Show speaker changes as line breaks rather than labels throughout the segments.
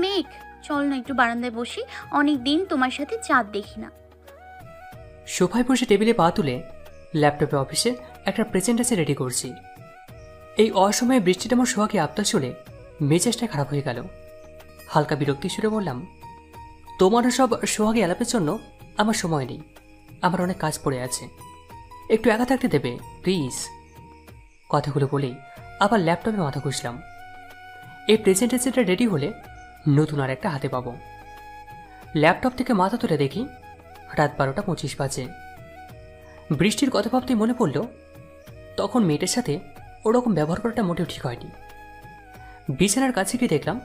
মেঘ, চল না একটু বারান্দায় বসি, অনেক দিন তোমার সাথে চাঁদ দেখি না।
সোফায় বসে টেবিলে পা তুলে ল্যাপটপে অফিসে একটা প্রেজেন্টেশন রেডি করছি। এই অসময়ে বৃষ্টিটা আমার সোহাকে আপতা চলে মেজাজটা খারাপ হয়ে গেল। হালকা বিরক্তি সুরে বললাম, তোমারও সব সোহাগে আলাপের জন্য আমার সময় নেই, আমার অনেক কাজ পড়ে আছে, একটু একা থাকতে দেবে প্লিজ। কথাগুলো বলেই আবার ল্যাপটপে মাথা ঘুষলাম। এই প্রেজেন্টেশনটা রেডি হলে নতুন আর একটা হাতে পাবো। ল্যাপটপ থেকে মাথা তুলে দেখি রাত 12:25 বাজে। বৃষ্টির কথা ভাবতেই মনে পড়ল তখন মেয়েটার সাথে ওরকম ব্যবহার করাটা মোটেও ঠিক হয়নি। বিছানার কাছে গিয়ে দেখলাম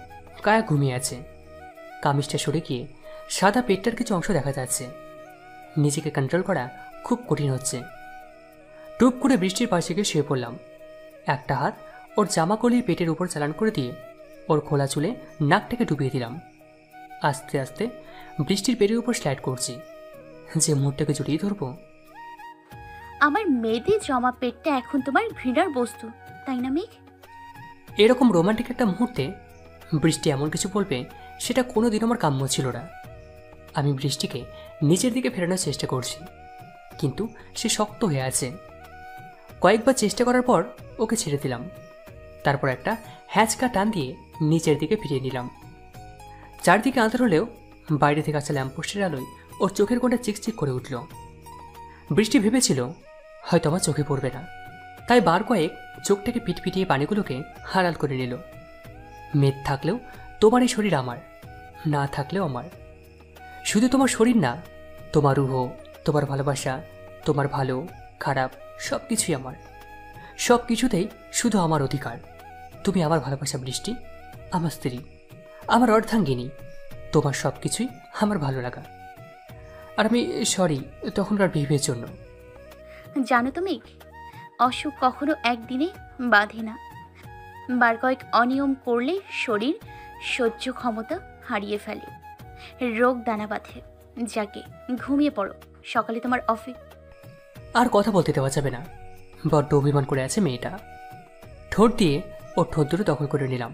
কায়া ঘুমিয়ে আছে। কামিজটা সরে গিয়ে সাদা পেটটার কিছু অংশ দেখা যাচ্ছে। নিজেকে কন্ট্রোল করা খুব কঠিন হচ্ছে। টুপ করে বৃষ্টির পাশে গিয়ে শুয়ে পড়লাম। একটা হাত ওর জামাকলির পেটের উপর চালান করে দিয়ে ওর খোলা চুলে নাকটাকে ডুবিয়ে দিলাম। আস্তে আস্তে বৃষ্টির পেটের উপর স্লাইড করছি, যে মুহূর্তটাকে জড়িয়ে ধরবো।
আমার মেয়েদের জমা পেটটা এখন তোমার ঘৃণার বস্তু, তাই না মেঘ?
এরকম রোমান্টিক একটা মুহূর্তে বৃষ্টি এমন কিছু বলবে সেটা কোনোদিন আমার কাম্য ছিল না। আমি বৃষ্টিকে নিজের দিকে ফেরানোর চেষ্টা করছি, কিন্তু সে শক্ত হয়ে আছে। কয়েকবার চেষ্টা করার পর ওকে ছেড়ে দিলাম। তারপর একটা হ্যাঁচকা টান দিয়ে নিচের দিকে ফিরিয়ে নিলাম। চারদিকে আঁধার হলেও বাইরে থেকে আসা ল্যাম্পপোস্টের আলোয় ওর চোখের কোণটা চিকচিক করে উঠল। বৃষ্টি ভেবেছিল হয়তো আমার চোখে পড়বে না, তাই বার কয়েক চোখটাকে পিটপিটিয়ে পানিগুলোকে হারাল করে নিল। মেদ থাকলেও তোমার এই শরীর আমার, না থাকলেও আমার। শুধু তোমার শরীর না, তোমার রুহ, তোমার ভালোবাসা, তোমার ভালো খারাপ সব কিছুই আমার। সব কিছুতেই শুধু আমার অধিকার। তুমি আমার ভালোবাসা বৃষ্টি, আমার স্ত্রী, আমার অর্ধাঙ্গিনী, তোমার সব কিছুই আমার ভালো লাগা। আর আমি সরি তখনকার বিহেভিয়ার জন্য।
জানো তো মেঘ, অসুখ কখনো একদিনে বাঁধে না। বার কয়েক অনিয়ম করলে শরীর সহ্য ক্ষমতা হারিয়ে ফেলে, রোগ দানা বাঁধে। যাকে ঘুমিয়ে পড়ো, সকালে তোমার অফিস।
আর কথা বলতে দেওয়া যাবে না, বড্ড অভিমান করে আছে মেয়েটা। ঠোঁট দিয়ে ওর ঠোঁট দুটো দখল করে নিলাম।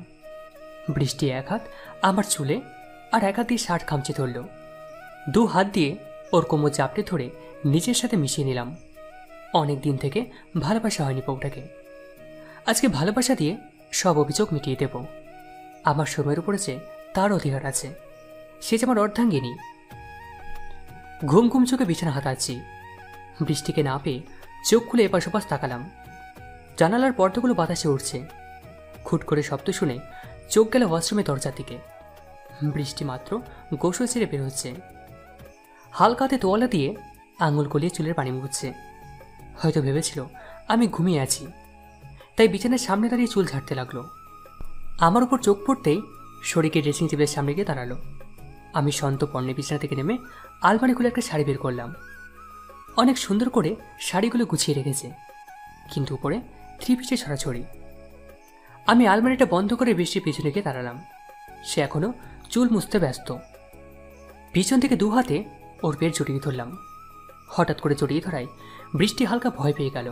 বৃষ্টি এক হাত আমার চুলে আর এক হাত দিয়ে শার্ট খামচে ধরল। দু হাত দিয়ে ওর কোমর চাপটে ধরে নিজের সাথে মিশিয়ে নিলাম। অনেক দিন থেকে ভালোবাসা হয়নি বউটাকে। আজকে ভালোবাসা দিয়ে সব অভিযোগ মিটিয়ে দেব। আমার সময়ের উপরে যে তার অধিকার আছে, সে যে আমার অর্ধাঙ্গিনী। ঘুম ঘুম চোখে বিছানা হাতাচ্ছি। বৃষ্টিকে না পেয়ে চোখ খুলে এপাশ ওপাশ তাকালাম। জানালার পর্দাগুলো বাতাসে উঠছে। খুট করে শব্দ শুনে চোখ গেল ওয়াশরুমের দরজার দিকে। বৃষ্টি মাত্র গোসল ছেড়ে বের হচ্ছে। হালকাতে তোয়ালা দিয়ে আঙুল গলিয়ে চুলের পানি মুছছে। হয়তো ভেবেছিল আমি ঘুমিয়ে আছি, তাই বিছানার সামনে দাঁড়িয়ে চুল ঝাড়তে লাগলো। আমার উপর চোখ পড়তেই শরীরকে ড্রেসিং টেবিলের সামনে গিয়ে দাঁড়ালো। আমি সন্তপর্ণে বিছানা থেকে নেমে আলমারি খুলে একটা শাড়ি বের করলাম। অনেক সুন্দর করে শাড়িগুলো গুছিয়ে রেখেছে, কিন্তু উপরে থ্রি পিসে ছড়াছড়ি। আমি আলমারিটা বন্ধ করে বৃষ্টির পিছনে গিয়ে দাঁড়ালাম। সে এখনো চুল মুছতে ব্যস্ত। পিছন থেকে দু হাতে ওর পেট জড়িয়ে ধরলাম। হঠাৎ করে জড়িয়ে ধরায় বৃষ্টি হালকা ভয় পেয়ে গেল।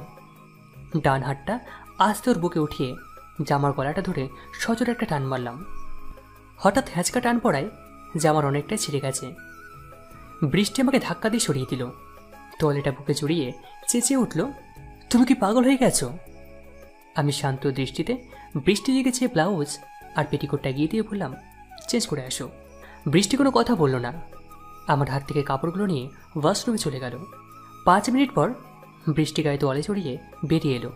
ডান হাতটা আস্তে ওর বুকে উঠিয়ে জামার গলাটা ধরে সজোরে একটা টান মারলাম। হঠাৎ হ্যাঁচকা টান পড়ায় জামার অনেকটাই ছিঁড়ে গেছে। বৃষ্টি আমাকে ধাক্কা দিয়ে সরিয়ে দিল। তোয়ালেটা বুকে জড়িয়ে চেঁচিয়ে উঠল, তুমি কি পাগল হয়ে গেছো? আমি শান্ত দৃষ্টিতে বৃষ্টি দিকে চেয়ে ব্লাউজ আর পেটিকোটটা গিয়ে দিয়ে বললাম, চেঞ্জ করে আসো। বৃষ্টি কোনো কথা বলল না। আমার হাত থেকে কাপড়গুলো নিয়ে ওয়াশরুমে চলে গেল। 5 মিনিট পর বৃষ্টি গায়ে তোয়ালে জড়িয়ে বেরিয়ে এলো।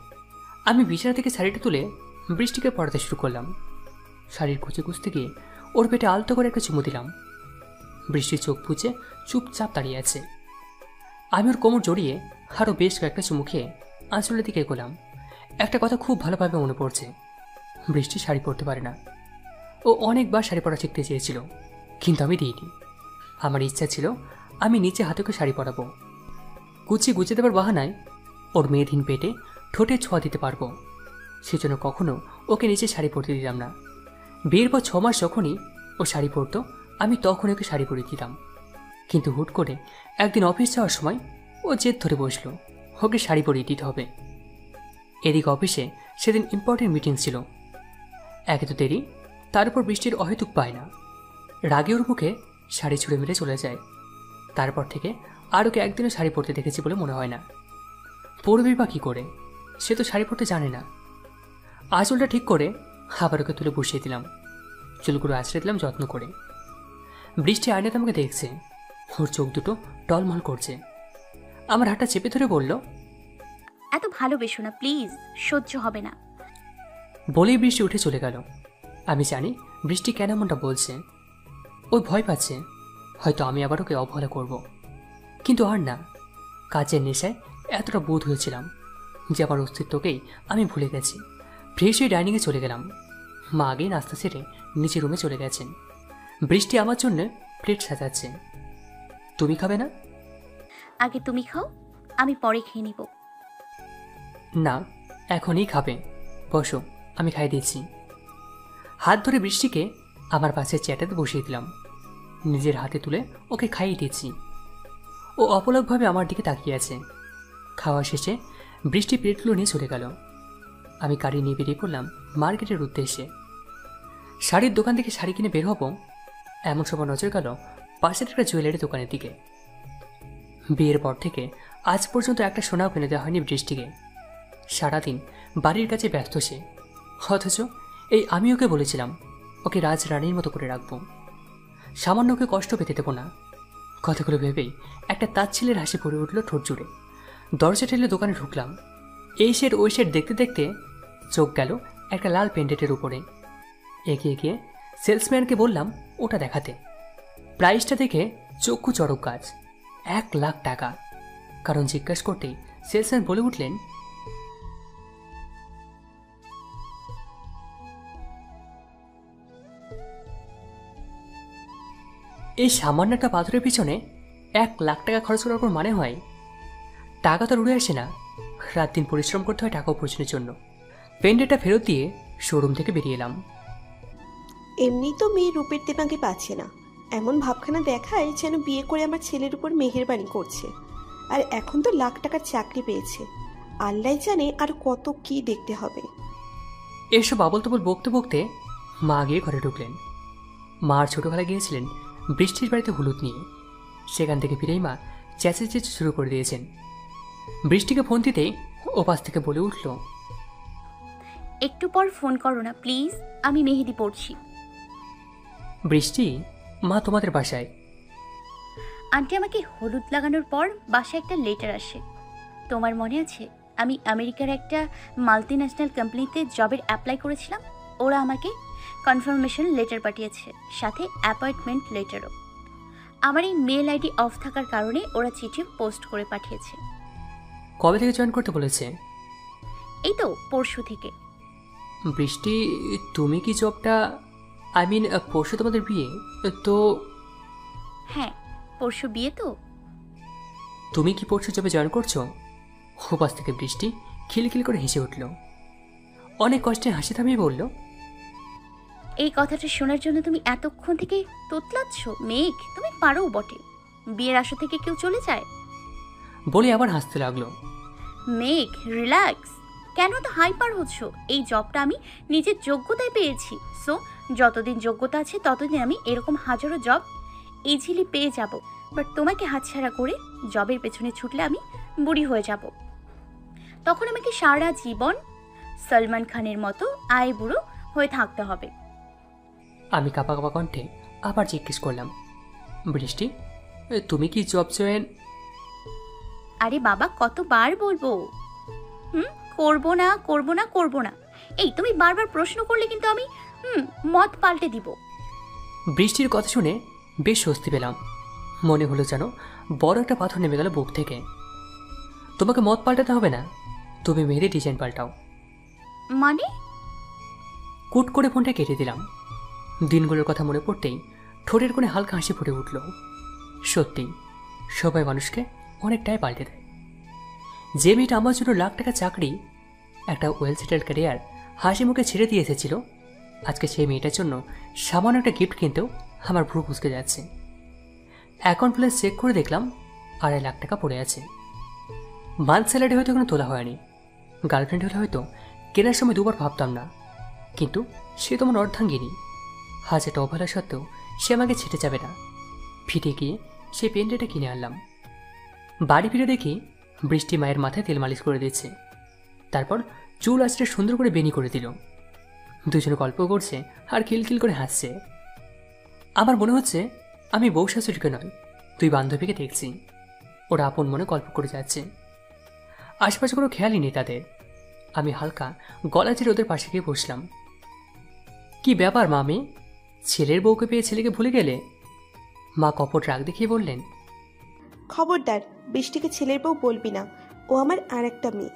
আমি বিছানা থেকে শাড়িটা তুলে বৃষ্টিকে পড়াতে শুরু করলাম। শাড়ির কুচে কুচতে গিয়ে ওর পেটে আলতো করে একটা চুমু দিলাম। বৃষ্টির চোখ পুচে চুপচাপ দাঁড়িয়ে আছে। আমি ওর কোমর জড়িয়ে আরও বেশ কয়েকটা চুমু খেয়ে আঁচলের দিকে এগোলাম। একটা কথা খুব ভালোভাবে মনে পড়ছে, বৃষ্টি শাড়ি পরতে পারে না। ও অনেকবার শাড়ি পরা শিখতে চেয়েছিল, কিন্তু আমি দিইনি। আমার ইচ্ছা ছিল আমি নিচে হাতেকে শাড়ি পরাবো। কুচি গুছিয়ে দেবার বাহানায় ওর মেয়েধীন পেটে ঠোঁটে ছোঁয়া দিতে পারবো। সেজন্য কখনো ওকে নিচে শাড়ি পরতে দিতাম না। বিয়ের পর 6 মাস যখনই ও শাড়ি পরতো, আমি তখন ওকে শাড়ি পরিয়ে দিতাম। কিন্তু হুট করে একদিন অফিস যাওয়ার সময় ও জেদ ধরে বসলো ওকে শাড়ি পরিয়ে দিতে হবে। এদিকে অফিসে সেদিন ইম্পর্টেন্ট মিটিং ছিল। একে তো দেরি, তার উপর বৃষ্টির অহেতুক পায় না। রাগে ওর মুখে শাড়ি ছুঁড়ে মেরে চলে যায়। তারপর থেকে আর ওকে একদিনও শাড়ি পরতে দেখেছি বলে মনে হয় না। পরবে বা কী করে, সে তো শাড়ি পরতে জানে না। আঁচলটা ঠিক করে আবার ওকে তুলে বসিয়ে দিলাম, চুলগুলো আছড়ে দিলাম যত্ন করে। বৃষ্টি আয়নাতে আমাকে দেখছে, ওর চোখ দুটো টলমল করছে। আমার হাতটা চেপে ধরে বলল,
এত ভালোবেসো না প্লিজ, সহ্য হবে না।
বলেই বৃষ্টি উঠে চলে গেল। আমি জানি বৃষ্টি কেন এমনটা বলছে। ও ভয় পাচ্ছে হয়তো আমি আবার ওকে অবহেলা করব, কিন্তু আর না। কাজের নেশায় এতটা বোধ হয়েছিলাম যে আমার অস্তিত্বকেই আমি ভুলে গেছি। ফ্রেশ হয়ে ডাইনিংয়ে চলে গেলাম। মা আগেই নাস্তা সেরে নিচের রুমে চলে গেছেন। বৃষ্টি আমার জন্য প্লেট সাজাচ্ছে। তুমি খাবে না?
আগে তুমি খাও, আমি পরে খেয়ে নিব।
না, এখনই খাবে। বসো, আমি খাই দিচ্ছি। হাত ধরে বৃষ্টিকে আমার পাশে চেয়ারটাতে বসিয়ে দিলাম। নিজের হাতে তুলে ওকে খাইয়ে দিচ্ছি। ও অপলকভাবে আমার দিকে তাকিয়ে আছে। খাওয়া শেষে বৃষ্টি প্লেটগুলো নিয়ে চলে গেল। আমি গাড়ি নিয়ে বেরিয়ে পড়লাম মার্কেটের উদ্দেশ্যে। শাড়ির দোকান থেকে শাড়ি কিনে বের হব, এমন সময় নজর গেল পাশের একটা জুয়েলারি দোকানের দিকে। বিয়ের পর থেকে আজ পর্যন্ত একটা সোনাও কিনে দেওয়া হয়নি বৃষ্টিকে। সারাদিন বাড়ির কাছে ব্যস্ত সে, অথচ এই আমি ওকে বলেছিলাম ওকে রাজরানীর মতো করে রাখবো, সামান্য ওকে কষ্ট পেতে দেবো না। কথাগুলো ভেবেই একটা তাচ্ছিলের হাসি পড়ে উঠল ঠোঁট জুড়ে। দরজা ঠেলে দোকানে ঢুকলাম। এই শেড ওই শেড দেখতে দেখতে চোখ গেল একটা লাল পেন্ডেন্টের উপরে। এগিয়ে গিয়ে সেলসম্যানকে বললাম ওটা দেখাতে। প্রাইসটা দেখে চক্ষু চড়ক গাছ, 1,00,000 টাকা। কারণ জিজ্ঞাসা করতেই সেলসম্যান বলে উঠলেন, এই সামান্য একটা পাথরের পিছনে 1,00,000 টাকা খরচ করার পর মানে হয়? টাকা তো উড়ে আসে না, রাত দিন পরিশ্রম করতে হয় টাকা উপার্জনের জন্য। পেন্ডেন্টটা ফেরত দিয়ে শোরুম থেকে বেরিয়ে এলাম।
এমনি তো মেয়ে রূপের দেবাঙ্গে পাচ্ছে না, এমন ভাবখানা দেখায় যেন বিয়ে করে আমার ছেলের উপর মেহেরবানি করছে। আর এখন তো লাখ টাকার চাকরি পেয়েছে, আল্লাহ জানে আর কত কি দেখতে হবে।
এসব আবল তবল বকতে বকতে মা গিয়ে ঘরে ঢুকলেন। মা আর ছোটোবেলা গিয়েছিলেন বৃষ্টির বাড়িতে হলুদ নিয়ে। সেখান থেকে ফিরেই মা চেঁচে শুরু করে দিয়েছেন। বৃষ্টিকে ফোন দিতেই ও পাশ থেকে বলে উঠল,
একটু পর ফোন করো না প্লিজ, আমি মেহেদি পড়ছি।
বৃষ্টি, মা তোমাদের বাসায়।
আন্টি আমাকে হলুদ লাগানোর পর বাসায় একটা লেটার আসে। তোমার মনে আছে আমি আমেরিকার একটা মাল্টি ন্যাশনাল কোম্পানিতে জবের অ্যাপ্লাই করেছিলাম? ওরা আমাকে কনফার্মেশন লেটার পাঠিয়েছে, সাথে অ্যাপয়েন্টমেন্ট লেটারও। আমার এই মেল আইডি অফ থাকার কারণে ওরা চিঠি পোস্ট করে পাঠিয়েছে।
কবে থেকে জয়েন করতে বলেছে?
এই তো পরশু থেকে।
বৃষ্টি, তুমি কি জবটা, আই মিন পরশু তোমাদের বিয়ে তো?
হ্যাঁ, পরশু বিয়ে তো।
তুমি কি পরশু জবে জয়েন করছো? ওপাশ থেকে বৃষ্টি খিলখিল করে হেসে উঠল। অনেক কষ্টে হাসি থামিয়ে বলল,
এই কথাটা শোনার জন্য তুমি এতক্ষণ থেকে তোতলাচ্ছ? মেঘ, তুমি পারো বটে। বিয়ের আসর থেকে কেউ চলে যায়?
বলে আবার হাসতে লাগলো।
মেঘ, রিল্যাক্স। কেন তো হাইপার হচ্ছ? এই জবটা আমি নিজের যোগ্যতায় পেয়েছি, সো যতদিন যোগ্যতা আছে ততদিন আমি এরকম হাজারো জব ইজিলি পেয়ে যাব। বাট তোমাকে হাতছাড়া করে জবের পেছনে ছুটলে আমি বুড়ি হয়ে যাব। তখন আমাকে সারা জীবন সলমান খানের মতো আয় বুড়ো হয়ে থাকতে হবে।
আমি কাঁপা কাঁপা কণ্ঠে আবার জিজ্ঞেস করলাম, বৃষ্টি, তুমি কি জব জয়েন?
আরে বাবা, কতবার বলবো করবো না করবো না করবো না। এই তুমি বারবার প্রশ্ন করলে কিন্তু আমি মত পাল্টে দিব।
বৃষ্টির কথা শুনে বেশ স্বস্তি পেলাম। মনে হলো যেন বড় একটা পাথর নেমে গেল বুক থেকে। তোমাকে মত পাল্টাতে হবে না, তুমি মেহেদি ডিজাইন পাল্টাও।
মানে?
কুট করে ফোনটা কেটে দিলাম। দিনগুলোর কথা মনে পড়তেই ঠোঁটের কোণে হালকা হাসি ফুটে উঠল। সত্যি, সবাই মানুষকে অনেকটাই পাল্টে দেয়। যে মেয়েটা আমার জন্য লাখ টাকা চাকরি, একটা ওয়েল সেটেলড ক্যারিয়ার হাসি মুখে ছেড়ে দিয়ে এসেছিল, আজকে সেই মেয়েটার জন্য সামান্য একটা গিফট কিনতেও আমার ভ্রু কুঁচকে যাচ্ছে। অ্যাকাউন্ট ব্যালেন্স চেক করে দেখলাম 2.5 লাখ টাকা পড়ে আছে। মান্থ স্যালারি হয়তো এখনো তোলা হয়নি। গার্লফ্রেন্ড হলে হয়তো কেনার সময় দুবার ভাবতাম না, কিন্তু সে তো আমার অর্ধাঙ্গিনী। হাজারটা অবহেলা সত্ত্বেও সে আমাকে ছেটে যাবে না। ফিরে গিয়ে সেই পেনটা কিনে আনলাম। বাড়ি ফিরে দেখি বৃষ্টি মায়ের মাথায় তেল মালিশ করে দিচ্ছে, তারপর চুল আঁচড়ে সুন্দর করে বেনি করে দিল। দুজনে গল্প করছে আর খিলখিল করে হাসছে। আমার মনে হচ্ছে আমি বউ শাশুড়িকে নয়, তুই বান্ধবীকে দেখছি। ওরা আপন মনে গল্প করে যাচ্ছে, আশেপাশে কোনো খেয়ালই নেই তাদের। আমি হালকা গলা ছেড়ে ওদের পাশে গিয়ে বসলাম। কি ব্যাপার মামি, ছেলের বউকে পেয়ে ছেলেকে ভুলে গেলে? মা কপট রাগ দেখিয়ে বললেন।
খবরদার, বৃষ্টিকে ছেলের বউ বলবি না, ও আমার আর একটা মেয়ে।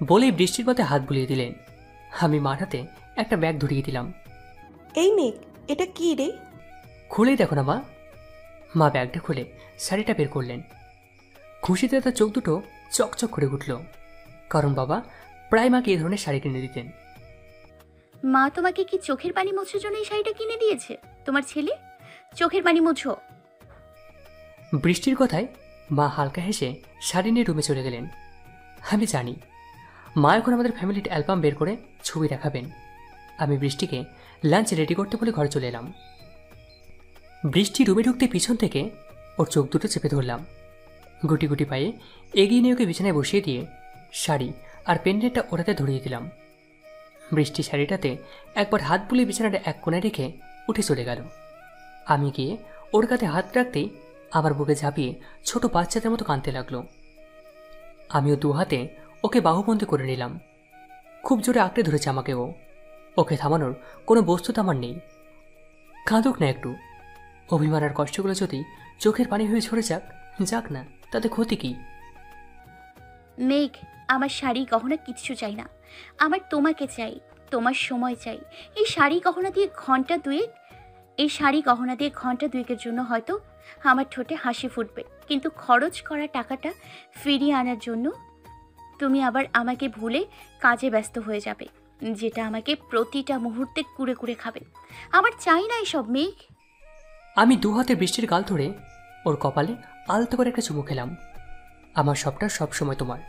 বলেই বৃষ্টির পথে হাত বুলিয়ে দিলেন। আমি মার হাতে একটা ব্যাগ ধরিয়ে দিলাম।
এই মেঘ, এটা কি রে?
খুলেই দেখো না মা। মা ব্যাগটা খুলে শাড়িটা বের করলেন। খুশিতে তার চোখ দুটো চকচক করে উঠল, কারণ বাবা প্রায় মাকে এই ধরনের শাড়ি কিনে দিতেন।
মা তোমাকে কি চোখের পানি মোছার জন্য এই শাড়িটা কিনে দিয়েছে? তোমার ছেলে চোখের পানি মুছো।
বৃষ্টির কথায় মা হালকা হেসে শাড়ি নিয়ে রুমে চলে গেলেন। আমি জানি মা এখন আমাদের ফ্যামিলির অ্যালবাম বের করে ছবি দেখাবেন। আমি বৃষ্টিকে লাঞ্চ রেডি করতে বলে ঘরে চলে এলাম। বৃষ্টি রুমে ঢুকতে পিছন থেকে ওর চোখ দুটো চেপে ধরলাম। গুটি গুটি পায়ে এগিয়ে নিয়ে ওকে বিছানায় বসিয়ে দিয়ে শাড়ি আর পেন্ডেন্টটা ওটাতে ধরিয়ে দিলাম। বৃষ্টি শাড়িটাতে একবার হাত বুলিয়ে বিছানাটা এক কোণায় রেখে উঠে চলে গেল। আমি গিয়ে ওর কাছে হাত রাখতেই আমার বুকে ঝাঁপিয়ে ছোট বাচ্চাদের মতো কাঁদতে লাগলো। আমিও দু হাতে ওকে বাহুবন্দি করে নিলাম। খুব জোরে আঁকড়ে ধরেছে আমাকে ও। ওকে থামানোর কোনো বস্তু তো আমার নেই। কাঁদুক না একটু, অভিমান আর কষ্টগুলো যদি চোখের পানি হয়ে ঝরে যাক, যাক না, তাতে ক্ষতি কি?
মেঘ, আমার শাড়ি গহনা কিচ্ছু চাই না, আমার তোমাকে চাই, তোমার সময় চাই। এই শাড়ি গহনা দিয়ে ঘন্টা দুয়েকের জন্য হয়তো আমার ঠোঁটে হাসি ফুটবে, কিন্তু খরচ করা টাকাটা ফিরিয়ে আনার জন্য তুমি আবার আমাকে ভুলে কাজে ব্যস্ত হয়ে যাবে, যেটা আমাকে প্রতিটা মুহূর্তে কুড়ে কুড়ে খাবে। আমার চাই না এসব মেঘ।
আমি দু হাতে বৃষ্টির গাল ধরে ওর কপালে আলতো করে একটা চুমু খেলাম। আমার সবটা সব সময় তোমার,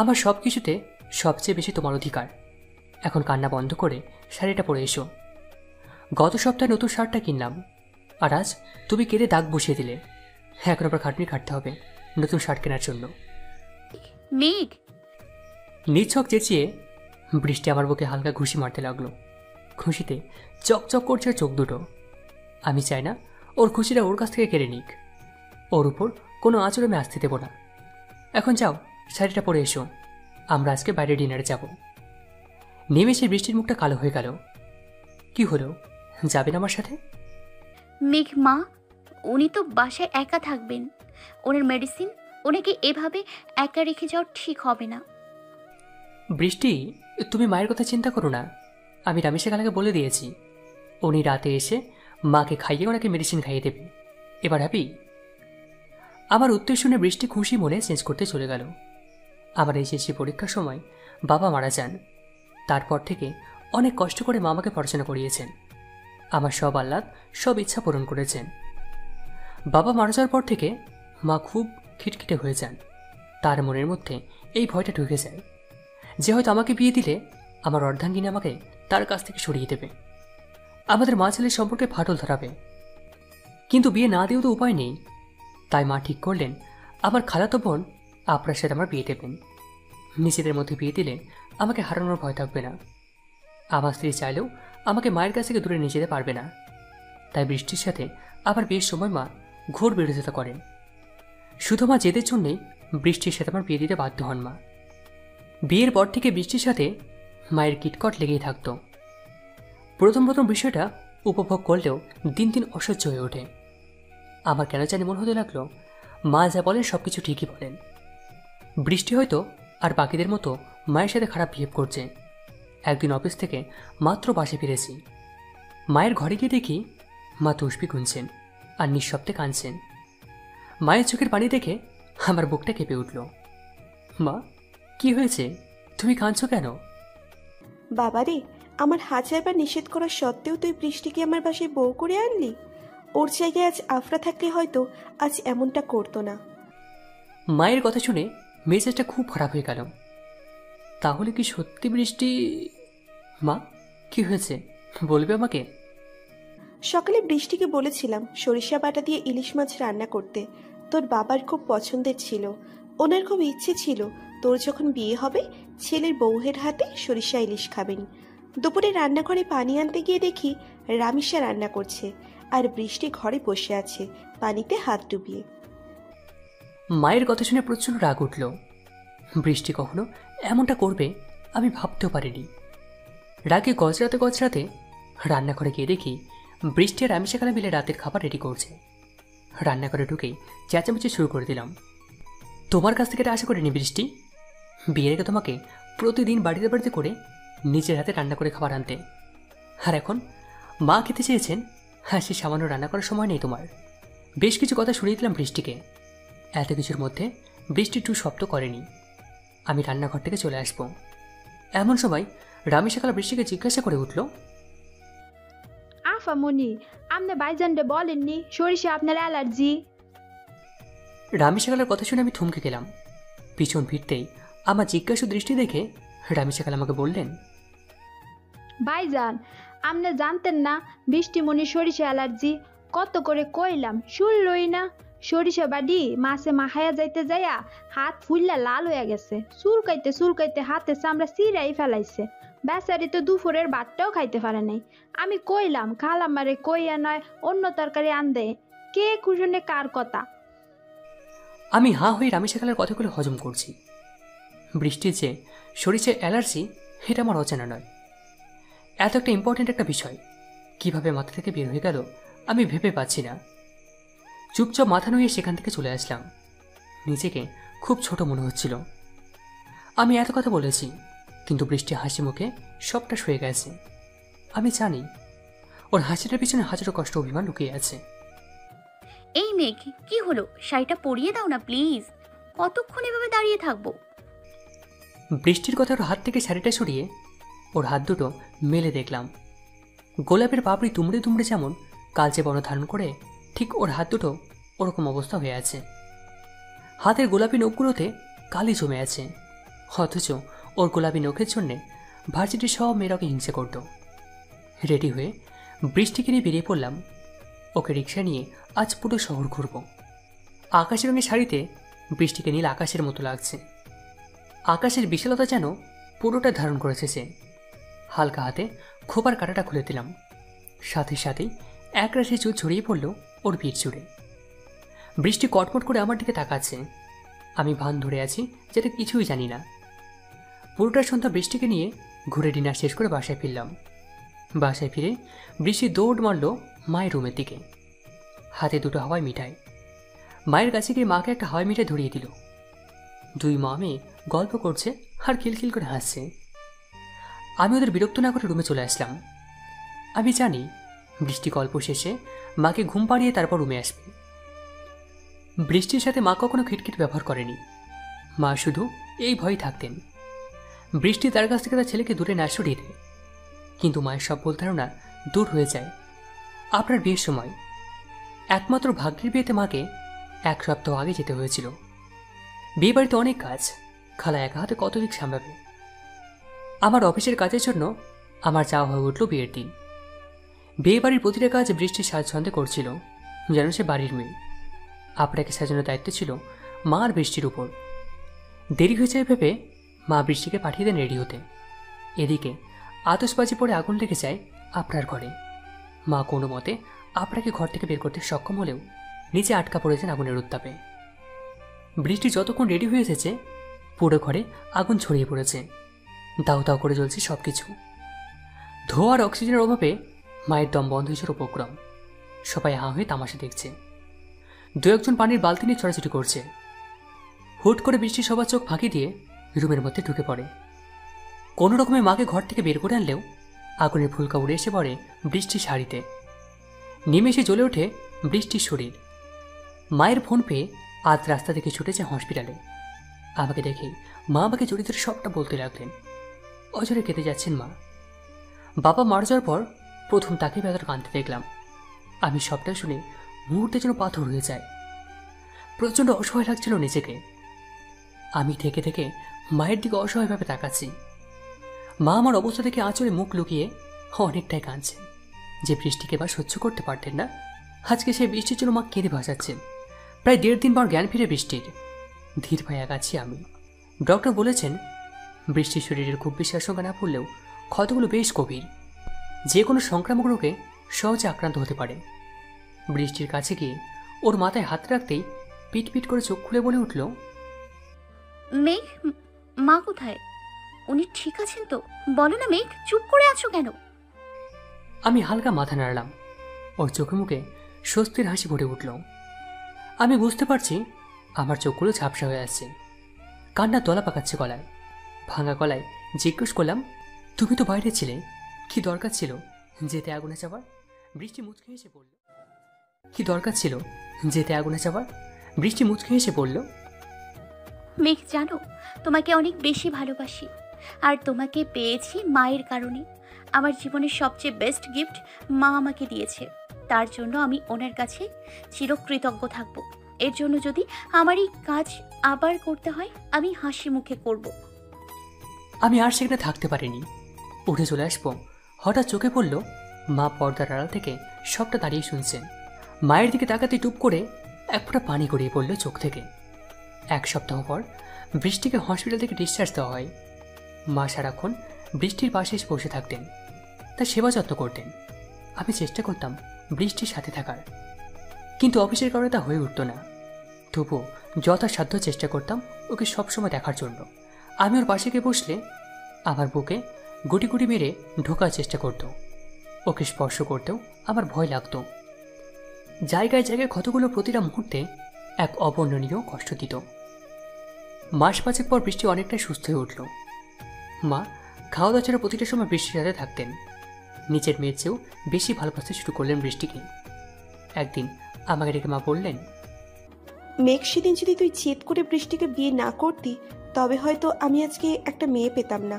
আমার সব কিছুতে সবচেয়ে বেশি তোমার অধিকার। এখন কান্না বন্ধ করে শাড়িটা পরে এসো। গত সপ্তাহে নতুন শার্টটা কিনলাম, আর আজ তুমি কেটে দাগ বসিয়ে দিলে। এখন আবার খাটনি খাটতে হবে নতুন শার্ট কেনার জন্য।
মেঘ,
নিছক চেঁচিয়ে বৃষ্টি আমার বুকে হালকা ঘুষি মারতে লাগলো। খুশিতে চকচক করছে চোখ দুটো। আমি চাই না ওর খুশিটা ওর কাছ থেকে কেড়ে নিক। ওর উপর কোনো আঁচড় আমি আসতে দেবো না। এখন যাও, শাড়িটা পরে এসো, আমরা আজকে বাইরে ডিনারে যাব। নেমেষে বৃষ্টির মুখটা কালো হয়ে গেল। কি হলো, যাবেন আমার সাথে?
মেঘ মা, উনি তো বাসায় একা থাকবেন, ওনার মেডিসিন, ওনাকে এভাবে একা রেখে যাওয়া ঠিক হবে না।
বৃষ্টি, তুমি মায়ের কথা চিন্তা করো না। আমি রামেশের খালাকে বলে দিয়েছি, উনি রাতে এসে মাকে খাইয়ে ওনাকে মেডিসিন খাইয়ে দেবে। এবার হ্যাপি? আমার উত্তর শুনে বৃষ্টি খুশি মনে চেঞ্জ করতে চলে গেল। আমার এইচএসসি পরীক্ষার সময় বাবা মারা যান। তারপর থেকে অনেক কষ্ট করে মা আমাকে পড়াশোনা করিয়েছেন। আমার সব আহ্লাদ, সব ইচ্ছা পূরণ করেছেন। বাবা মারা যাওয়ার পর থেকে মা খুব খিটখিটে হয়ে যান। তার মনের মধ্যে এই ভয়টা ঢুকে যায় যে হয়তো আমাকে বিয়ে দিলে আমার অর্ধাঙ্গিনী আমাকে তার কাছ থেকে সরিয়ে দেবে, আমাদের মা ছেলের সম্পর্কে ফাটল ধরাবে। কিন্তু বিয়ে না দিয়েও তো উপায় নেই। তাই মা ঠিক করলেন আমার খালাতো বোন আপনার সাথে আমার বিয়ে দেবেন। নিজেদের মধ্যে বিয়ে দিলে আমাকে হারানোর ভয় থাকবে না। আমার স্ত্রী চাইলেও আমাকে মায়ের কাছ থেকে দূরে নিয়ে যেতে পারবে না। তাই বৃষ্টির সাথে আবার বিয়ের সময় মা ঘোর বিরোধিতা করেন। শুধু মা জেদের জন্যেই বৃষ্টির সাথে আমার বিয়ে দিতে বাধ্য হন মা। বিয়ের পর থেকে বৃষ্টির সাথে মায়ের কিটকট লেগেই থাকত। প্রথম প্রথম বিষয়টা উপভোগ করলেও দিন দিন অসহ্য হয়ে ওঠে। আমার কেন জানি মনে হতে লাগলো মা যা বলেন সব কিছু ঠিকই বলেন। বৃষ্টি হয়তো আর বাকিদের মতো মায়ের সাথে খারাপ বিহেভ করছে। একদিন অফিস থেকে মাত্র বাসে ফিরেছি। মায়ের ঘরে গিয়ে দেখি মা তসবি গুনছেন আর নিঃশব্দে কাঁদছেন। মায়ের চোখের পানি দেখে আমার বুকটা কেঁপে উঠল। মা, কি হয়েছে, তুমি কাঁদছো কেন?
বাবারে, আমার হাজারবার নিষেধ করা সত্ত্বেও তুই বৃষ্টিকে আমার বাসায় বউ করে আনলি। ওর জায়গায় আজ আফরা থাকলে হয়তো আজ এমনটা করতো না।
মায়ের কথা শুনে মেজাজটা খুব খারাপ হয়ে গেল। তাহলে কি সত্যি বৃষ্টি? মা, কি হয়েছে বলবে আমাকে?
সকালে বৃষ্টিকে বলেছিলাম সরিষা বাটা দিয়ে ইলিশ মাছ রান্না করতে। তোর বাবার খুব পছন্দের ছিল। ওনার খুব ইচ্ছে ছিল তোর যখন বিয়ে হবে ছেলের বউয়ের হাতে সরিষা ইলিশ খাবেন। দুপুরে রান্নাঘরে পানি আনতে গিয়ে দেখি রামিসা রান্না করছে আর বৃষ্টি ঘরে বসে আছে পানিতে হাত ডুবিয়ে।
মায়ের কথা শুনে প্রচণ্ড রাগ উঠল। বৃষ্টি কখনো এমনটা করবে আমি ভাবতেও পারিনি। রাগে গজরাতে গজরাতে রান্নাঘরে গিয়ে দেখি বৃষ্টি আর আমি সেখানে মিলে রাতের খাবার রেডি করছে। রান্নাঘরে ঢুকেই চেঁচামেচি শুরু করে দিলাম। তোমার কাছ থেকে এটা আশা করিনি বৃষ্টি। বিয়ের আগে তোমাকে প্রতিদিন বাড়িতে বাড়িতে করে নিজের হাতে রান্না করে খাবার আনতে, আর এখন মা খেতে চেয়েছেন, হ্যাঁ সে সামান্য রান্না করার সময় নেই তোমার। বেশ কিছু কথা শুনিয়ে দিলাম বৃষ্টিকে। এত কিছুর মধ্যে বৃষ্টি টু শব্দ করেনি। আমি রান্নাঘর থেকে চলে আসব এমন সময় রামিশাখালা বৃষ্টিকে জিজ্ঞাসা করে উঠল,
আফামনি, আপনি ভাইজানরে বলেননি সরিষা আপনার অ্যালার্জি?
রামিশাখালার কথা শুনে আমি থমকে গেলাম। পিছন ফিরতেই আমার জিজ্ঞাসু দৃষ্টি দেখে রামিশাখালা আমাকে বললেন,
ভাইজান, আপনি জানতেন না বৃষ্টিমণি সরিষা অ্যালার্জি? কত করে কইলাম শুনলই না। সরিষা বাড়ি মাছে মাখায়া যাইতে যাইয়া হাত ফুললা লাল হয়ে গেছে, চুলকাইতে চুলকাইতে হাতে চামড়া চিরাই ফেলাইছে। বেচারি তো দুপুরের ভাতটাও খাইতে পারে নাই। আমি কইলাম খালাম্মারে কইয়া নয় অন্য তরকারি আনদে, কে কুশনে কার কথা।
আমি হাঁ হয়ে রামিশাখালার কথাগুলো হজম করছি। বৃষ্টির যে সরিষার অ্যালার্জি এটা আমার অজানা নয়। এত একটা ইম্পর্ট্যান্ট একটা বিষয় কিভাবে মাথা থেকে বের হয়ে গেল আমি ভেবে পাচ্ছি না। চুপচাপ মাথা নুয়ে সেখান থেকে চলে আসলাম। নিজেকে খুব ছোট মনে হচ্ছিল। আমি এত কথা বলেছি, কিন্তু বৃষ্টি হাসি মুখে সবটা সয়ে গেছে। আমি জানি ওর হাসিটার পিছনে হাজারো কষ্ট অভিমান লুকিয়ে আছে।
এই মেঘ, কি হলো? শাড়িটা পরিয়ে দাও না প্লিজ। কতক্ষণ এভাবে দাঁড়িয়ে থাকবো?
বৃষ্টির কথা ওর হাত থেকে শাড়িটা সরিয়ে ওর হাত দুটো মেলে দেখলাম। গোলাপের পাপড়ি তুমড়ে তুমড়ে যেমন কালচে বর্ণ ধারণ করে, ঠিক ওর হাত দুটো ওরকম অবস্থা হয়ে আছে। হাতের গোলাপি নখগুলোতে কালি জমে আছে, অথচ ওর গোলাপি নখের জন্যে ভার্সিটির সব মেয়েরা ওকে হিংসে করত। রেডি হয়ে বৃষ্টিকে নিয়ে বেরিয়ে পড়লাম। ওকে রিক্সা নিয়ে আজ পুরো শহর ঘুরব। আকাশি রঙের শাড়িতে বৃষ্টিকে নীল আকাশের মতো লাগছে। আকাশের বিশালতা যেন পুরোটা ধারণ করেছে সে। হালকা হাতে খোপার কাঁটাটা খুলে দিলাম। সাথে সাথেই একরাশি চুল ছড়িয়ে পড়ল ওর পিঠ জুড়ে। বৃষ্টি কটমট করে আমার দিকে তাকাচ্ছে। আমি ভান ধরে আছি যেটা কিছুই জানি না। পুরোটা সন্ধ্যা বৃষ্টিকে নিয়ে ঘুরে ডিনার শেষ করে বাসায় ফিরলাম। বাসায় ফিরে বৃষ্টি দৌড় মারল মায়ের রুমের দিকে, হাতে দুটো হাওয়াই মিঠাই। মায়ের কাছে গিয়ে মাকে একটা হাওয়াই মিঠাই ধরিয়ে দিল। দুই মা মেয়ে গল্প করছে আর খিলখিল করে হাসছে। আমি ওদের বিরক্ত না করে রুমে চলে আসলাম। আমি জানি বৃষ্টি গল্প শেষে মাকে ঘুম পাড়িয়ে তারপর রুমে আসবে। বৃষ্টির সাথে মা কখনো খিটখিট ব্যবহার করেনি। মা শুধু এই ভয়ই থাকতেন বৃষ্টি তার কাছ থেকে তার ছেলেকে দূরে না সরিয়ে দেয়। কিন্তু মায়ের সব ভুল ধারণা দূর হয়ে যায় আপনার বিয়ের সময়। একমাত্র ভাগ্যের বিয়েতে মাকে 1 সপ্তাহ আগে যেতে হয়েছিল। বিয়ে বাড়িতে অনেক কাজ, খালা একা হাতে কত দিক সামলাবে। আমার অফিসের কাজের জন্য আমার যাওয়া হয়ে উঠল বিয়ের দিন। বিয়ে বাড়ির প্রতিটা কাজ বৃষ্টির সাজসন্ধে করছিল, যেন সে বাড়ির মেয়ে। আপনাকে সাজানোর দায়িত্ব ছিল মা আর বৃষ্টির উপর। দেরি হয়ে যায় ভেবে মা বৃষ্টিকে পাঠিয়ে দেন রেডি হতে। এদিকে আতশবাজি পড়ে আগুন লেগে যায় আপনার ঘরে। মা কোনো মতে আপনাকে ঘর থেকে বের করতে সক্ষম হলেও নিচে আটকা পড়েছেন আগুনের উত্তাপে। বৃষ্টি যতক্ষণ রেডি হয়ে এসেছে পুরো ঘরে আগুন ছড়িয়ে পড়েছে। দাউ দাউ করে জ্বলছে সবকিছু। ধোঁয়া আর অক্সিজেনের অভাবে মায়ের দম বন্ধ হয়েছে উপক্রম। সবাই হাঁ হয়ে তামাশা দেখছে। 2-1 পানির বালতি নিয়ে ছড়াছড়ি করছে। হুট করে বৃষ্টি সবার চোখ ফাঁকি দিয়ে রুমের মধ্যে ঢুকে পড়ে। কোনো রকমে মাকে ঘর থেকে বের করে আনলেও আগুনের ফুলকা উড়ে এসে পড়ে বৃষ্টির শাড়িতে। নিমেষে জ্বলে ওঠে বৃষ্টির শরীর। মায়ের ফোন পেয়ে আজ রাস্তা থেকে ছুটেছে হসপিটালে। আমাকে দেখে মা আমাকে জড়িয়ে ধরে সবটা বলতে লাগলেন। অঝরে কেঁদে যাচ্ছেন মা। বাবা মারা যাওয়ার পর প্রথম তাকে বেদর কাঁদতে দেখলাম। আমি সবটা শুনে মুহূর্তে যেন পাথর হয়ে যায়। প্রচণ্ড অসহায় লাগছিল নিজেকে। আমি থেকে থেকে মায়ের দিকে অসহায়ভাবে তাকাচ্ছি। মা আমার অবস্থা থেকে আঁচড়ে মুখ লুকিয়ে অনেকটাই কাঁদছে। যে বৃষ্টিকে বা সহ্য করতে পারতেন না, আজকে সেই বৃষ্টির জন্য মা কেঁদে ভাসাচ্ছেন। প্রায় 1.5 দিন পর জ্ঞান ফিরে বৃষ্টির। ধীর পায়ে আগাচ্ছি আমি। ডক্টর বলেছেন বৃষ্টির শরীরের খুব বেশি আশঙ্কা না পড়লেও ক্ষতগুলো বেশ গভীর, যে কোনো সংক্রামক রোগে সহজে আক্রান্ত হতে পারে। বৃষ্টির কাছে গিয়ে ওর মাথায় হাত রাখতেই পিট পিট করে চোখ খুলে বলে উঠল,
মেঘ, মা কোথায়? উনি ঠিক আছেন তো? বলো না মেঘ, চুপ করে আছো কেন?
আমি হালকা মাথা নাড়লাম। ওর চোখে মুখে স্বস্তির হাসি ফুটে উঠল। আমি বুঝতে পারছি আমার চোখগুলো ঝাপসা হয়ে আসছে, কান্না তলা পাকাচ্ছে গলায়। ভাঙা গলায় জিজ্ঞেস করলাম, তুমি তো বাইরে ছিলে, কি দরকার ছিল যেতে আগুনে চাপার? বৃষ্টি মুচকে হেসে পড়ল। কি দরকার ছিল যেতে আগুনে চাপার? বৃষ্টি মুচকে হেসে পড়ল,
মেঘ জানো, তোমাকে অনেক বেশি ভালোবাসি। আর তোমাকে পেয়েছি মায়ের কারণে। আমার জীবনের সবচেয়ে বেস্ট গিফট মা আমাকে দিয়েছে। তার জন্য আমি ওনার কাছে চিরকৃতজ্ঞ থাকব। এর জন্য যদি আমার এই কাজ আবার করতে হয়, আমি হাসি মুখে করব।
আমি আর সেখানে থাকতে পারিনি, উঠে চলে আসবো। হঠাৎ চোখে পড়ল মা পর্দার আড়াল থেকে সবটা দাঁড়িয়ে শুনছেন। মায়ের দিকে তাকাতে টুপ করে এক ফোঁটা পানি গড়িয়ে পড়ল চোখ থেকে। 1 সপ্তাহ পর বৃষ্টিকে হসপিটাল থেকে ডিসচার্জ দেওয়া হয়। মা সারাক্ষণ বৃষ্টির পাশে এসে বসে থাকতেন, তার সেবা যত্ন করতেন। আমি চেষ্টা করতাম বৃষ্টির সাথে থাকার, কিন্তু অফিসের কারণে তা হয়ে উঠত না। তবুও যথাসাধ্য চেষ্টা করতাম ওকে সবসময় দেখার জন্য। আমি ওর পাশে গিয়ে বসলে আমার বুকে গুটি গুটি মেরে ঢোকার চেষ্টা করত। ওকে স্পর্শ করতেও আমার ভয় লাগতো। জায়গায় জায়গায় ক্ষতগুলো প্রতিটা মুহূর্তে এক অবর্ণনীয় কষ্ট দিত। মাস 5 পর বৃষ্টি অনেকটাই সুস্থ হয়ে উঠল। মা খাওয়া দাওয়া ছাড়া প্রতিটা সময় বৃষ্টির সাথে থাকতেন। নিচের মেয়ের চেয়েও বেশি ভালোবাসতে শুরু করলেন বৃষ্টিকে। একদিন আমাকে ডেকে মা বললেন,
মেঘ, সেদিন যদি তুই জেদ করে বৃষ্টিকে বিয়ে না করতি, তবে হয়তো আমি আজকে একটা মেয়ে পেতাম না।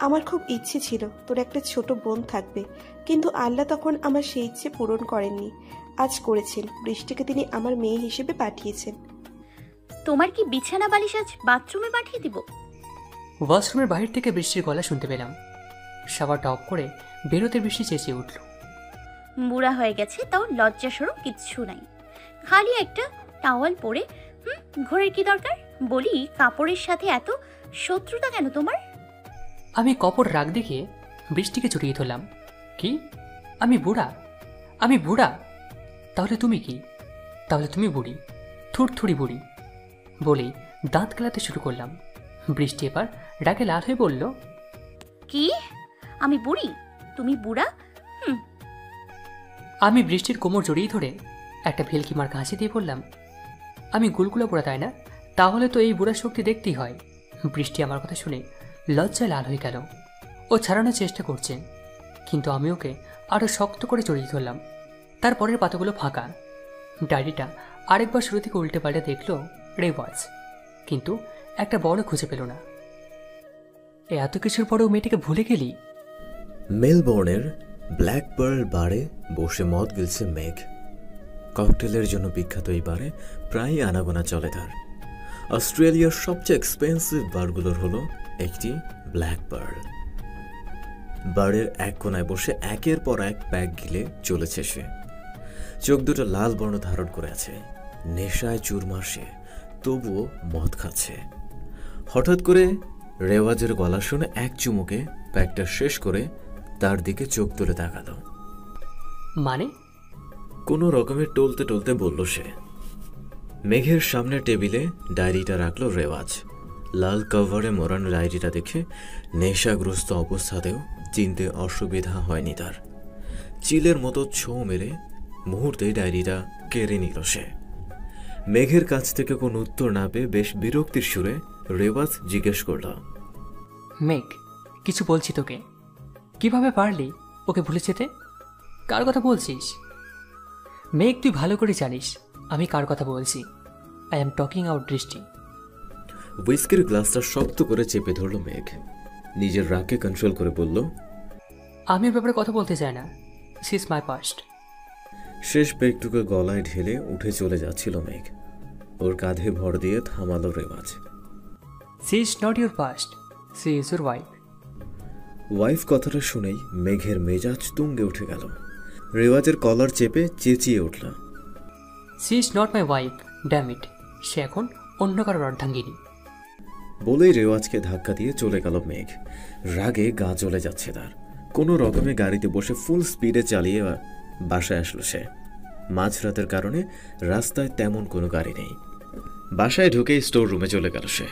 আমার খুব ইচ্ছে ছিল তোর একটা ছোট বোন থাকবে, কিন্তু আল্লাহ তখন আমার সেই ইচ্ছে পূরণ করেননি। আজ করেছেন, বৃষ্টিকে তিনি আমার মেয়ে হিসেবে পাঠিয়েছেন।
তোমার কি বিছানা বালিশ আজ বাথরুমে পাঠিয়ে দিব?
ওয়াশরুমের বাহির থেকে বৃষ্টির গলা শুনতে পেলাম। শাওয়ারটা অফ করে বেরোতে বৃষ্টি চেঁচিয়ে উঠল,
বুড়া হয়ে গেছে, তাও লজ্জা সরম কিচ্ছু নাই। খালি একটা টাওয়াল পরে ঘোরের কি দরকার? বলি, কাপড়ের সাথে এত শত্রুতা কেন তোমার?
আমি কপট রাগ দেখিয়ে বৃষ্টিকে জড়িয়ে ধরলাম। কি? আমি বুড়া? আমি বুড়া? তাহলে তুমি কি? তাহলে তুমি বুড়ি, থুড়থুড়ি বুড়ি বলেই দাঁত কেলাতে শুরু করলাম। বৃষ্টি এবার রাগে লাল হয়ে বলল,
কি? আমি বুড়ি? তুমি বুড়া?
আমি বৃষ্টির কোমর জড়িয়ে ধরে একটা ভেলকি মার হাসি দিয়ে বললাম, আমি গুলগুলো বুড়া, তাই না? তাহলে তো এই বুড়ার শক্তি দেখতেই হয়। বৃষ্টি আমার কথা শুনে লজ্জায় লাল হয়ে গেল। ও ছাড়ানোর চেষ্টা করছে, কিন্তু আমি ওকে আরও শক্ত করে জড়িয়ে ধরলাম। তারপরের পাতাগুলো ফাঁকা। ডায়েরিটা আরেকবার শুরু থেকে উল্টে পাল্টে দেখলো রেওয়াজ, কিন্তু একটা বড় খুঁজে পেল না। এত কিছুর পরেও মেয়েটিকে ভুলে গেলি?
মেলবোর্নের ব্ল্যাক পার্ল বারে বসে মদ গিলছে মেঘ। ককটেলের জন্য বিখ্যাত এই বারে প্রায় আনাগোনা চলে তার। অস্ট্রেলিয়ার সবচেয়ে এক্সপেন্সিভ বারগুলোর হলো একটি ব্ল্যাক পার্ল। বারের এক কোনায় বসে একের পর এক প্যাক গিলে চলেছে সে। চোখ দুটো লাল বর্ণ ধারণ করে আছে, নেশায় চুরমার সে, তবুও মদ খাচ্ছে। হঠাৎ করে রেওয়াজের গলা শুনে এক চুমুকে প্যাকটা শেষ করে তার দিকে চোখ তুলে তাকালো।
মানে?
কোনো রকমের টলতে টলতে বলল সে। মেঘের সামনে টেবিলে ডায়েরিটা রাখলো রেওয়াজ। লাল কভারে মোড়ানো ডায়েরিটা দেখে নেশাগ্রস্ত অবস্থাতেও চিনতে অসুবিধা হয়নি তার। চিলের মতো ছোঁ মেরে মুহূর্তে ডায়েরিটা কেড়ে নিল সে। মেঘের কাছ থেকে কোনো উত্তর না পেয়ে বেশ বিরক্তির সুরে রেওয়াজ জিজ্ঞেস করল,
মেঘ, কিছু বলছি তোকে। কিভাবে পারলি ওকে ভুলে যেতে? কার কথা বলছিস? মেঘ, তুই ভালো করে জানিস আমি কার কথা বলছি। আই এম টকিং আউট বৃষ্টি।
হুইস্কির গ্লাসটা শক্ত করে চেপে ধরল মেঘ। নিজের রাগকে কন্ট্রোল করে বলল,
আমি ওর ব্যাপারে কথা বলতে চাই না। She is my past.
শেষ পেগটুকু গলায় ঢেলে উঠে চলে যাচ্ছিল মেঘ। ওর কাঁধে ভর দিয়ে থামালো Rewaz.
She is not your past, she is your wife.
Wife কথাটা শুনেই মেঘের মেজাজ তুঙ্গে উঠে গেল। রেওয়াজের কলার চেপে চেঁচিয়ে উঠল।
She is not my wife, damn it. সে এখন অন্য কারোর অর্ধাঙ্গিনী।
বলেই রেওয়াজকে ধাক্কা দিয়ে চলে গেল মেঘ। রাগে গা জ্বলে যাচ্ছে তার। কোনো রকমে গাড়িতে বসে ফুল স্পিডে চালিয়ে বাসায় আসলো সে। মাঝরাতের কারণে রাস্তায় তেমন কোনো গাড়ি নেই। বাসায় ঢুকেই স্টোর রুমে চলে গেল সে।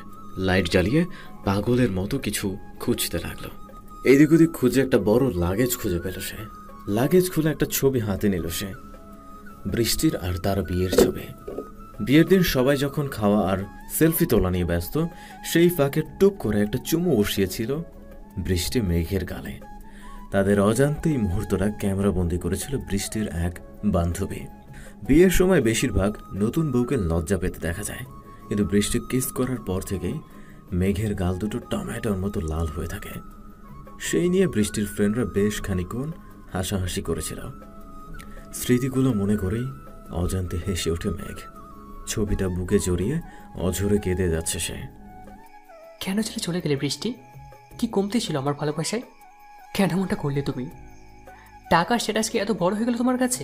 লাইট জ্বালিয়ে পাগলের মতো কিছু খুঁজতে লাগলো। এদিক ওদিক খুঁজে একটা বড় লাগেজ খুঁজে পেল সে। লাগেজ খুলে একটা ছবি হাতে নিল সে। বৃষ্টির আর তার বিয়ের ছবি। বিয়ের দিন সবাই যখন খাওয়া আর সেলফি তোলা নিয়ে ব্যস্ত, সেই ফাঁকে টুপ করে একটা চুমু বসিয়েছিল বৃষ্টি মেঘের গালে। তাদের অজান্তেই মুহূর্তটা ক্যামেরাবন্দি করেছিল বৃষ্টির এক বান্ধবী। বিয়ের সময় বেশিরভাগ নতুন বউকে লজ্জা পেতে দেখা যায়, কিন্তু বৃষ্টি কিস করার পর থেকেই মেঘের গাল দুটো টমেটোর মতো লাল হয়ে থাকে। সেই নিয়ে বৃষ্টির ফ্রেন্ডরা বেশ খানিকক্ষণ হাসাহাসি করেছিল। স্মৃতিগুলো মনে করেই অজান্তে হেসে ওঠে মেঘ। ছবিটা বুকে জড়িয়ে অঝরে কেঁদে যাচ্ছে সে।
কেন ছেড়ে চলে গেলে বৃষ্টি? কি কমতে ছিল আমার ভালোবাসায়? কেন মনটা করলে তুমি? টাকার স্ট্যাটাস কি এত বড় হয়ে গেল তোমার কাছে?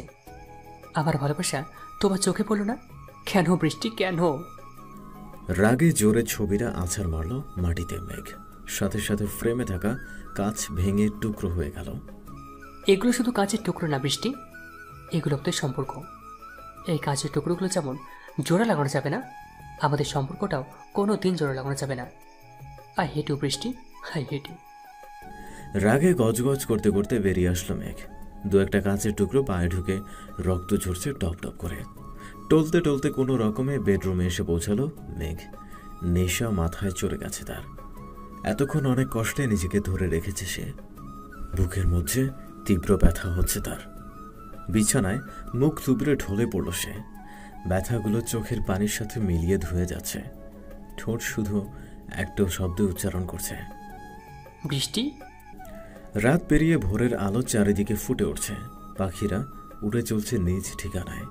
আমার ভালোবাসা তোমার চোখে পড়লো না কেন বৃষ্টি, কেন?
রাগে জোরে ছবিটা আছাড় মারল মাটিতে মেঘ। সাথে সাথে ফ্রেমে থাকা কাঁচ ভেঙে টুকরো হয়ে গেল।
এগুলো শুধু কাঁচের টুকরো না বৃষ্টি, এগুলো আমাদের সম্পর্ক। এই কাঁচের টুকরোগুলো যেমন জোড়া লাগানো যাবে না, আমাদের সম্পর্কটাও কোনো দিন জোড়া লাগানো যাবে না। I hate you Brishti, I hate you.
রাগে গজগজ করতে করতে বেরিয়ে আসলো মেঘ। দু একটা কাঁচের টুকরো পায়ে ঢুকে রক্ত ঝরছে টপ টপ করে। টলতে টলতে কোনো রকমে বেডরুমে এসে পৌঁছালো মেঘ। নেশা মাথায় চড়ে গেছে তার। এতক্ষণ অনেক কষ্টে নিজেকে ধরে রেখেছে সে। বুকের মধ্যে তীব্র ব্যথা হচ্ছে তার। বিছানায় মুখ থুবড়ে ঢলে পড়ল সে। ব্যথাগুলো চোখের পানির সাথে মিলিয়ে ধুয়ে যাচ্ছে। ঠোঁট শুধু একটা শব্দ উচ্চারণ করছে,
বৃষ্টি।
রাত পেরিয়ে ভোরের আলো চারিদিকে ফুটে উঠছে। পাখিরা উড়ে চলছে নিজ ঠিকানায়।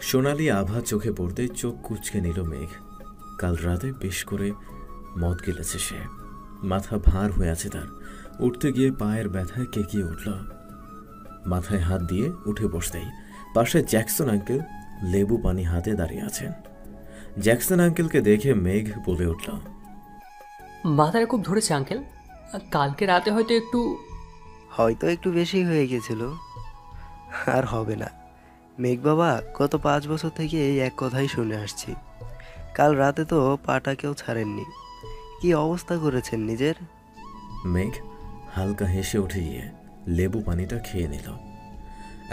সোনালি আভা চোখে পড়তে চোখ কুঁচকে নিল মেঘ। কাল রাতে বেশ করে মদ গিলেছে সে। মাথা ভার হয়ে আছে তার। উঠতে গিয়ে পায়ের ব্যথায় কেঁকিয়ে উঠল। মাথায় হাত দিয়ে উঠে বসতেই পাশে জ্যাকসন আঙ্কেল লেবু পানি হাতে দাঁড়িয়ে আছেন। জ্যাকসন আঙ্কেলকে দেখে মেঘ বলে উঠল,
মাথাটা খুব ধরেছে আঙ্কেল, কালকে রাতে হয়তো
একটু বেশি হয়ে গেছিল। আর হবে না মেঘ বাবা, গত 5 বছর থেকে এই এক কথাই শুনে আসছি। কাল রাতে তো পাটা কেউ ছাড়েননি। কি অবস্থা করেছেন নিজের?
মেঘ হালকা হেসে উঠে গিয়ে লেবু পানিটা খেয়ে নিল।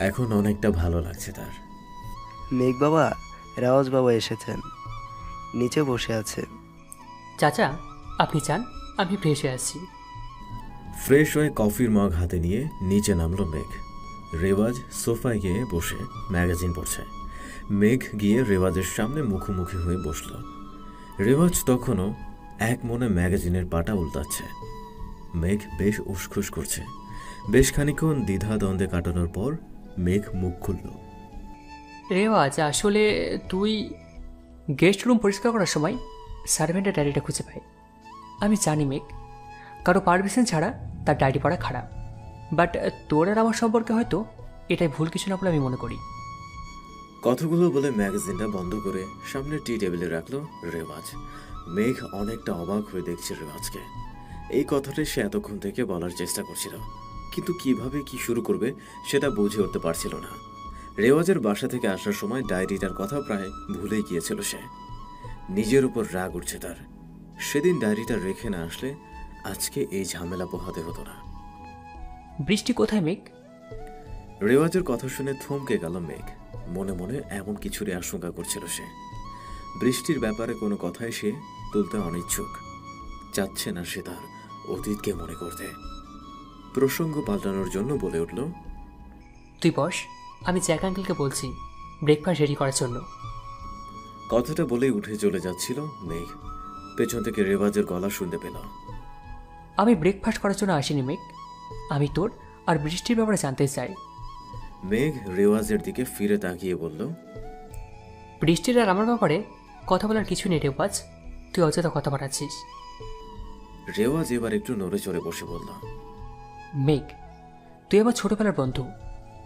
এখন অনেকটা ভালো লাগছে তার।
মেঘ বাবা, রাওয়াজ বাবা এসেছেন, নিচে বসে আছে।
চাচা আপনি চান? আমি ফ্রেশ হয়ে আসছি।
ফ্রেশ হয়ে কফির মগ হাতে নিয়ে নিচে নামলো মেঘ। রেওয়াজ সোফায় গিয়ে বসে ম্যাগাজিন পড়ছে। মেঘ গিয়ে রেওয়াজের সামনে মুখোমুখি হয়ে বসল। রেওয়াজ তখনও এক মনে ম্যাগাজিনের পাটা উল্টাচ্ছে। মেঘ বেশ উসখুস করছে। বেশ খানিকক্ষণ দ্বিধা দ্বন্দ্বে কাটানোর পর মেঘ মুখ খুলল।
রেওয়াজ, আসলে তুই গেস্ট রুম পরিষ্কার করার সময় সার্ভেন্টের ডায়েরিটা খুঁজে পাই। আমি জানি মেঘ, কারো পারমিশন ছাড়া তার ডায়েরি পড়া খারাপ, বাট তোর আর আমার সম্পর্কে হয়তো এটাই ভুল কিছু না বলে আমি মনে করি।
কথাগুলো বলে ম্যাগাজিনটা বন্ধ করে সামনে টি টেবিলে রাখলো রেওয়াজ। মেঘ অনেকটা অবাক হয়ে দেখছে রেওয়াজকে। এই কথাটাই সে এতক্ষণ থেকে বলার চেষ্টা করছিল, কিন্তু কিভাবে কি শুরু করবে সেটা বুঝে উঠতে পারছিল না। রেওয়াজের বাসা থেকে আসার সময় ডায়েরিটার কথা প্রায় ভুলেই গিয়েছিল সে। নিজের উপর রাগ উঠছে তার। সেদিন ডায়েরিটা রেখে না আসলে আজকে এই ঝামেলা পোহাতে হতো না।
বৃষ্টি কোথায় মেঘ?
রেওয়াজের কথা শুনে থমকে গেল মেঘ। মনে মনে এমন কিছুরই আশঙ্কা করছিল সে। বৃষ্টির ব্যাপারে কোনো কথাই সে তুলতে অনিচ্ছুক। চাচ্ছে না সে তার অতীতকে মনে করতে। প্রসঙ্গ পাল্টানোর জন্য বলে উঠল,
তুই বস, আমি জ্যাক আঙ্কেলকে বলছি ব্রেকফাস্ট রেডি করার জন্য।
কথাটা বলেই উঠে চলে যাচ্ছিল মেঘ। পেছন থেকে রেওয়াজের গলা শুনতে পেল,
আমি ব্রেকফাস্ট করার জন্য আসিনি মেঘ, আমি তোর আর বৃষ্টির ব্যাপারে জানতে চাই।
মেঘ রেওয়াজের দিকে ফিরে তাকিয়ে বলল,
বৃষ্টির আর আমার ব্যাপারে কথা বলার কিছু নেই রেওয়াজ, তুই অযথা কথা বাড়াচ্ছিস।
রেওয়াজ এবার একটু নড়ে চড়ে বসে বলল,
মেঘ তুই আমার ছোটবেলার বন্ধু,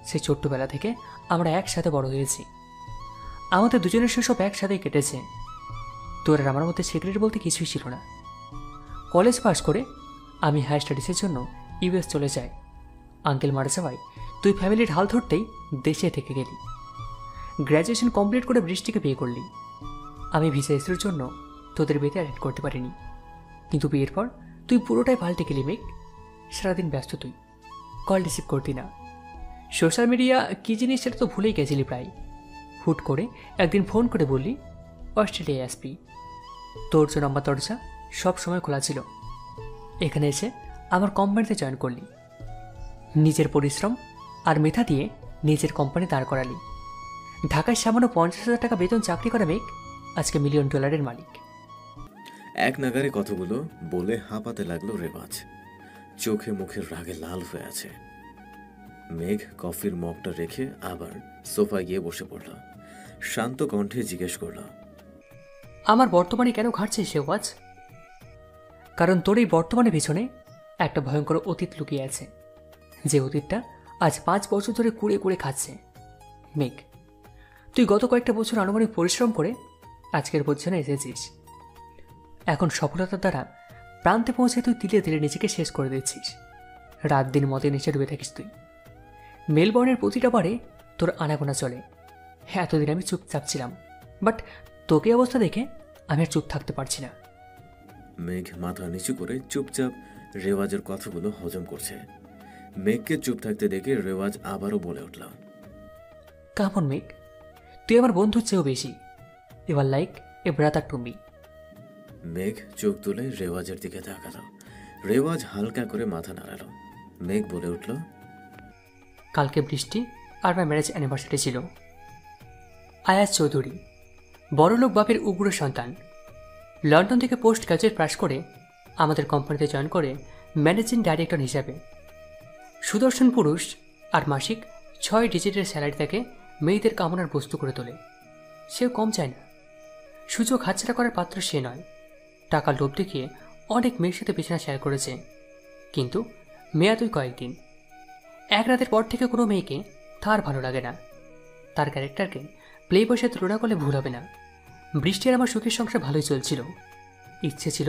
সেই ছোট্টবেলা থেকে আমরা একসাথে বড় হয়েছি। আমাদের দুজনের সেসব একসাথেই কেটেছে। তোর আর আমার মধ্যে সিক্রেট বলতে কিছুই ছিল না। কলেজ পাস করে আমি হায়ার স্টাডিজের জন্য ইউএস চলে যাই। আঙ্কেল মারা যাওয়ায় তুই ফ্যামিলির হাল ধরতেই দেশে থেকে গেলি। গ্র্যাজুয়েশন কমপ্লিট করে বৃষ্টিকে বিয়ে করলি। আমি ভিসা এসের জন্য তোদের বিয়েতে অ্যাটেন্ড করতে পারিনি, কিন্তু বিয়ের পর তুই পুরোটাই পাল্টে গেলি মেঘ। সারাদিন ব্যস্ত তুই, কল রিসিভ করতি না। সোশ্যাল মিডিয়া কী জিনিস সেটা তো ভুলেই গেছিলি প্রায়। হুট করে একদিন ফোন করে বললি অস্ট্রেলিয়ায় আসবি। তোর জন্য আমার দরজা সব সময় খোলা ছিল। এখানে এসে আমার কোম্পানিতে জয়েন করলি। নিজের পরিশ্রম আর মেধা দিয়ে নিজের কোম্পানি দাঁড় করালি। ঢাকায় সামান্য 50,000 টাকা বেতন চাকরি করা মেঘ আজকে $1 মিলিয়ন মালিক।
এক নাগারে কথাগুলো বলে হাঁপাতে লাগলো রেওয়াজ। চোখে মুখে রাগে লাল হয়ে আছে। মেঘ কফির মগটা রেখে আবার সোফায় গিয়ে বসে পড়ল। শান্ত কণ্ঠে জিজ্ঞেস করল,
আমার বর্তমানে কেন ঘাটছে শেওয়াজ? কারণ তোর এই বর্তমানের পিছনে একটা ভয়ঙ্কর অতীত লুকিয়ে আছে, যে অতীতটা আজ 5 বছর ধরে কুড়ে কুড়ে খাচ্ছে। মেঘ, তুই গত কয়েকটা বছর আনুমানিক পরিশ্রম করে আজকের পজিশনে এসেছিস। এখন সফলতার দ্বারা প্রান্তে পৌঁছে তুই তিলে তিলে নিজেকে শেষ করে দিচ্ছিস। রাত দিন মতে নিচে ডুবে থাকিস তুই। মেলবোর্নের প্রতিটা বারে তোর আনাগোনা চলে। এতদিন আমি চুপচাপ ছিলাম, বাট তোকে অবস্থা দেখে আমি আর চুপ থাকতে পারছি না।
মেঘ মাথা নিচু করে চুপচাপ রেওয়াজের কথাগুলো হজম করছে। মেঘকে চুপ থাকতে দেখে রেওয়াজ আবারও বলে উঠল,
কামন মেঘ, তুই আমার বন্ধুর চেয়েও বেশি। এবার like a brother to me.
মেঘ চোখ তুলে রেওয়াজের দিকে তাকাল। রেওয়াজ হালকা করে মাথা নাড়ালো। মেঘ বলে উঠল,
কালকে বৃষ্টি আর আমার ম্যারেজ অ্যানিভার্সারি ছিল। আয়াজ চৌধুরী বড়লোক বাপের উগ্র সন্তান। লন্ডন থেকে পোস্ট গ্রাজুয়েট পাস করে আমাদের কোম্পানিতে জয়েন করে ম্যানেজিং ডাইরেক্টর হিসাবে। সুদর্শন পুরুষ আর মাসিক 6 ডিজিটের স্যালারি তাকে মেয়েদের কামনার বস্তু করে তোলে। সেও কম চায় না। সুযোগ হাতছাড়া করার পাত্র সে নয়। টাকা লোভ দেখিয়ে অনেক মেয়ের সাথে বিছানা শেয়ার করেছে, কিন্তু মেয়াদ ওই কয়েকদিন। এক রাতের পর থেকে কোনো মেয়েকে তার ভালো লাগে না। তার ক্যারেক্টারকে প্লে বসে তুলনা করলে ভুল হবে না। বৃষ্টি আর আমার সুখের সংসার ভালোই চলছিল। ইচ্ছে ছিল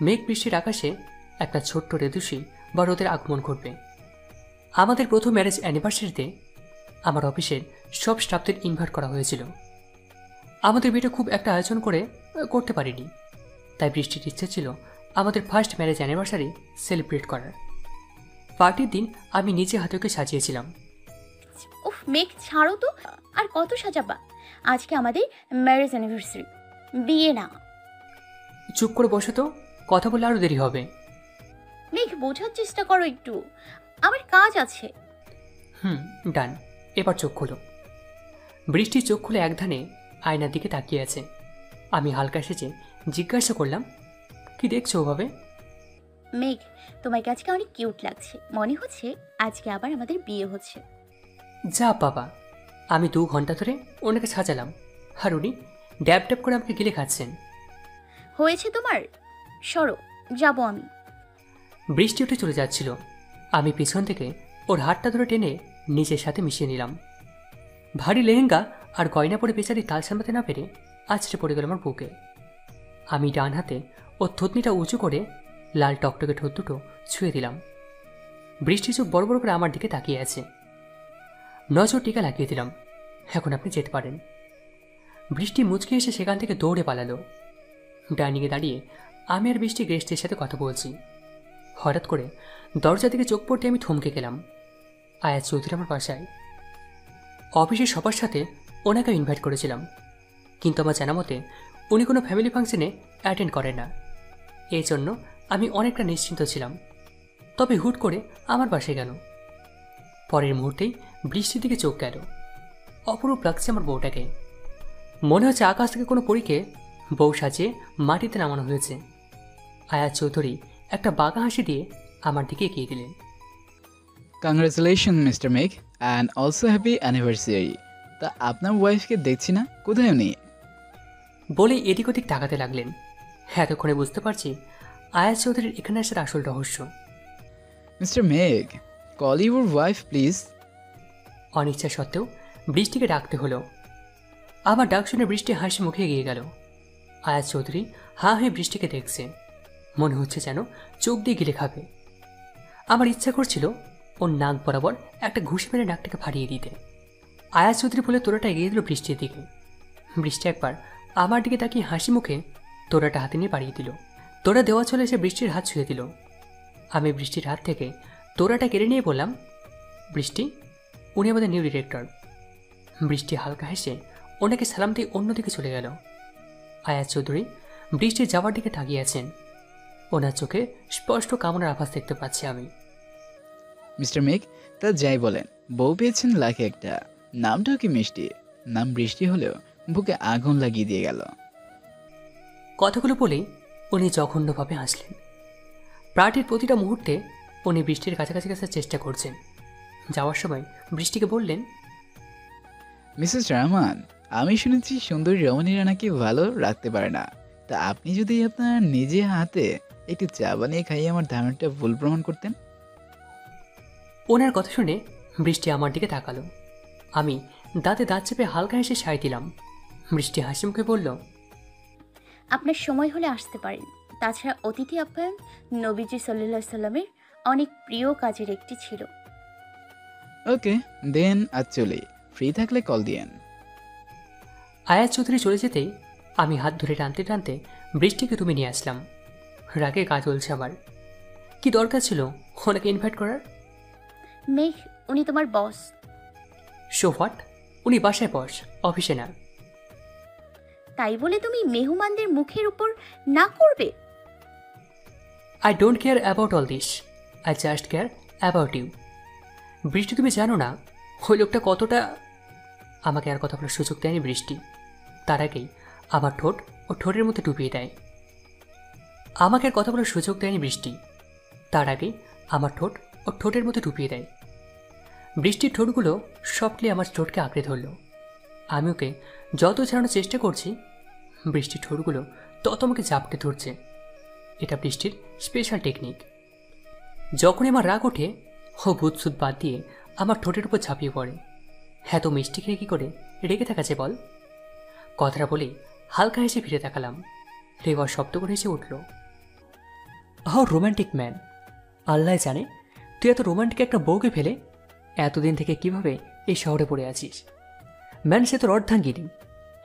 মেঘ বৃষ্টির আকাশে একটা ছোট্ট রেদুষি বা রোদের আগমন ঘটবে। আমাদের প্রথম ম্যারেজ অ্যানিভার্সারিতে আমার অফিসের সব স্টাফদের ইনভাইট করা হয়েছিল। আমাদের বিয়েটা খুব একটা আয়োজন করতে পারিনি, তাই বৃষ্টির ইচ্ছে ছিল আমাদের ফার্স্ট ম্যারেজ অ্যানিভার্সারি সেলিব্রেট করার। পার্টির দিন আমি নিজে হাতে ওকে সাজিয়েছিলাম।
উফ মেঘ, ছাড়ো তো, আর কত সাজাবা? আজকে আমাদের ম্যারেজ অ্যানিভার্সারি, বিয়ে না।
চুপ করে বসো তো, কথা বললে আরও দেরি হবে।
মেঘ, বোঝার চেষ্টা করো একটু, আমার কাজ আছে।
ডান। এবার চোখ খোলো। বৃষ্টি চোখ খুলে একধানে আয়নার দিকে তাকিয়ে আছে। আমি হালকা সেজে জিজ্ঞাসা করলাম, কি দেখছো ওভাবে?
মেঘ, তোমাকে আজকে অনেক কিউট লাগছে। মনে হচ্ছে আজকে আবার আমাদের বিয়ে হচ্ছে।
যা বাবা, আমি 2 ঘন্টা ধরে ওনাকে সাজালাম, আর উনি ড্যাব ড্যাব করে আমাকে গিলে খাচ্ছেন।
হয়েছে তোমার, সরো, যাবো আমি।
বৃষ্টি উঠে চলে যাচ্ছিল। আমি পিছন থেকে ওর হাতটা ধরে টেনে নিজের সাথে মিশিয়ে নিলাম। ভারী লেহেঙ্গা আর গয়না পরে বেচারি তাল সামলাতে না পেরে আছড়ে পড়ে গেল আমার বুকে। আমি ডান হাতে ওর থুতনিটা উঁচু করে লাল টকটকে ঠোঁট দুটো ছুঁয়ে দিলাম। বৃষ্টি চোখ বড় বড় করে আমার দিকে তাকিয়ে আছে। নজর টিকা লাগিয়ে দিলাম, এখন আপনি যেতে পারেন। বৃষ্টি মুচকে এসে সেখান থেকে দৌড়ে পালালো। ডাইনিংয়ে দাঁড়িয়ে আমি আর বৃষ্টি গেস্টের সাথে কথা বলছি। হঠাৎ করে দরজা থেকে চোখ পড়তে আমি থমকে গেলাম। আয়াজ চৌধুরী আমার বাসায়। অফিসের সবার সাথে ওনাকে ইনভাইট করেছিলাম, কিন্তু আমার জানা মতে উনি কোনো ফ্যামিলি ফাংশনে অ্যাটেন্ড করেন না। এই জন্য আমি অনেকটা নিশ্চিন্ত ছিলাম। তবে হুট করে আমার বাসায় গেল। পরের মুহূর্তেই বৃষ্টির দিকে চোখ গেল। অপরূপ লাগছে আমার বউটাকে। মনে হচ্ছে আকাশ থেকে কোনো পরীকে বউ সাজিয়ে মাটিতে নামানো হয়েছে। আয়াজ চৌধুরী একটা বাঁকা হাসি দিয়ে আমার দিকে এগিয়ে দিলেন।
কংগ্রেচুলেশন মিস্টার মেঘ, অ্যান্ড অলসো হ্যাপি অ্যানিভার্সারি। তা আপনার ওয়াইফকে দেখছি না, কোথায় উনি?
বলে এদিক ওদিক তাকাতে লাগলেন। এতক্ষণে বুঝতে পারছি আয়াজ চৌধুরীর এখানে আসার আসল রহস্য।
মিস্টার মেঘ, কল ইউর ওয়াইফ প্লিজ।
অনিচ্ছা সত্ত্বেও বৃষ্টিকে ডাকতে হলো। আমার ডাক শুনে বৃষ্টি হাসি মুখে এগিয়ে গেল। আয়াজ চৌধুরী হাঁ হয়ে বৃষ্টিকে দেখছে, মনে হচ্ছে যেন চোখ দিয়ে গিলে খাবে। আমার ইচ্ছা করছিল ওর নাক বরাবর একটা ঘুষি মেরে নাকটাকে ফাটিয়ে দিতে। আয়াজ চৌধুরী বলে তোরাটা এগিয়ে দিল বৃষ্টির দিকে। বৃষ্টি একবার আমার দিকে তাকিয়ে হাসি মুখে তোরাটা হাতে নিয়ে বাড়িয়ে দিল। তোরা দেওয়া চলে এসে বৃষ্টির হাত ছুঁয়ে দিল। আমি বৃষ্টির হাত থেকে তোরাটা কেড়ে নিয়ে বললাম, বৃষ্টি, উনি আমাদের নিউ ডিরেক্টর। বৃষ্টি হালকা হেসে ওনাকে সালাম দিয়ে অন্যদিকে চলে গেল। আয়াজ চৌধুরী বৃষ্টির যাওয়ার দিকে তাকিয়ে আছেন। ওনার চোখে স্পষ্ট কামনার আভাস দেখতে পাচ্ছি আমি।
মিস্টার মেঘ, তা যাই বলেন, বউ পেয়েছেন লাখে একটা। নামটাও কি মিষ্টি, নাম বৃষ্টি হলেও বুকে আগুন লাগিয়ে দিয়ে গেল।
কথাগুলো বলেই উনি জঘন্যভাবে হাসলেন। প্রার্টির প্রতিটা মুহূর্তে উনি বৃষ্টির কাছাকাছি আসার চেষ্টা করছেন। যাওয়ার সময় বৃষ্টিকে বললেন,
মিসেস রহমান, আমি শুনেছি সুন্দরী রমণীরা নাকি ভালো রাখতে পারে না। তা আপনি যদি আপনার নিজে হাতে একটু চা বানিয়ে খাইয়ে আমার ধারণাটা ভুল প্রমাণ করতেন।
ওনার কথা শুনে বৃষ্টি আমার দিকে তাকালো। আমি দাঁতে দাঁত চেপে হালকা হেসে সায় দিলাম। বৃষ্টি হাসি মুখে বলল,
আপনার সময় হলে আসতে পারেন। তাছাড়া অতিথি আপ্যায়ন নবীজি সাল্লাল্লাহু আলাইহি সাল্লামের অনেক প্রিয় কাজের একটি ছিল।
ওকে দেন, আজ চলি, ফ্রি থাকলে কল দিয়েন।
আয়াজ চৌধুরী চলে যেতেই আমি হাত ধরে টানতে টানতে বৃষ্টিকে তুমি নিয়ে আসলাম। রাগে গা চলছে আমার। কি দরকার ছিল ওনাকে ইনভাইট করার?
মেঘ, উনি তোমার বস।
So what? উনি বাসায় বস, অফিসে না।
তাই বলে তুমি মেহমানদের মুখের উপর না করবে?
I don't care about all this, I just care about you. Brishti, তুমি জানো না ওই লোকটা কতটা। আমাকে আর কথা বলার সুযোগ দেয়নি বৃষ্টি। তার আগেই আমার ঠোঁট ও ঠোঁটের মধ্যে ডুবিয়ে দেয়। আমাকে আর কথা বলার সুযোগ দেয়নি বৃষ্টি। তার আগেই আমার ঠোঁট ও ঠোঁটের মধ্যে ডুবিয়ে দেয়। বৃষ্টির ঠোঁটগুলো সফটলি আমার ঠোঁটকে আঁকড়ে ধরল। আমি ওকে যত ছাড়ানোর চেষ্টা করছি, বৃষ্টির ঠোঁটগুলো তত আমাকে জাপটে ধরছে। এটা বৃষ্টির স্পেশাল টেকনিক। যখনই আমার রাগ ওঠে, ও ভূতসুত বাদ দিয়ে আমার ঠোঁটের উপর ঝাঁপিয়ে পড়ে। হ্যাঁ, তো মিষ্টি খেয়ে কী করে রেগে থাকাছে বল? কথাটা বলেই হালকা হেসে ফিরে তাকালাম। রেওয়া শব্দ করে হেসে উঠল। How romantic man! আল্লাহ জানে তুই এত রোম্যান্টিক একটা বউকে ফেলে এতদিন থেকে কিভাবে এই শহরে পড়ে আছিস। ম্যান, সে তোর অর্ধাঙ্গিনী।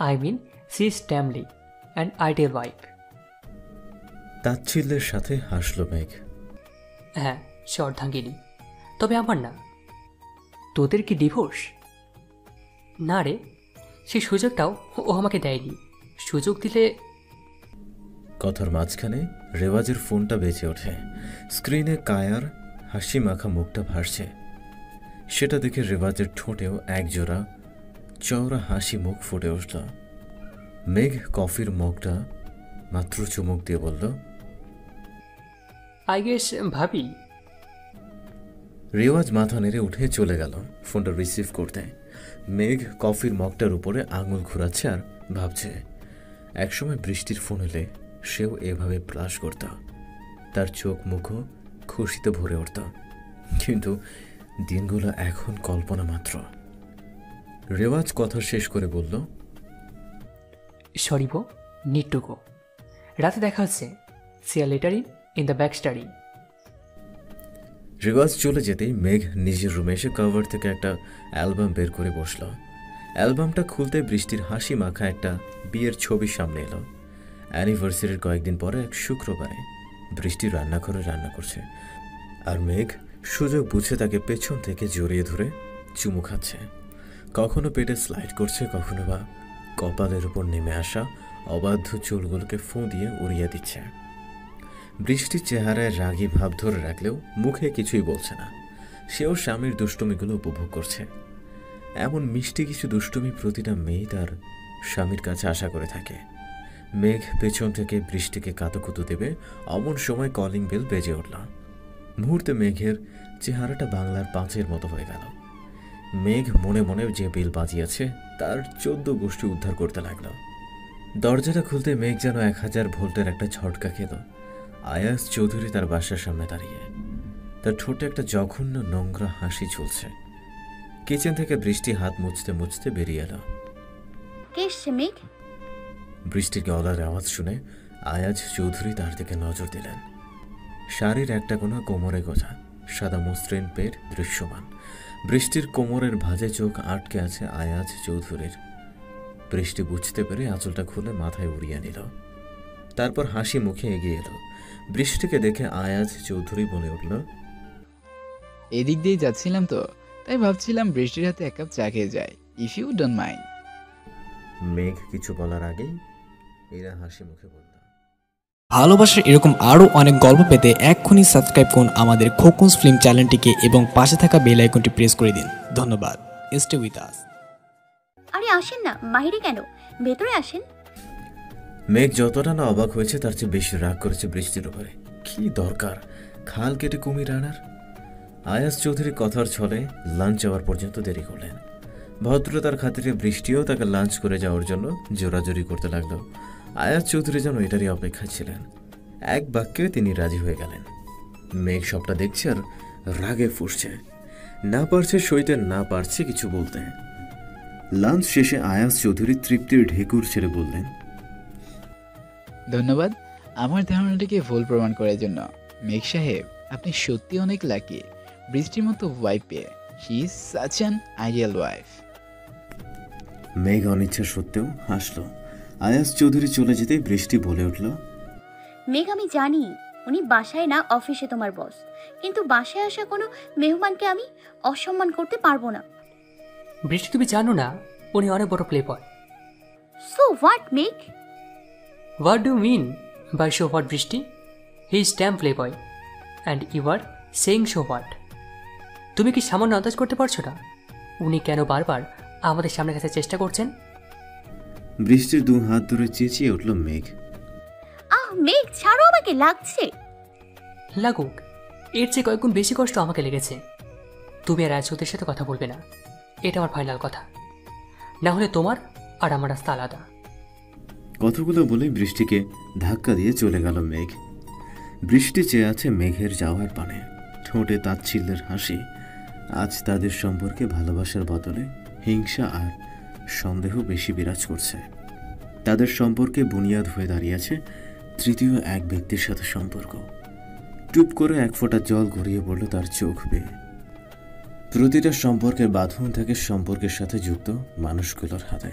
I mean she is tamely and ideal wife.
তাচ্ছিল্যের সাথে হাসল মেঘ।
হ্যাঁ, সে অর্ধাঙ্গিনী, তবে আমার না। তোদের কি ডিভোর্স? না রে, সেই সুযোগটাও ও আমাকে দেয়নি। সুযোগ দিলে।
কথার মাঝখানে রেওয়াজের ফোনটা বেজে ওঠে। স্ক্রিনে কায়ার হাসি মাখা মুখটা ভাসছে। সেটা দেখে রেওয়াজের ঠোঁটেও একজোড়া চওড়া হাসি মুখ ফুটে উঠল। মেঘ কফির মগটা মাত্র চুমুক দিয়ে বলল,
আই গেস ভাবি।
রেওয়াজ মাথা নেড়ে উঠে চলে গেল ফোনটা রিসিভ করতে। মেঘ কফির মগটার উপরে আঙুল ঘুরাচ্ছে আর ভাবছে, একসময় বৃষ্টির ফোন এলে সেও এভাবে ব্লাশ করত। তার চোখ মুখও খুশিতে ভরে উঠত। কিন্তু দিনগুলো এখন কল্পনা মাত্র। রেওয়াজ কথা শেষ করে বলল,
সরি বো, নিড টু গো। রাতে দেখা হচ্ছে। She are letter in the back study.
Rewaz চলে যেতেই মেঘ নিজের রুমে এসে কভার থেকে একটা অ্যালবাম বের করে বসল। অ্যালবামটা খুলতে বৃষ্টির হাসি মাখা একটা বিয়ের ছবি সামনে এলো। অ্যানিভার্সারির কয়েকদিন পরে এক শুক্রবারে বৃষ্টি রান্নাঘরে রান্না করছে, আর মেঘ সুযোগ বুঝে তাকে পেছন থেকে জড়িয়ে ধরে চুমু খাচ্ছে। কখনো পেটে স্লাইড করছে, কখনো বা কপালের উপর নেমে আসা অবাধ্য চুলগুলোকে ফোঁ দিয়ে উড়িয়ে দিচ্ছে। বৃষ্টির চেহারায় রাগী ভাব ধরে রাখলেও মুখে কিছুই বলছে না। সেও স্বামীর দুষ্টুমিগুলো উপভোগ করছে। এমন মিষ্টি কিছু দুষ্টুমি প্রতিটা মেয়ে তার স্বামীর কাছে আশা করে থাকে। মেঘ পেছন থেকে বৃষ্টিকে কাতুকুতু দেবে অমন সময় কলিং বেল বেজে উঠল। মুহূর্তে মেঘের চেহারাটা বাংলার 5-এর মতো হয়ে গেল। মেঘ মনে মনে যে বেল বাজিয়েছে তার 14 গোষ্ঠী উদ্ধার করতে লাগলো। দরজাটা খুলতে মেঘ যেন 1000 ভোল্টের একটা ঝটকা খেল। আয়াজ চৌধুরী তার বাসার সামনে দাঁড়িয়ে, তার ঠোঁটে একটা জঘন্য নোংরা হাসি ঝুলছে। কিচেন থেকে বৃষ্টি হাত মুছতে মুছতে বেরিয়ে এলো।
কে এসছে মেঘ?
বৃষ্টির গলার আওয়াজ শুনে আয়াজ চৌধুরী তার দিকে নজর দিলেন। শাড়ির একটা কোণা কোমরে গোছা, সাদা মসৃণ পেট দৃশ্যমান। বৃষ্টির কোমরের ভাঁজে চোখ আটকে আছে আয়াজ চৌধুরীর। বৃষ্টি বুঝতে পেরে আঁচলটা খুলে মাথায় উড়িয়ে নিল, তারপর হাসি মুখে এগিয়ে এলো। বৃষ্টিকে দেখে আয়াজ চৌধুরী বলে উঠল,
এদিক দিয়ে যাচ্ছিলাম তো, তাই ভাবছিলাম বৃষ্টির হাতে এক কাপ চা খেয়ে যাই, ইফ ইউ ডোন্ট মাইন্ড।
মেঘ কিছু বলার আগেই এরা হাসি মুখে বলল,
ভালোবাসার এরকম আরও অনেক গল্প পেতে এক্ষুনি সাবস্ক্রাইব করুন আমাদের খোকনস ফিল্ম চ্যানেলটিকে এবং পাশে থাকা বেল আইকনটি প্রেস করে দিন। ধন্যবাদ। Stay with us.
আরে আসেন না, বাইরে কেন, ভেতরে আসেন।
মেঘ যতটা না অবাক হয়েছে তার চেয়ে বেশি রাগ করেছে বৃষ্টির উপরে। কি দরকার খাল কেটে কুমির আনার? আয়াজ চৌধুরী কথার ছলে লাঞ্চ যাওয়ার পর্যন্ত দেরি করলেন। ভদ্রতার খাতিরে বৃষ্টিও তাকে লাঞ্চ করে যাওয়ার জন্য জোরাজোরি করতে লাগলো। আয়াজ চৌধুরী যেন এটারই অপেক্ষা ছিলেন। এক বাক্যে তিনি রাজি হয়ে গেলেন। মেঘ সবটা দেখছে আর রাগে ফুঁসছে, না পারছে সইতে, না পারছে কিছু বলতে। লাঞ্চ শেষে আয়াজ চৌধুরী তৃপ্তির ঢেকুর ছেড়ে বললেন,
ধন্যবাদ আমার ধারণাটিকে ভুল প্রমাণ করার জন্য। মেঘ সাহেব, আপনি সত্যি অনেক লাকি বৃষ্টির মতো ওয়াইফ পেয়ে। She is such an ideal wife.
মেঘ অনিচ্ছা সত্ত্বেও হাসল। আয়াজ চৌধুরী চলে যেতেই বৃষ্টি বলে উঠল,
মেঘ আমি জানি উনি বাসায় না অফিসে তোমার বস, কিন্তু বাসায় আসা কোনো মেহমানকে আমি অসম্মান করতে পারবো না।
বৃষ্টি তুমি জানো না উনি অনেক বড় playboy.
So what Megh?
What do mean by so what Brishti? He is damn playboy and you are saying so what. তুমি কি সামান্য আন্দাজ করতে পারছো না উনি কেন বারবার আমাদের সামনে কাছে চেষ্টা করছেন?
বৃষ্টির দু হাত ধরে চেঁচিয়ে উঠল মেঘ।
আহ মেঘ ছাড়ো, আমাকে লাগছে।
লাগুক, এর চেয়ে কয়েকগুণ বেশি কষ্ট আমাকে লেগেছে। তুমি আর রায়চৌধুরীর সাথে কথা বলবে না, এটা আমার ফাইনাল কথা। না হলে তোমার আর আমার রাস্তা আলাদা।
কথাগুলো বলে বৃষ্টিকে ধাক্কা দিয়ে চলে গেল মেঘ। বৃষ্টি চেয়ে আছে মেঘের যাওয়ার পানে, ঠোঁটে তাচ্ছিল্যের হাসি। আজ তাদের সম্পর্কে ভালোবাসার বদলে হিংসা আর সন্দেহ বেশি বিরাজ করছে। তাদের সম্পর্কে বুনিয়াদ হয়ে দাঁড়িয়েছে তৃতীয় এক ব্যক্তির সাথে সম্পর্ক। টুপ করে এক ফোঁটা জল গড়িয়ে পড়ল তার চোখ বেয়ে। প্রতিটা সম্পর্কের বাঁধন থাকে সম্পর্কের সাথে যুক্ত মানুষগুলোর হাতে।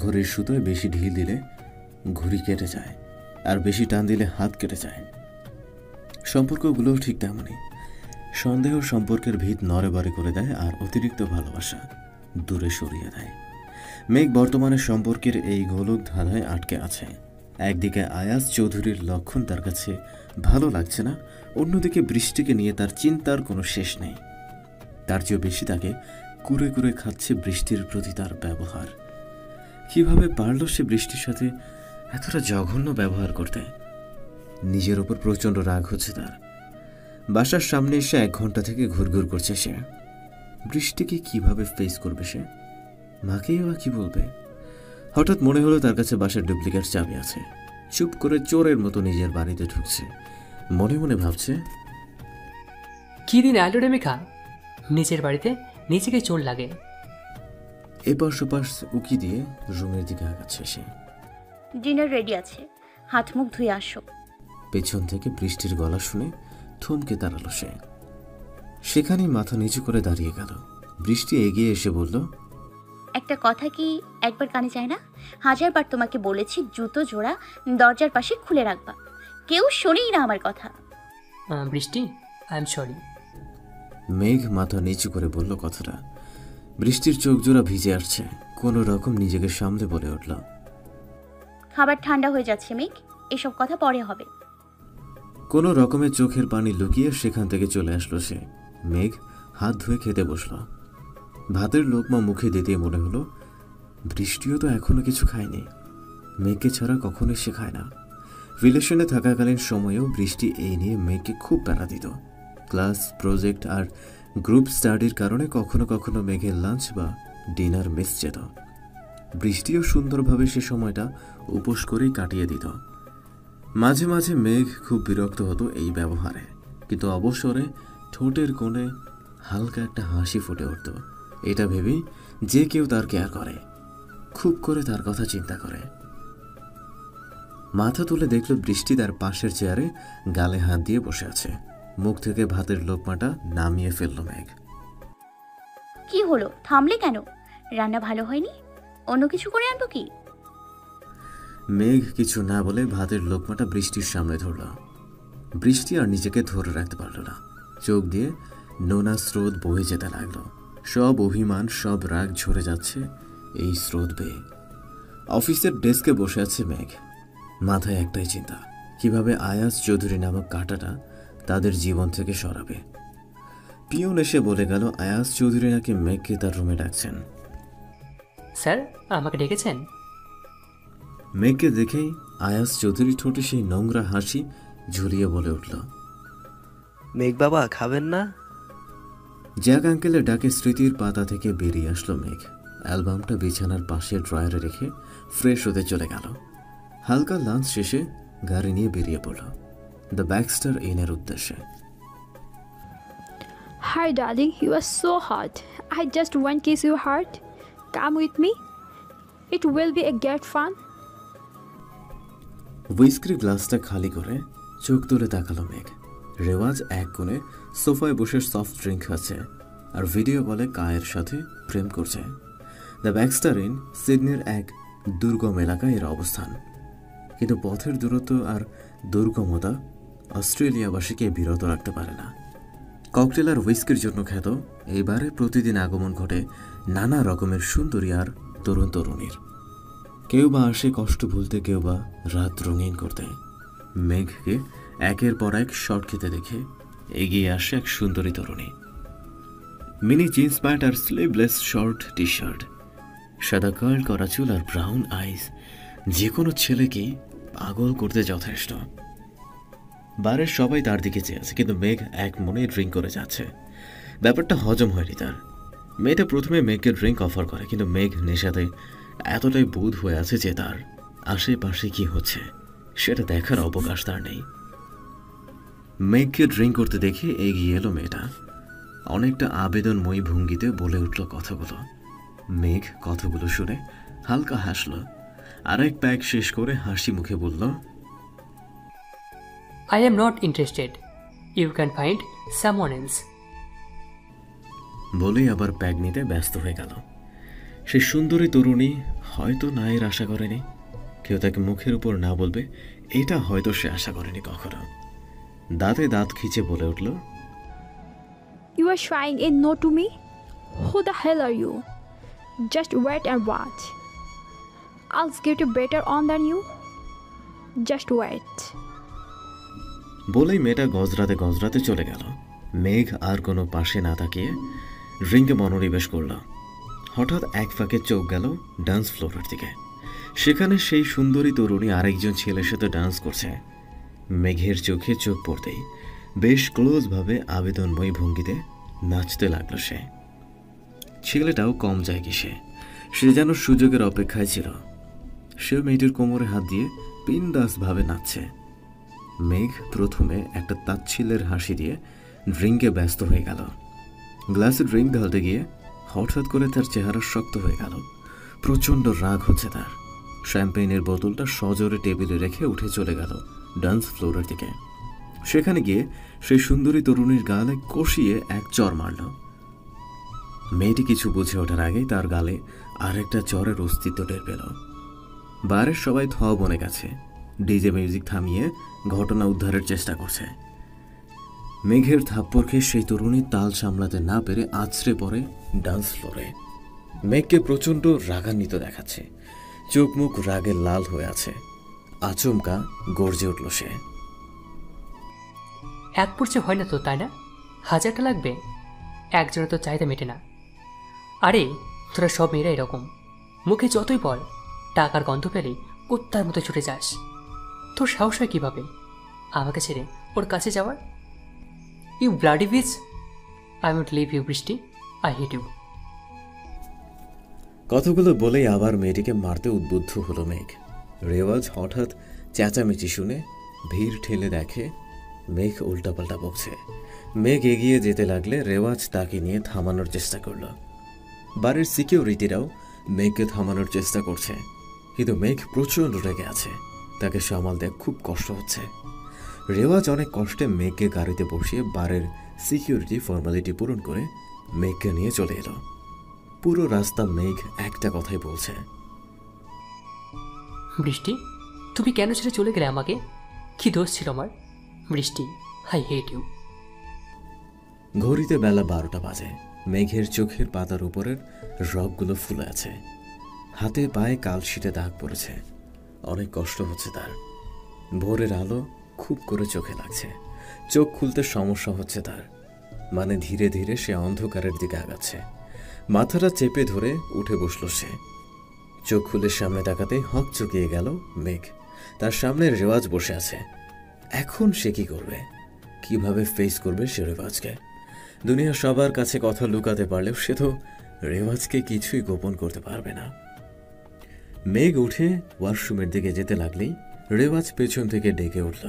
ঘড়ির সুতোয় বেশি ঢিল দিলে ঘড়ি কেটে যায়, আর বেশি টান দিলে হাত কেটে যায়। সম্পর্কগুলোও ঠিক তেমনই। সন্দেহ সম্পর্কের ভিত নড়েবড়ে করে দেয়, আর অতিরিক্ত ভালোবাসা দূরে সরিয়ে দেয়। মেঘ বর্তমানে সম্পর্কের এই গোলক ধাঁধায় আটকে আছে। একদিকে আয়াজ চৌধুরীর লক্ষণ তার কাছে ভালো লাগছে না, অন্যদিকে বৃষ্টিকে নিয়ে তার চিন্তার কোনো শেষ নেই। তার চেয়েও বেশি তাকে কুরে কুরে খাচ্ছে বৃষ্টির প্রতি তার ব্যবহার। কিভাবে পারল সে বৃষ্টির সাথে এতটা জঘন্য ব্যবহার করতে? নিজের ওপর প্রচণ্ড রাগ হচ্ছে তার। বাসার সামনে এসে 1 ঘন্টা থেকে ঘুরঘুর করছে সে। বৃষ্টিকে কিভাবে ফেস করবে সে? মাকেই বা কি বলবে? হঠাৎ মনে হলো তার কাছে বাসার ডুপ্লিকেট চাবি আছে। চুপ করে চোরের মতো নিজের বাড়িতে ঢুকছে। মনে মনে ভাবছে,
কি দিন আলো রে মেঘা, নিজের বাড়িতে নিজেকে চোর লাগে।
এপাশ ওপাশ উকি দিয়ে রুমের দিকে আগাচ্ছে সে।
ডিনার রেডি আছে, হাত মুখ ধুয়ে আসো।
পেছন থেকে বৃষ্টির গলা শুনে থমকে দাঁড়ালো সে। সেখানেই মাথা নিচু করে দাঁড়িয়ে গেল। বৃষ্টি এগিয়ে এসে বলল,
একটা কথা কি একবার কানে যায় না? 1000 বার তোমাকে বলেছি জুতো জোড়া দরজার পাশে খুলে রাখবা, কেউ শোনেই না আমার কথা।
বৃষ্টি, আই এম সরি।
মেঘ মাথা নিচু করে বলল কথাটা। বৃষ্টির চোখ জোড়া ভিজে আসছে। কোনো রকম নিজেকে সামলে বলে উঠল,
খাবার ঠান্ডা হয়ে যাচ্ছে মেঘ, এসব কথা পরে হবে।
কোনো রকমে চোখের পানি লুকিয়ে সেখান থেকে চলে আসলো সে। মেঘ হাত ধুয়ে খেতে বসল। ভাতের লোকমা মুখে দিতে মনে হলো বৃষ্টিও তো এখনো কিছু খায়নি। মেঘকে ছাড়া কখনোই সে খায় না। রিলেশনে থাকাকালীন সময়েও বৃষ্টি এই নিয়ে মেঘকে খুব প্যারা দিত। ক্লাস, প্রজেক্ট আর গ্রুপ স্টাডির কারণে কখনো কখনো মেঘের লাঞ্চ বা ডিনার মিস যেত। বৃষ্টিও সুন্দরভাবে সে সময়টা উপোস করেই কাটিয়ে দিত। মাঝে মাঝে মেঘ খুব বিরক্ত হতো এই ব্যবহারে, কিন্তু অবসরে ঠোঁটের কোণে হালকা একটা হাসি ফুটে উঠত। এটা ভেবেই যে কেউ তার কেয়ার করে, খুব করে তার কথা চিন্তা করে। মাথা তুলে দেখল বৃষ্টি তার পাশের চেয়ারে গালে হাত দিয়ে বসে আছে। মুখ থেকে ভাতের লোকমাটা নামিয়ে ফেলল মেঘ।
কি হলো, থামলে কেন? রান্না ভালো হয়নি? অন্য কিছু করে আনবো কি?
মেঘ কিছু না বলে ভাতের লোকমাটা বৃষ্টির সামনে ধরল। বৃষ্টি আর নিজেকে ধরে রাখতে পারল না। চোখ দিয়ে নোনা স্রোত বয়ে যেতে লাগলো। সব অভিমান, সব রাগ ঝরে যাচ্ছে এই স্রোত বেয়ে। অফিসের ডেস্কে বসে আছে মেঘ। মাথায় একটাই চিন্তা, কিভাবে আয়াজ চৌধুরী নামক কাঁটাটা তাদের জীবন থেকে সরাবে। পিয়ন এসে বলে গেল আয়াজ চৌধুরী নাকি মেঘকে তার রুমে ডাকছেন।
স্যার, আমাকে ডেকেছেন?
মেঘকে দেখেই আয়াজ চৌধুরী ঠোঁটে সেই নোংরা হাসি ঝুলিয়ে বলে উঠল,
মেঘ বাবা খাবেন না?
জ্যাক আঙ্কেলের ডাকে স্মৃতির পাতা থেকে বেরিয়ে আসলো মেঘ। অ্যালবামটা বিছানার পাশে ড্রয়ারে রেখে ফ্রেশ হতে চলে গেল। হালকা লাঞ্চ শেষে গাড়ি নিয়ে বেরিয়ে পড়ল দ্য ব্যাক্সটার ইনের উদ্দেশ্যে।
Hi darling, you are so hot. I just want to kiss your heart. Come with me. It will be a great fun.
হুইস্কির গ্লাসটা খালি করে চোখ তুলে তাকালো মেঘ। রেওয়াজ এক কোণে সোফায় বসে সফট ড্রিঙ্ক খাচ্ছে আর ভিডিও কলে কায়ের সাথে প্রেম করছে। দ্য ব্যাক্সটার ইন সিডনির এক দুর্গম এলাকায় এর অবস্থান, কিন্তু পথের দূরত্ব আর দুর্গমতা অস্ট্রেলিয়াবাসীকে বিরত রাখতে পারে না। ককটেল আর হুইস্কির জন্য খ্যাত এইবারে প্রতিদিন আগমন ঘটে নানা রকমের সুন্দরী আর তরুণ তরুণীর। কেউ বা আসে কষ্ট ভুলতে, কেউ বা রাত রঙিন করতে। মেঘকে একের পর এক শর্ট খেতে দেখে এগিয়ে আসে এক সুন্দরী তরুণী। মিনি জিন্স প্যান্ট আর স্লিভলেস শর্ট টি শার্ট, সাদা কার্ল করা চুল আর ব্রাউন আইস যে কোনো ছেলেকেই পাগল করতে যথেষ্ট। বারের সবাই তার দিকে চেয়ে আছে, কিন্তু মেঘ এক মনে ড্রিঙ্ক করে যাচ্ছে। ব্যাপারটা হজম হয়নি তার। মেয়েটা প্রথমে মেঘকে ড্রিঙ্ক অফার করে, কিন্তু মেঘ নেশাতে এতটাই বুঁদ হয়ে আছে যে তার আশেপাশে কি হচ্ছে সেটা দেখার অবকাশ তার নেই। মেঘকে ড্রিঙ্ক করতে দেখে এগিয়ে এলো মেয়েটা। অনেকটা আবেদনময়ী ভঙ্গিতে বলে উঠল কথাগুলো। মেঘ কথাগুলো শুনে হালকা হাসল। আরেক প্যাক শেষ করে হাসি মুখে বলল,
I am not interested. You can find someone else.
বলেই আবার প্যাক নিতে ব্যস্ত হয়ে গেল। সেই সুন্দরী তরুণী হয়তো নায়ের আশা করেনি, কেউ তাকে মুখের উপর না বলবে এটা হয়তো সে আশা করেনি কখনো। দাঁতে দাঁত খিচে বলে উঠল,
You are trying a no to me? Who the hell are you? Just wait and watch. I'll get you better on than you. Just wait.
বলেই মেয়েটা গজরাতে গজরাতে চলে গেল। মেঘ আর কোনো পাশে না তাকিয়ে ড্রিঙ্কে মনোনিবেশ করল। হঠাৎ এক ফাঁকে চোখ গেল ডান্স ফ্লোরের দিকে। সেখানে সেই সুন্দরী তরুণী আরেকজন ছেলের সাথে ডান্স করছে। মেঘের চোখে চোখ পড়তেই বেশ ক্লোজভাবে আবেদনময়ী ভঙ্গিতে নাচতে লাগলো সে। ছেলেটাও কম যায় কি, সে যেন সুযোগের অপেক্ষায় ছিল। সে মেয়েটির কোমরে হাত দিয়ে বিন্দাসভাবে নাচছে। মেঘ প্রথমে একটা তাচ্ছিল্যের হাসি দিয়ে ড্রিঙ্কে ব্যস্ত হয়ে গেল। গ্লাসে ড্রিঙ্ক ঢালতে গিয়ে হঠাৎ করে তার চেহারা শক্ত হয়ে গেল। প্রচণ্ড রাগ হচ্ছে তার। শ্যাম্পেইনের বোতলটা সজোরে টেবিলে রেখে উঠে চলে গেল ডান্স ফ্লোরের দিকে। সেখানে গিয়ে সেই সুন্দরী তরুণীর গালে কষিয়ে এক চর মারল। মেয়েটি কিছু বুঝে ওঠার আগেই তার গালে আরেকটা চরের অস্তিত্ব টের পেল। বারের সবাই থ বনে গেছে। ডিজে মিউজিক থামিয়ে ঘটনা উদ্ধারের চেষ্টা করছে। মেঘের থাপ্পড় খেয়ে সেই তরুণী তাল সামলাতে না পেরে আছড়ে পড়ে ডান্স ফ্লোরে। মেঘকে প্রচণ্ড রাগান্বিত দেখাচ্ছে, চোখ মুখ রাগে লাল হয়ে আছে। আচমকা গর্জে উঠল সে,
এক পড়ছে হয় না তো, তাই না? 1000টা লাগবে? একজনে তো চাহিদা মেটে না। আরে তোরা সব মেয়েরা এরকম, মুখে যতই বল, টাকার গন্ধ পেলেই কুত্তার মতো ছুটে যাস। তোর সাহস হয় কীভাবে আমাকে ছেড়ে ওর কাছে যাওয়ার? You bloody bitch, I won't leave you Brishti, I hate you.
কথাগুলো বলেই আবার মেয়েটিকে মারতে উদ্বুদ্ধ হলো মেঘ। রেওয়াজ হঠাৎ চেঁচামেচি শুনে ভিড় ঠেলে দেখে মেঘ উল্টাপাল্টা বকছে। মেঘ এগিয়ে যেতে লাগলে রেওয়াজ তাকে নিয়ে থামানোর চেষ্টা করল। বাড়ির সিকিউরিটিরাও মেঘকে থামানোর চেষ্টা করছে, কিন্তু মেঘ প্রচণ্ড রেগে আছে। তাকে সামাল দেওয়া খুব কষ্ট হচ্ছে। রেওয়াজ অনেক কষ্টে মেঘকে গাড়িতে বসিয়ে বারের সিকিউরিটি ফর্মালিটি পূরণ করে মেঘকে নিয়ে চলে এলো। পুরো রাস্তা মেঘ একটা কথাই বলছে,
বৃষ্টি, তুমি কেন ছেড়ে চলে গেলে আমাকে? কি দোষ ছিল আমার? বৃষ্টি, আই হেট ইউ।
ঘড়িতে বেলা 12টা বাজে। মেঘের চোখের পাতার উপরের রগগুলো ফুলে আছে, হাতে পায়ে কালশিটে দাগ পড়েছে। অনেক কষ্ট হচ্ছে তার। ভোরের আলো খুব করে চোখে লাগছে। চোখ খুলতে সমস্যা হচ্ছে তার, মানে ধীরে ধীরে সে অন্ধকারের দিকে আগাচ্ছে। মাথাটা চেপে ধরে উঠে বসল সে। চোখ খুলে সামনে তাকাতে হক চকিয়ে গেল মেঘ। তার সামনে রেওয়াজ বসে আছে। এখন সে কি করবে? কিভাবে ফেস করবে সে রেওয়াজকে? দুনিয়া সবার কাছে কথা লুকাতে পারলেও সে তো রেওয়াজকে কিছুই গোপন করতে পারবে না। মেঘ উঠে ওয়াশরুমের দিকে যেতে লাগলেই রেওয়াজ পেছন থেকে ডেকে উঠল,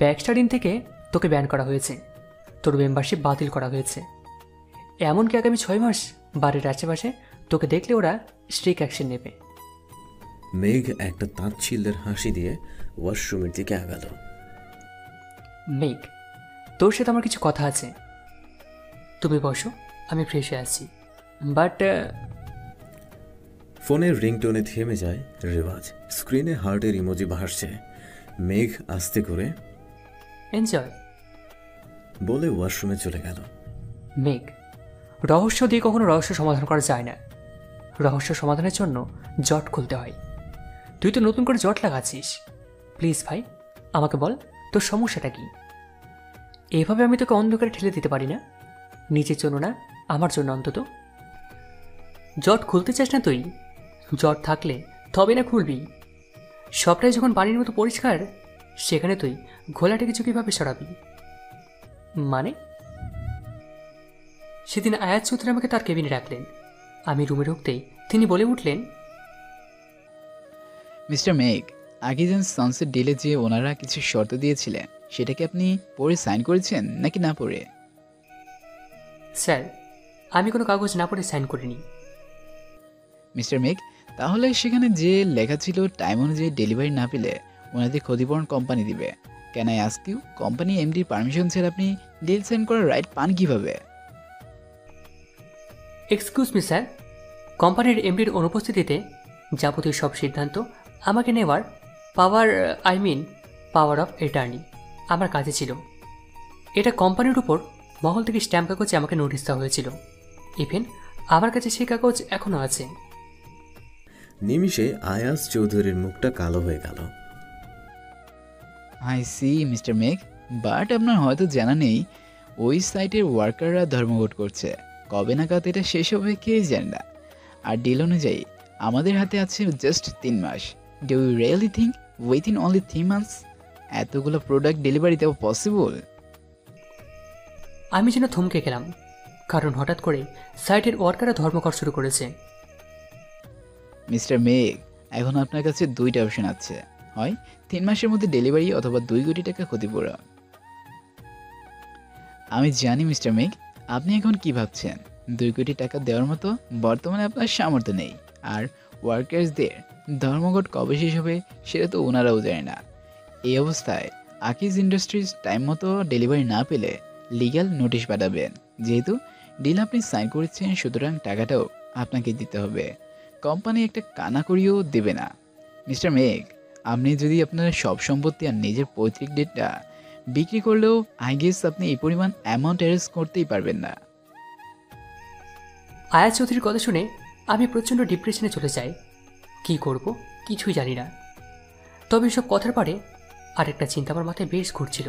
ব্যাকস্টাডিন থেকে তোকে ব্যান করা হয়েছে, তোর মেম্বারশিপ বাতিল করা হয়েছে। এমনকি আগামী 6 মাস বাড়ির আশেপাশে তোকে দেখলে ওরা স্ট্রিক অ্যাকশন নেবে।
মেঘ একটা তাচ্ছিল্যের হাসি দিয়ে ওয়াশরুমের দিকে আগাল।
মেঘ, তোর সাথে আমার কিছু কথা আছে। তুমি বসো, আমি ফ্রেশ হয়ে আসছি। বাট
ফোনের রিংটোনে থেমে যায় রেওয়াজ। স্ক্রিনে হার্টের ইমোজি ভাসছে। মেঘ আস্তে করে
এনজয়
বলে ওয়াশরুমে চলে গেল।
মেঘ, রহস্য দিয়ে কখনো রহস্য সমাধান করা যায় না। রহস্য সমাধানের জন্য জট খুলতে হয়। তুই তো নতুন করে জট লাগাচ্ছিস। প্লিজ ভাই, আমাকে বল তোর সমস্যাটা কি? এভাবে আমি তোকে অন্ধকারে ঠেলে দিতে পারি না, নিজের জন্য না, আমার জন্য অন্তত। জট খুলতে চাস না তুই? জট থাকলে তবে না খুলবি। সবটাই যখন পানির মতো পরিষ্কার, সেখানে তুই ঘোলাটে কিছু কীভাবে সরাবি? মানে সেদিন আয়াত চৌধুরী আমাকে তার কেবিনে রাখলেন। আমি রুমে ঢুকতেই তিনি বলে উঠলেন,
মিস্টার মেঘ, আগে যেন সানসেট ডিলে যে ওনারা কিছু শর্ত দিয়েছিলেন, সেটাকে আপনি পড়ে সাইন করেছেন নাকি না পড়ে?
স্যার, আমি কোনো কাগজ না পড়ে সাইন করিনি।
মিস্টার মেঘ, তাহলে সেখানে যে লেখা ছিল টাইম অনুযায়ী ডেলিভারি না পেলে ওনাদের ক্ষতিপূরণ কোম্পানি দিবে। Can I ask you, company এমডির পারমিশন ছাড়া আপনি ডিল সাইন করার রাইট পান কিভাবে?
এক্সকিউজ মি স্যার, কোম্পানির এমডির অনুপস্থিতিতে যাবতীয় সব সিদ্ধান্ত আমাকে নেওয়ার পাওয়ার অফ অ্যাটর্নি আমার কাছে ছিল। এটা কোম্পানির উপর মহল থেকে স্ট্যাম্প কাগজে আমাকে নোটিশ দেওয়া হয়েছিল। ইভেন আমার কাছে সেই কাগজ এখনও আছে।
নিমিষে আয়াস চৌধুরীর মুখটা কালো হয়ে গেল।
আই সি মিস্টার মেঘ, বাট আপনার হয়তো জানা নেই ওই সাইটের ওয়ার্কাররা ধর্মঘট করছে। কবে নাগাদ এটা শেষ হবে কে জানে না। আর ডিল অনুযায়ী আমাদের হাতে আছে জাস্ট 3 মাস। Do you really think within only 3 months এতগুলো প্রোডাক্ট ডেলিভারি দেওয়া পসিবল?
আমি যেন থমকে গেলাম, কারণ হঠাৎ করে সাইটের ওয়ার্কাররা ধর্মঘট শুরু করেছে।
মিস্টার মেঘ, এখন আপনার কাছে 2টা অপশন আছে, হয় 3 মাসের মধ্যে ডেলিভারি অথবা 2 কোটি টাকা ক্ষতিপূরণ। আমি জানি মিস্টার মেঘ আপনি এখন কি ভাবছেন। 2 কোটি টাকা দেওয়ার মতো বর্তমানে আপনার সামর্থ্য নেই। আর ওয়ার্কার্সদের ধর্মঘট কবে শেষ হবে সেটা তো ওনারাও জানে না। এই অবস্থায় আকিজ ইন্ডাস্ট্রিজ টাইম মতো ডেলিভারি না পেলে লিগ্যাল নোটিশ পাঠাবেন। যেহেতু ডিল আপনি সাইন করেছেন, সুতরাং টাকাটাও আপনাকে দিতে হবে। কোম্পানি একটা কানাকড়িও দেবে না। মিস্টার মেঘ, আপনি যদি আপনার সব সম্পত্তি আর নিজের পৈতৃক ডেটটা বিক্রি করলেও আই গেস আপনি এই পরিমাণ অ্যামাউন্ট অ্যারেঞ্জ করতেই পারবেন না।
আয়াত চৌধুরীর কথা শুনে আমি প্রচণ্ড ডিপ্রেশনে চলে যাই। কি করব কিছুই জানি না। তবে এসব কথার পরে আরেকটা চিন্তা আমার মাথায় বেশ ঘুরছিল।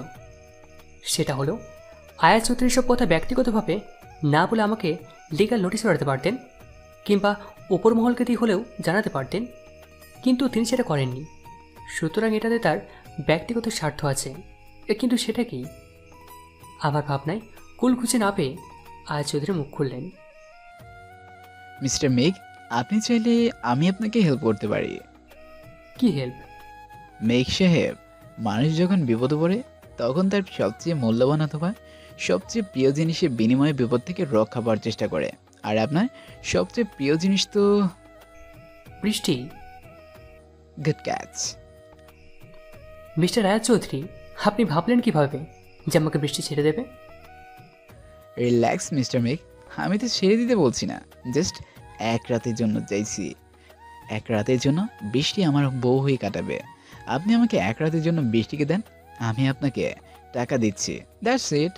সেটা হলো আয়াত চৌধুরী সব কথা ব্যক্তিগতভাবে না বলে আমাকে লিগ্যাল নোটিশ পাঠাতে পারতেন, কিংবা ওপর মহলকে দিয়ে হলেও জানাতে পারতেন, কিন্তু তিনি সেটা করেননি। সুতরাং এটাতে তার ব্যক্তিগত স্বার্থ আছে। কিন্তু সেটা কি? আমার ভাবনায় কুল খুঁজে না পেয়ে আয়াত চৌধুরী মুখ খুললেন।
মিস্টার মেঘ, আপনি চাইলে আমি আপনাকে হেল্প করতে পারি।
কি হেল্প?
মেঘ সাহেব, মানুষ যখন বিপদে পড়ে তখন তার সবচেয়ে মূল্যবান অথবা সবচেয়ে প্রিয় জিনিসের বিনিময়ে বিপদ থেকে রক্ষা পাওয়ার চেষ্টা করে। আর আপনার সবচেয়ে প্রিয় জিনিস তো
বৃষ্টি।
Good catch.
মিস্টার আয়াত চৌধুরী, আপনি ভাবলেন কিভাবে যে আমাকে বৃষ্টি ছেড়ে দেবে?
রিল্যাক্স মিস্টার মেঘ, আমি তো ছেড়ে দিতে বলছি না, জাস্ট এক রাতের জন্য চাইছি। এক রাতের জন্য বৃষ্টি আমার বউ হয়ে কাটাবে। আপনি আমাকে এক রাতের জন্য বৃষ্টিকে দেন, আমি আপনাকে টাকা দিচ্ছি, that's it.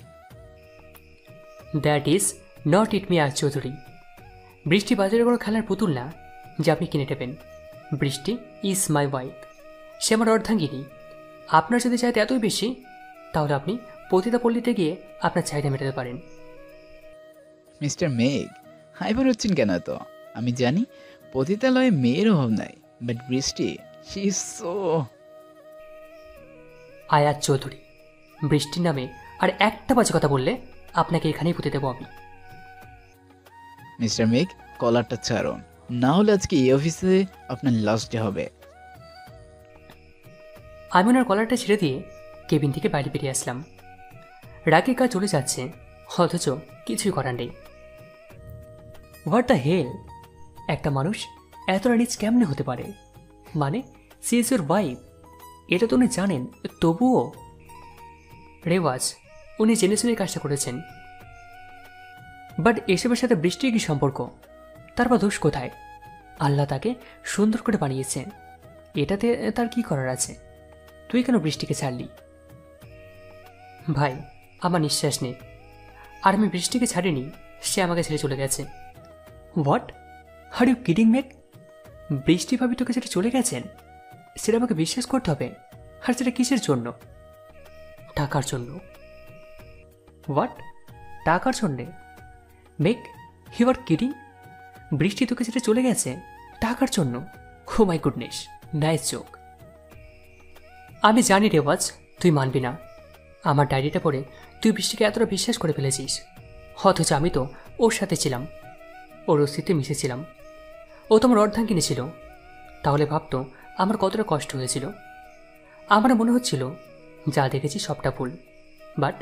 That is not it me আয়াত চৌধুরী। বৃষ্টি বাজারে কোনো খেলার পুতুল না যে আপনি কিনে নেবেন। বৃষ্টি ইজ মাই ওয়াইফ, সে আমার অর্ধাঙ্গিনী। আপনার যদি চাইতে এতই বেশি, তাহলে আপনি পতিতাপল্লীতে গিয়ে আপনার চাহিদা মেটাতে পারেন।
মিস্টার মেঘ, হাইপার হচ্ছেন কেন এত? আমি জানি পতিতালয়ে মেয়ের অভাব নাই, বাট বৃষ্টি, শি ইজ সো।
আয়াত চৌধুরী, বৃষ্টির নামে আর একটা বাজে কথা বললে আপনাকে এখানেই পুঁতে দেবো আমি।
মিস্টার মেঘ, কলারটা ছাড়ুন, না হলে আজকে এই অফিসে আপনার লাস্ট ডে হবে।
আমি ওনার কলারটা ছেড়ে দিয়ে কেবিন থেকে বাইরে বেরিয়ে আসলাম। রাগে কাজ চলে যাচ্ছে, অথচ কিছুই করার নেই। হোয়াট দ্য হেল, একটা মানুষ এতটা নিচ কেমনে হতে পারে? মানে সি ইজ ইউর ওয়াইফ, এটা তো উনি জানেন, তবুও। রেওয়াজ, উনি জেনে শুনে কাজটা করেছেন, বাট এসবের সাথে বৃষ্টির কি সম্পর্ক? তারপর দোষ কোথায়? আল্লাহ তাকে সুন্দর করে বানিয়েছেন, এটাতে তার কি করার আছে? তুই কেন বৃষ্টিকে ছাড়লি? ভাই, আমার নিঃশ্বাস নেই, আর আমি বৃষ্টিকে ছাড়িনি, সে আমাকে ছেড়ে চলে গেছে। What are you kidding Megh? Brishti ভাবি তোকে ছেড়ে চলে গেছেন? সেটা আমাকে বিশ্বাস করতে হবে। আর সেটা কিসের জন্য? টাকার জন্য। হোয়াট? টাকার জন্যে? Megh, you are kidding? Brishti তোকে ছেড়ে চলে গেছে টাকার জন্য? Oh my goodness, nice joke. আমি জানি রেওয়াজ, তুই মানবি না। আমার ডায়েরিটা পড়ে তুই বৃষ্টিকে এতটা বিশ্বাস করে ফেলেছিস, অথচ আমি তো ওর সাথে ছিলাম, ওর অস্তিত্বে মিশেছিলাম। ও তো আমার অর্ধাঙ্গিনী ছিল। তাহলে ভাবতো আমার কতটা কষ্ট হয়েছিল। আমার মনে হচ্ছিল যা দেখেছি সবটা ভুল, বাট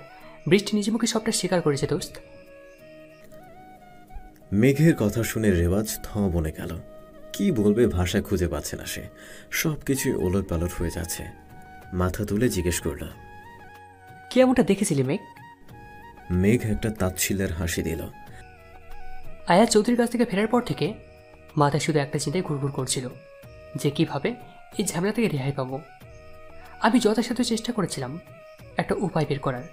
বৃষ্টি নিজে মুখে সবটা স্বীকার করেছে দোস্ত।
মেঘের কথা শুনে রেওয়াজ থ বনে গেল। কি বলবে ভাষা খুঁজে পাচ্ছে না সে। সব কিছুই ওলট পালট হয়ে যাচ্ছে। মাথা তুলে জিজ্ঞেস করল,
কে এমনটা দেখেছিলি মেঘ?
মেঘ একটা তাচ্ছিল্যের হাসি দিল।
আয়াত চৌধুরীর কাছ থেকে ফেরার পর থেকে মাথায় শুধু একটা চিন্তায় ঘুরঘুর করছিল যে কিভাবে এই ঝামেলা থেকে রেহাই পাবো। আমি যথাসাধ্য চেষ্টা করেছিলাম একটা উপায় বের করার,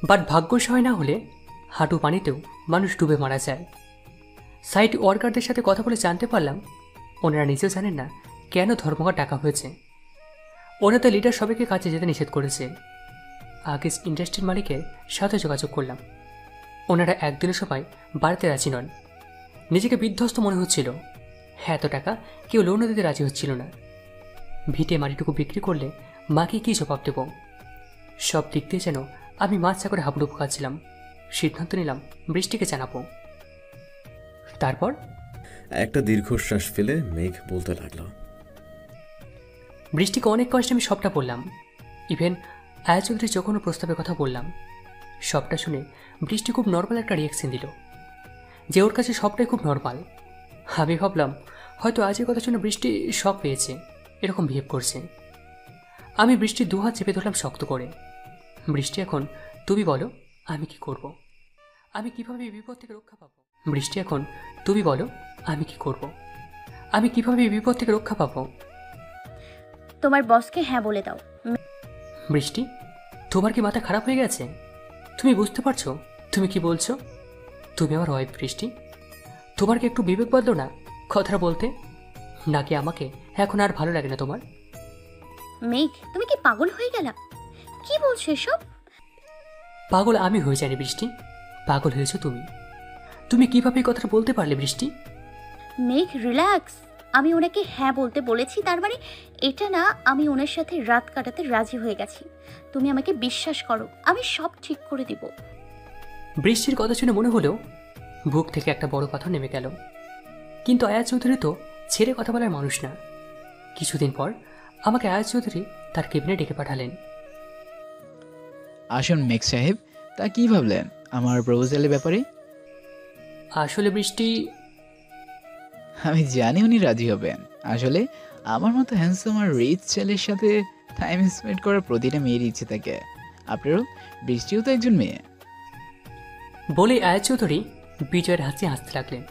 বাট ভাগ্য সহায় না হলে হাঁটু পানিতেও মানুষ ডুবে মারা যায়। সাইট ওয়ার্কারদের সাথে কথা বলে জানতে পারলাম ওনারা নিজেও জানেন না কেন ধর্মঘট ডাকা হয়েছে। ওনাদের লিডার সবাইকে কাজে যেতে নিষেধ করেছে। আগে ইন্ডাস্ট্রির মালিকের সাথে যোগাযোগ করলাম। ওনারা একদিনের সবাই বাড়িতে রাজি নন। নিজেকে বিধ্বস্ত মনে হচ্ছিল। এত টাকা কেউ লোনও দিতে রাজি হচ্ছিল না। ভিটে মাটিটুকু বিক্রি করলে মাকে কী জবাব দেব? সব দিক দিয়ে যেন আমি মাছ চাকরে হাবুডুবু খাচ্ছিলাম। সিদ্ধান্ত নিলাম বৃষ্টিকে জানাবো। তারপর
একটা দীর্ঘশ্বাস ফেলে মেঘ বলতে লাগলো,
বৃষ্টিকে অনেক কষ্টে আমি সবটা বললাম। ইভেন আয়া চৌধুরীর যখন প্রস্তাবের কথা বললাম, সবটা শুনে বৃষ্টি খুব নর্মাল একটা রিয়াকশন দিল, যে ওর কাছে সবটাই খুব নর্মাল। আমি ভাবলাম হয়তো আজের কথা শুনে বৃষ্টি শক পেয়েছে, এরকম বিহেভ করছে। আমি বৃষ্টির দুহাত চেপে ধরলাম শক্ত করে। বৃষ্টি, এখন তুমি বলো আমি কি করব? আমি কিভাবে এই বিপদ থেকে রক্ষা পাবো? বৃষ্টি, এখন তুমি বলো আমি কি করব? আমি কিভাবে এই বিপদ থেকে রক্ষা পাবো?
তোমার বসকে হ্যাঁ বলে দাও।
বৃষ্টি, তোমার কি মাথা খারাপ হয়ে গেছে? তুমি বুঝতে পারছো তুমি কি বলছো? তুমি আমার ওয়াইফ বৃষ্টি, তোমার কি একটু বিবেক বাঁধলো না কথাটা বলতে? নাকি আমাকে এখন আর ভালো লাগে না তোমার?
মেঘ, তুমি কি পাগল হয়ে গেলা? কি বলছো এসব?
পাগল আমি হয়ে যাইনি বৃষ্টি, পাগল হয়েছো তুমি। তুমি কিভাবে এই কথাটা বলতে পারলে বৃষ্টি?
মেঘ, রিল্যাক্স। আমি ওনাকে হ্যাঁ বলতে বলেছি, তার মানে এটা না আমি ওনার সাথে রাত কাটাতে রাজি হয়ে গেছি। তুমি আমাকে বিশ্বাস করো, আমি সব ঠিক করে দিব।
বৃষ্টির কথা শুনে মনে হলো বুক থেকে একটা বড় পাথর নেমে গেল। কিন্তু আয়াত চৌধুরী তো ছেড়ে কথা বলার মানুষ না। কিছুদিন পর আমাকে আয়াত চৌধুরী তার কেবিনে ডেকে পাঠালেন।
আসুন মেঘ সাহেব, তা কি ভাবলেন আমার প্রপোজালের ব্যাপারে?
আসলে বৃষ্টি,
আমি জানি উনি রাজি হবেন। আসলে আমার মতো হ্যান্ডসাম আর রিচ ছেলের সাথে টাইম স্পেন্ড করার প্রতিটা মেয়েরই ইচ্ছে থাকে। আপনারও, বৃষ্টিও তো একজন মেয়ে।
বলে আয়াত চৌধুরী বিজয়ের হাসি হাসতে লাগলেন।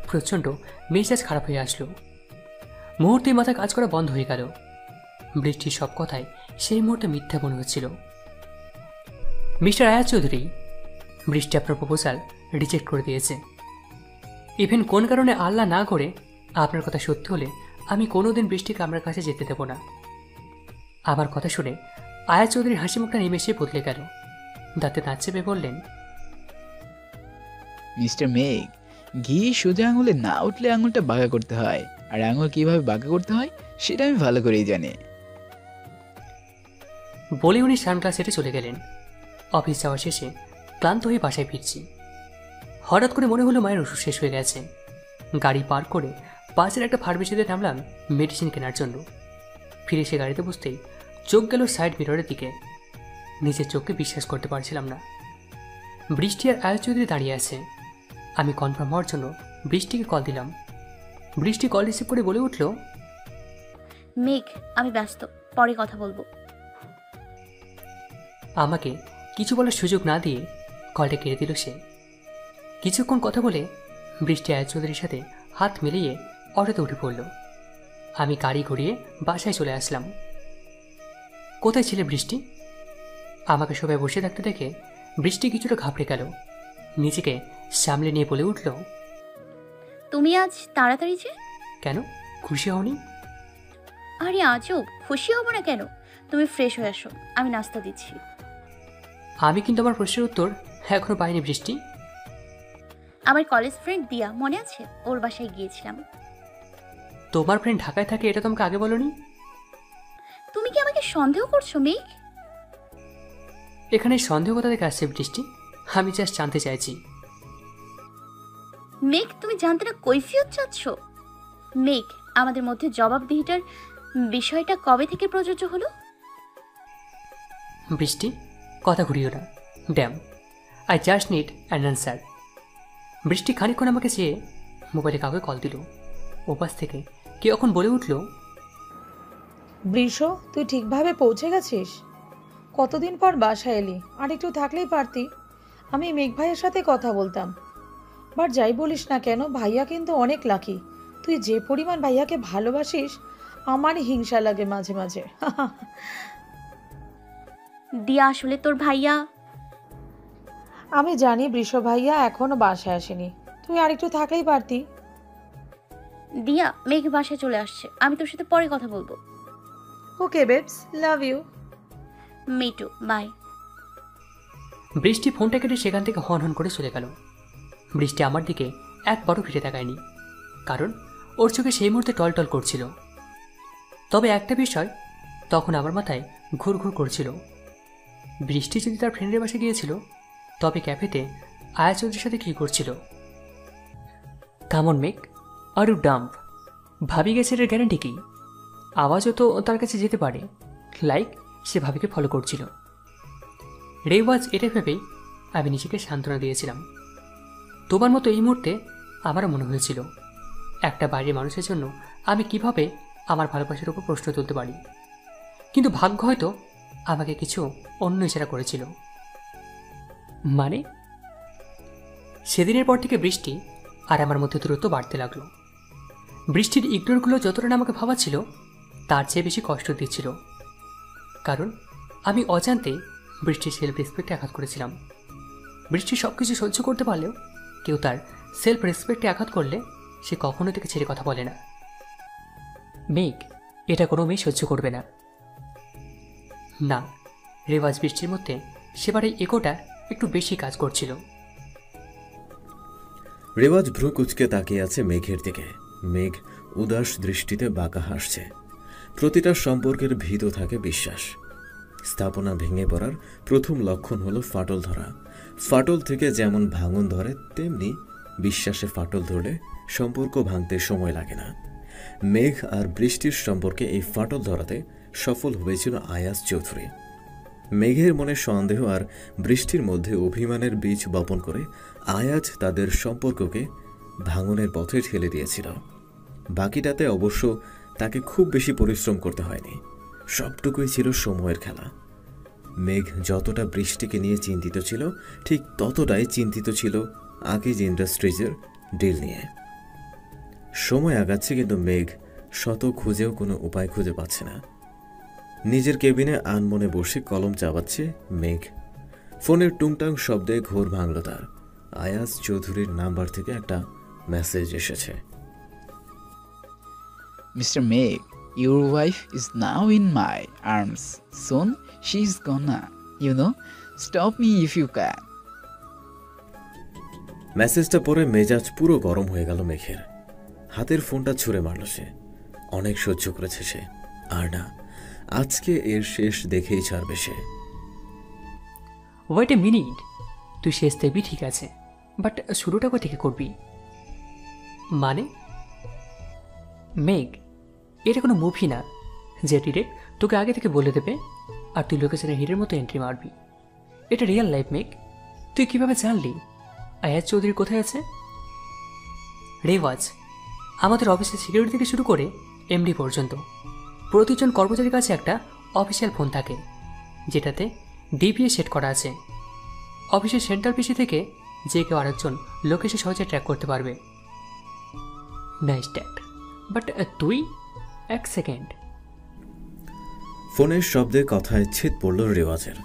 প্রচণ্ড মেজাজ খারাপ হয়ে আসলো। মুহূর্তে মাথা কাজ করা বন্ধ হয়ে গেল। বৃষ্টির সব কথাই সেই মুহূর্তে মিথ্যা মনে হচ্ছিল। মিস্টার আয়াত চৌধুরী, বৃষ্টি আপনার প্রপোজাল রিজেক্ট করে দিয়েছে। ইভেন কোন কারণে আল্লাহ না করে আপনার কথা সত্যি হলে আমি কোনোদিন বৃষ্টিকে আপনার কাছে যেতে দেব না। আমার কথা শুনে আয়াত চৌধুরীর হাসি মুখটা নিমেষে বদলে গেল। দাঁতে দাঁত চেপে বললেন,
মিস্টার মেঘ, ঘি সোজা আঙুলে না উঠলে আঙুলটা বাঁকা করতে হয়, আর আঙুল কিভাবে বাঁকা করতে হয় সেটা আমি ভালো করেই জানি।
বলে উনি সানগ্লাস সেটে চলে গেলেন। অফিস যাওয়া শেষে ক্লান্ত হয়ে বাসায় ফিরছি। হঠাৎ করে মনে হলো মায়ের ওষুধ শেষ হয়ে গেছে। গাড়ি পার্ক করে পাশের একটা ফার্মেসিতে নামলাম মেডিসিন কেনার জন্য। ফিরে এসে গাড়িতে বসতেই চোখ গেল সাইড মিররের দিকে। নিজের চোখকে বিশ্বাস করতে পারছিলাম না। বৃষ্টি আর আয়াত চৌধুরী দাঁড়িয়ে আছে। আমি কনফার্ম হওয়ার জন্য বৃষ্টিকে কল দিলাম। বৃষ্টি কল রিসিভ করে বলে উঠল,
মেঘ, আমি ব্যস্ত, পরে কথা বলবো।
আমাকে কিছু বলার সুযোগ না দিয়ে কলটা কেড়ে দিল সে। কিছুক্ষণ কথা বলে বৃষ্টি আয়াত চৌধুরীর সাথে হাত মিলিয়ে অটোতে উঠে পড়ল। আমি গাড়ি ঘুরিয়ে বাসায় চলে আসলাম। কোথায় ছিলে বৃষ্টি? আমাকে সবাই বসে থাকতে দেখে বৃষ্টি কিছুটা ঘাবড়ে গেল। নিজেকে সামলে নিয়ে বলে উঠল,
তুমি আজ তাড়াতাড়ি যে?
কেন, খুশি হওনি?
আরে আজব, খুশি হব না কেন? তুমি ফ্রেশ হয়ে আসো, আমি নাস্তা দিচ্ছি।
আমি কিন্তু আমার প্রশ্নের উত্তর এখনো পাইনি বৃষ্টি।
আমার কলেজ ফ্রেন্ড দিয়া, মনে আছে? ওর বাসায় গিয়েছিলাম।
তোমার ফ্রেন্ড ঢাকায় থাকে এটা তোমাকে আগে বলনি?
তুমি কি আমাকে সন্দেহ করছো মেঘ?
এখানে সন্দেহ কথা থেকে আসছে বৃষ্টি? আমি জাস্ট জানতে চাইছি।
মেঘ, তুমি জানতে না কৈফিয়ত চাচ্ছ? মেঘ, আমাদের মধ্যে জবাবদিহিটার বিষয়টা কবে থেকে প্রযোজ্য হলো?
বৃষ্টি, কথা ঘুরিও না। Damn, I just need an answer. Brishti খানিকক্ষণ আমাকে চেয়ে মোবাইলে কাউকে কল দিল। ওপাশ থেকে কে এখন বলে উঠল,
বৃষ, তুই ঠিকভাবে পৌঁছে গেছিস? কতদিন পর বাসায় এলি, আর একটু থাকলেই পারতি। আমি মেঘ ভাইয়ের সাথে কথা বলতাম। বাট যাই বলিস না কেন, ভাইয়া কিন্তু অনেক লাকি। তুই যে পরিমাণ ভাইয়াকে ভালোবাসিস, আমারই হিংসা লাগে মাঝে মাঝে।
দিয়া, আসলে তোর ভাইয়া...
আমি জানি বৃষ ভাইয়া এখনো বাসায় আসেনি, তুই আর একটু থাকলেই পারতি।
দিয়া, মেঘ বাসায় চলে আসছে, আমি তোর সাথে পরে কথা বলবো।
Okay babes, love you.
Me too, bye.
Brishti ফোনটা কেটে সেখান থেকে হন হন করে চলে গেল। বৃষ্টি আমার দিকে একবারও ফিরে তাকায়নি, কারণ ওর চোখে সেই মুহূর্তে টলটল করছিল। তবে একটা বিষয় তখন আমার মাথায় ঘুরঘুর করছিল। বৃষ্টি যদি তার ফ্রেন্ডের বাসে গিয়েছিল, তবে ক্যাফেতে আয়াত চৌধুরীর সাথে কী করছিল? Come on make, are you dumb? ভাবি গেছে এর গ্যারান্টি কি? আওয়াজও তো তার কাছে যেতে পারে। লাইক সে ভাবিকে ফলো করছিল। রেওয়াজ এটা ভেবেই আমি নিজেকে সান্ত্বনা দিয়েছিলাম। তোমার মতো এই মুহূর্তে আমারও মনে হয়েছিল, একটা বাইরের মানুষের জন্য আমি কিভাবে আমার ভালোবাসার উপর প্রশ্ন তুলতে পারি। কিন্তু ভাগ্য হয়তো আমাকে কিছু অন্য ইশারা করেছিল। মানে সেদিনের পর থেকে বৃষ্টি আর আমার মধ্যে দূরত্ব বাড়তে লাগলো। বৃষ্টির ইগনোরগুলো যতটা না আমাকে ভাবাচ্ছিল, তার চেয়ে বেশি কষ্ট দিচ্ছিল। কারণ আমি অজান্তে বৃষ্টির সেলফ রেসপেক্টে আঘাত করেছিলাম। বৃষ্টি সব কিছু সহ্য করতে পারলেও কেউ তার সেলফ রেসপেক্টে আঘাত করলে সে কখনো থেকে ছেড়ে কথা বলে না। মেঘ, এটা কোনো মেয়ে সহ্য করবে না। না, রেওয়াজ বৃষ্টির মধ্যে সেবারে ইগোটা একটু বেশি কাজ করছিল।
রেওয়াজ ভ্রু কুচকে তাকিয়ে আছে মেঘের দিকে। মেঘ উদাস দৃষ্টিতে বাঁকা হাসছে। প্রতিটা সম্পর্কের ভিত থাকে বিশ্বাস। স্থাপনা ভেঙে পড়ার প্রথম লক্ষণ হলো ফাটল ধরা। ফাটল থেকে যেমন ভাঙন ধরে, তেমনি বিশ্বাসে ফাটল ধরলে সম্পর্ক ভাঙতে সময় লাগে না। মেঘ আর বৃষ্টির সম্পর্কে এই ফাটল ধরাতে সফল হয়েছিল আয়াজ চৌধুরী। মেঘের মনে সন্দেহ আর বৃষ্টির মধ্যে অভিমানের বীজ বপন করে আয়াজ তাদের সম্পর্ককে ভাঙনের পথে ঠেলে দিয়েছিল। বাকিটাতে অবশ্য তাকে খুব বেশি পরিশ্রম করতে হয়নি, সবটুকুই ছিল সময়ের খেলা। মেঘ যতটা বৃষ্টিকে নিয়ে চিন্তিত ছিল, ঠিক ততটাই চিন্তিত ছিল আকিজ ইন্ডাস্ট্রিজের ডিল নিয়ে। সময় আগাচ্ছে, কিন্তু মেঘ শত খুঁজেও কোনো উপায় খুঁজে পাচ্ছে না। নিজের কেবিনে আনমনে বসে কলম চাবাচ্ছে মেঘ। ফোনের টুংটাং শব্দে ঘোর ভাঙল তার। আয়াজ চৌধুরীর নাম্বার থেকে একটা মেসেজ এসেছে।
Mr. Meg, your wife is now in my arms. Soon she's gonna, stop me if you can.
মেসেজটা পড়ে মেজাজ পুরো গরম হয়ে গেল মেঘের। হাতের ফোনটা ছুঁড়ে মারল সে। অনেক সহ্য করেছে সে, আর না, আজকে এর শেষ দেখেই ছাড়বে সে।
ওয়েট এ মিনিট, তুই শেষ দেখবি ঠিক আছে, বাট শুরুটা কোথা থেকে করবি? মানে মেঘ, এটা কোনো মুভি না যে ডিরেক্ট তোকে আগে থেকে বলে দেবে আর তুই লোকেশনের হিটের মতো এন্ট্রি মারবি। এটা রিয়েল লাইফ মেঘ। তুই কিভাবে জানলি আয়াজ চৌধুরী কোথায় আছে? রেওয়াজ, আমাদের অফিসের সিকিউরিটি থেকে শুরু করে এমডি পর্যন্ত প্রতিজন কর্মচারীর কাছে একটা অফিসিয়াল ফোন থাকে, যেটাতে ডিপিএ সেট করা আছে। অফিসের সেন্ট্রাল পিসি থেকে যে কেউ আরেকজন লোকেশন সহজে ট্র্যাক করতে পারবে। নাইস ট্যাক, বাট তুই এক সেকেন্ড।
ফোনের শব্দে কথায় ছেদ পড়ল রেওয়াজের।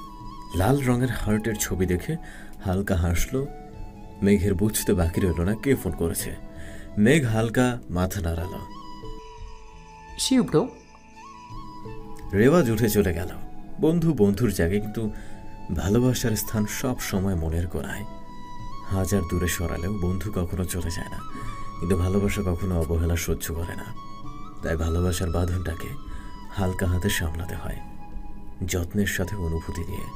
লাল রঙের হার্টের ছবি দেখে হালকা হাসল মেঘের। বুঝতে বাকি রইল না কে ফোন করেছে। মেঘ হালকা মাথা নাড়াল।
শিউ ব্রো।
রেওয়াজ উঠে চলে গেল। বন্ধু বন্ধুর জায়গায়, কিন্তু ভালোবাসার স্থান সব সময় মনের কোণায়। হাজার দূরে সরালেও বন্ধু কখনো চলে যায় না, কিন্তু ভালোবাসা কখনো অবহেলা সহ্য করে না। তাই ভালোবাসার বাঁধনটাকে হালকা হাতে সামলাতে হয়, যত্নের সাথে অনুভূতি নিয়ে।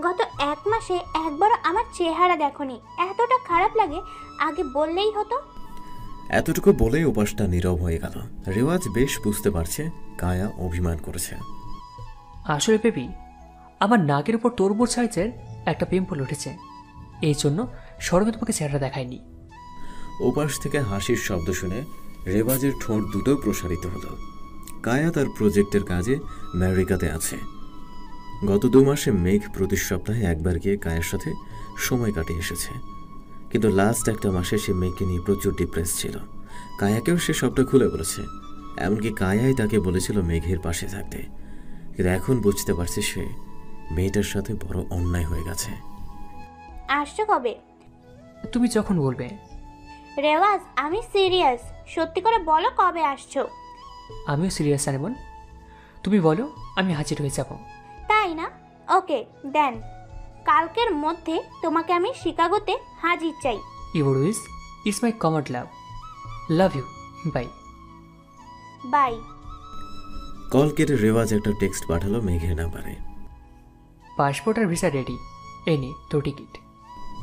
গত 1 মাসে একবারও আমার চেহারা দেখোনি, এতটা খারাপ লাগে, আগে বললেই হতো।
এতটুকু বলেই উপাসটা নীরব হয়ে গেল। রেওয়াজ বেশ বুঝতে পারছে কায়া অভিমান করেছে।
আসলে বেবি, আমার নাকের উপর তরমুজ সাইজের একটা পিম্পল উঠেছে, এই জন্য সরবে তোমাকে চেহারা দেখায়নি।
ওপাশ থেকে হাসির শব্দ শুনে রেওয়াজের ঠোঁট দুটো প্রসারিত হলো। কায়া তার প্রজেক্টের কাজে আমেরিকাতে আছে। গত 2 মাসে মেঘ প্রতি সপ্তাহে একবার গিয়ে কায়ার সাথে সময় কাটিয়ে এসেছে, কিন্তু লাস্ট একটা মাসে সে মেঘকে নিয়ে প্রচুর ডিপ্রেস ছিল। কায়াকেও সে সবটা খুলে বলেছে, এমনকি কায়াই তাকে বলেছিল মেঘের পাশে থাকতে। কিন্তু এখন বুঝতে পারছে সে মেয়েটার সাথে বড় অন্যায় হয়ে গেছে।
আসছো কবে?
তুমি যখন বলবে।
রেওয়াজ, আমি সিরিয়াস, সত্যি করে বলো কবে আসছো?
আমিও সিরিয়াস আরেমন, তুমি বলো, আমি হাজির হয়ে যাব।
তাই না? ওকে দেন, কালকের মধ্যে তোমাকে আমি শিকাগোতে হাজির চাই।
Your wish it's my common love you, bye.
Bye.
Call কেটে রেওয়াজ একটা টেক্সট পাঠালো মেঘের নাম্বারে।
পাসপোর্ট আর ভিসা রেডি, এই নে তোর টিকিট।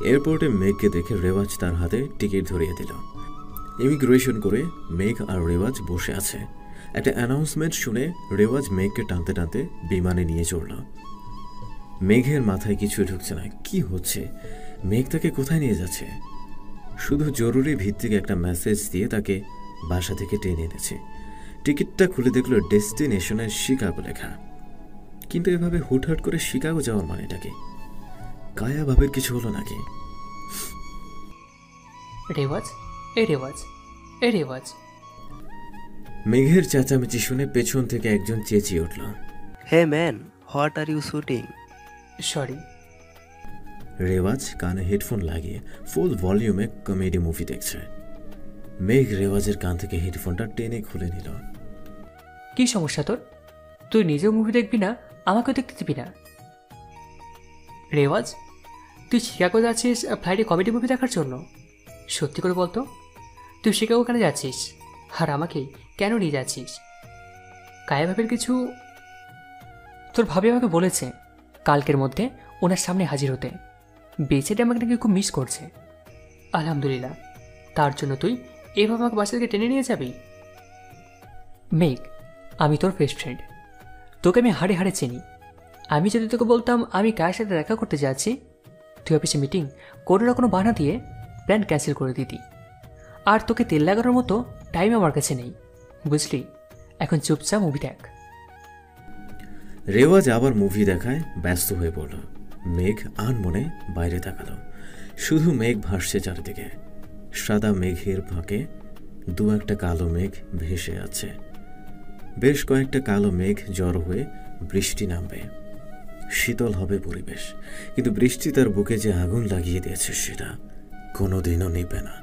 এয়ারপোর্টে মেঘকে দেখে রেওয়াজ তার হাতে টিকিট ধরিয়ে দিল। ইমিগ্রেশন করে মেঘ আর রেওয়াজ বসে আছে। একটা অ্যানাউন্সমেন্ট শুনে রেওয়াজ মেঘকে টানতে টানতে বিমানে নিয়ে চড়ল। মেঘের মাথায় কিছু ঢুকছে না, কি হচ্ছে, মেঘ তাকে কোথায় নিয়ে যাচ্ছে। শুধু জরুরি ভিত্তিক একটা মেসেজ দিয়ে তাকে বাসা থেকে টেনে এনেছে। টিকিটটা খুলে দেখলো ডেস্টিনেশনের শিকাগো লেখা। কিন্তু এভাবে হুটহাট করে শিকাগো যাওয়ার মানেটা কি? কায়া ভাবের কিছু হলো নাকি?
রেওয়াজ, এ রেওয়াজ, এ রেওয়াজ।
মেঘের চেঁচামেচি শুনে পেছন থেকে একজন চেঁচিয়ে উঠল,
hey man, what are you shooting?
Sorry.
Rewaz কানে হেডফোন লাগিয়ে ফুল ভলিউমে কমেডি মুভি দেখছে। মেঘ রেওয়াজের কান থেকে হেডফোনটা টেনে খুলে নিল।
কি সমস্যা তোর? তুই নিজেও মুভি দেখবি না, আমাকেও দেখতে দিবি না? রেওয়াজ, তুই শিকাগো যাচ্ছিস ফ্লাইটে কমেডি মুভি দেখার জন্য? সত্যি করে বলতো, তুই শিকাগো কেন যাচ্ছিস আর আমাকে কেন নিয়ে যাচ্ছিস? কায়া ভাবের কিছু? তোর ভাবি আমাকে বলেছে কালকের মধ্যে ওনার সামনে হাজির হতে। বেঁচেটা আমাকে নাকি খুব মিস করছে। আলহামদুলিল্লাহ, তার জন্য তুই এভাবে আমাকে বাসা থেকে টেনে নিয়ে যাবি? মেঘ, আমি তোর বেস্ট ফ্রেন্ড, তোকে আমি হাড়ে হাড়ে চিনি। আমি যদি তোকে বলতাম আমি কার সাথে দেখা করতে যাচ্ছি, তুই অফিসে মিটিং কোনো না কোনো বাহানা দিয়ে প্ল্যান ক্যান্সেল করে দিতি। আর তোকে তেল লাগানোর মতো টাইম আমার কাছে নেই, বুঝলি? এখন চুপচাপ মুভি দেখ।
রেওয়াজ আবার মুভি দেখায় ব্যস্ত হয়ে পড়ল। মেঘ আনমনে বাইরে তাকালো। শুধু মেঘ ভাসছে চারিদিকে। সাদা মেঘের ফাঁকে দু একটা কালো মেঘ ভেসে আছে। বেশ কয়েকটা কালো মেঘ জড়ো হয়ে বৃষ্টি নামবে, শীতল হবে পরিবেশ। কিন্তু বৃষ্টি তার বুকে যে আগুন লাগিয়ে দিয়েছে সেটা কোনোদিনও নিবে না।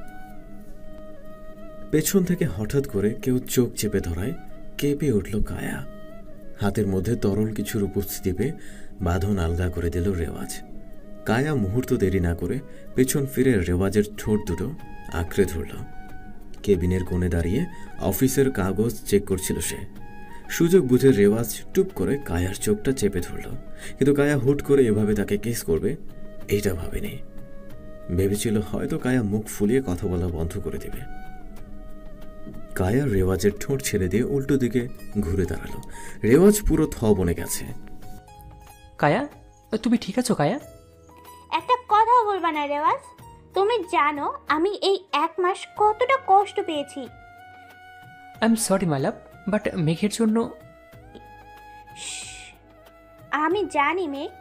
পেছন থেকে হঠাৎ করে কেউ চোখ চেপে ধরায় কেঁপে উঠল কায়া। হাতের মধ্যে তরল কিছুর উপস্থিতি পেয়ে বাঁধন আলগা করে দিল রেওয়াজ। কায়া মুহূর্ত দেরি না করে পেছন ফিরে রেওয়াজের ঠোঁট দুটো আঁকড়ে ধরল। কেবিনের কোণে দাঁড়িয়ে অফিসের কাগজ চেক করছিল সে। সুযোগ বুঝে রেওয়াজ টুপ করে কায়ার চোখটা চেপে ধরল। কিন্তু কায়া হুট করে এভাবে তাকে কিস করবে এইটা ভাবেনি। ভেবেছিল হয়তো কায়া মুখ ফুলিয়ে কথা বলা বন্ধ করে দেবে। কায়া রেওয়াজের ঠোঁট ছেড়ে দিয়ে উল্টো দিকে ঘুরে দাঁড়ালো। রেওয়াজ পুরো থ বনে গেছে।
কায়া, তুমি ঠিক আছো কায়া?
একটা কথাও বলবা না রেওয়াজ। তুমি জানো আমি এই 1 মাস কতটা কষ্ট পেয়েছি।
I am sorry my love, but মেঘের জন্য।
আমি জানি মেঘ,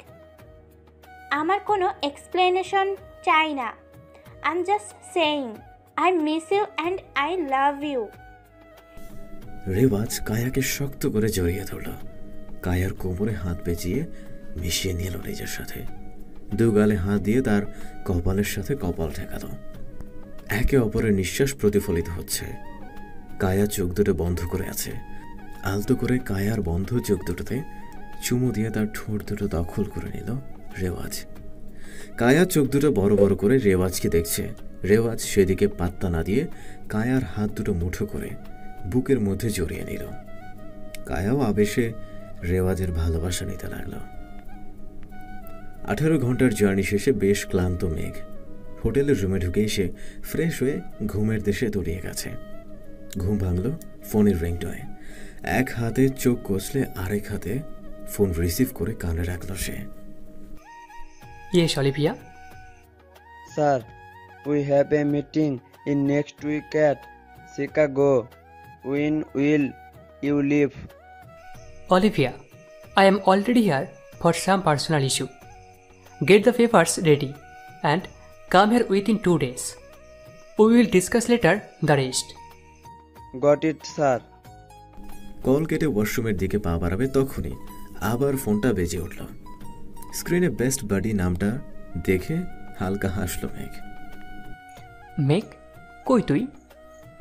আমার কোনো এক্সপ্লেনেশন চাই না। I am just saying I miss you and I love you.
Rewaz কায়াকে শক্ত করে জড়িয়ে ধরল। কায়ার কোমরে হাত পেঁচিয়ে মিশিয়ে নিল নিজের সাথে। দু গালে হাত দিয়ে তার কপালের সাথে কপাল ঠেকাল। একে অপরের নিঃশ্বাস প্রতিফলিত হচ্ছে। কায়া চোখ দুটো বন্ধ করে আছে। আলতো করে কায়ার বন্ধ চোখ দুটোতে চুমু দিয়ে তার ঠোঁট দুটো দখল করে নিল রেওয়াজ। কায়া চোখ দুটো বড় বড় করে রেওয়াজকে দেখছে। রেওয়াজ সেদিকে পাত্তা না দিয়ে কায়ার হাত দুটো মুঠো করে বুকের মধ্যে জড়িয়ে নিল। কায়াও আবেশে রেওয়াজের ভালোবাসা নিতে লাগল। 18 ঘন্টার জার্নি শেষে বেশ ক্লান্ত মেঘ হোটেলের রুমে ঢুকে এসে ফ্রেশ হয়ে ঘুমের দেশে তলিয়ে গেছে। ঘুম ভাঙল ফোনের রিংটনে। এক হাতে চোখ কষলে আরেক হাতে ফোন রিসিভ করে কানে রাখল সে।
Yes Olivia.
Sir, we have a meeting in next week at Chicago. When will you leave?
Olivia, I am already here for some personal issue. Get the papers ready and come here within 2 days. We will discuss later the rest.
Got it, sir.
Call কেটে ওয়াশরুমের দিকে পা বাড়াবে তখনই আবার ফোনটা বেজে উঠল। স্ক্রিনে বেস্ট বাডি নামটা দেখে হালকা হাসল মেঘ।
মেঘ, কই তুই?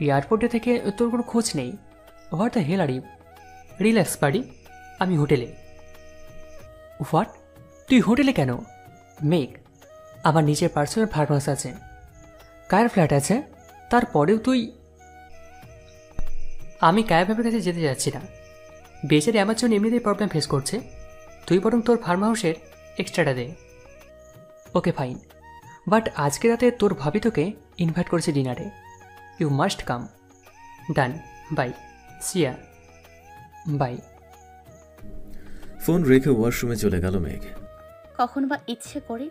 এয়ারপোর্টে থেকে তোর কোনো খোঁজ নেই। What the hell are you? Relax buddy, আমি হোটেলে। হোয়াট? তুই হোটেলে কেন? মেঘ, আমার নিজের পার্সোনাল ফার্মাস আছে, কার ফ্ল্যাট আছে, তারপরেও তুই? আমি কায়া ভাবের কাছে যেতে যাচ্ছি না। বেচারি আমার জন্য এমনিতেই প্রবলেম ফেস করছে। তুই বরং তোর ফার্ম হাউসের এক্সট্রাটা দে। ওকে ফাইন, বাট আজকে রাতে তোর ভাবি তোকে ইনভাইট করেছে ডিনারে। You must come. Done, bye, see ya, bye.
Phone রেখে ওয়াশরুমে চলে গেল মেঘ।
কখনো বা ইচ্ছে করে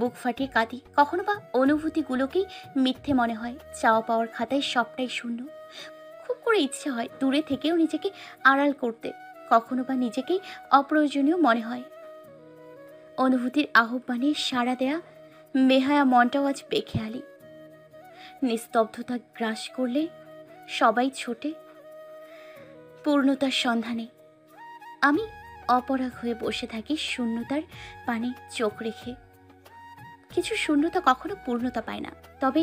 বুক ফাটিয়ে কাঁদি, কখনো বা অনুভূতিগুলোকেই মিথ্যে মনে হয়। চাওয়া পাওয়ার খাতায় সবটাই শূন্য। খুব করে ইচ্ছে হয় দূরে থেকেও নিজেকে আড়াল করতে, কখনো বা নিজেকেই অপ্রয়োজনীয় মনে হয়। অনুভূতির আহ্বানে সাড়া দেয়া বেহায়া মনটাও আজ বেখেয়ালি। নিস্তব্ধতা গ্রাস করলে সবাই ছোটে পূর্ণতার সন্ধানে। আমি অপরাগ হয়ে বসে থাকি শূন্যতার পানে চোখ রেখে। কিছু শূন্যতা কখনো পূর্ণতা পায় না, তবে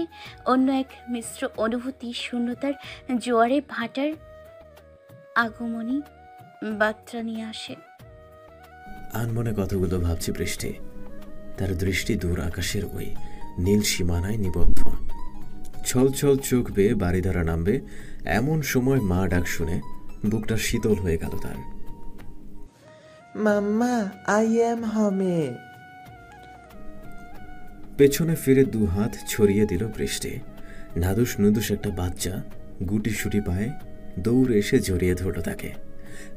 অন্য এক মিশ্র অনুভূতি শূন্যতার জোয়ারে ভাটার আগমনী বার্তা নিয়ে আসে।
আনমনে কথাগুলো ভাবছি বৃষ্টি। তার দৃষ্টি দূর আকাশের ওই নীল সীমানায় নিবদ্ধ। ছল ছল চোখ বেয়ে বাড়িধারা নামবে এমন সময় মা ডাক শুনে বুকটা শীতল হয়ে গেল তার।
মাম্মা, আই এম হোমে।
পেছনে ফিরে 2 হাত ছড়িয়ে দিল বৃষ্টি। নাদুস নুদুস একটা বাচ্চা গুটি সুটি পায়ে দৌড়ে এসে জড়িয়ে ধরল তাকে।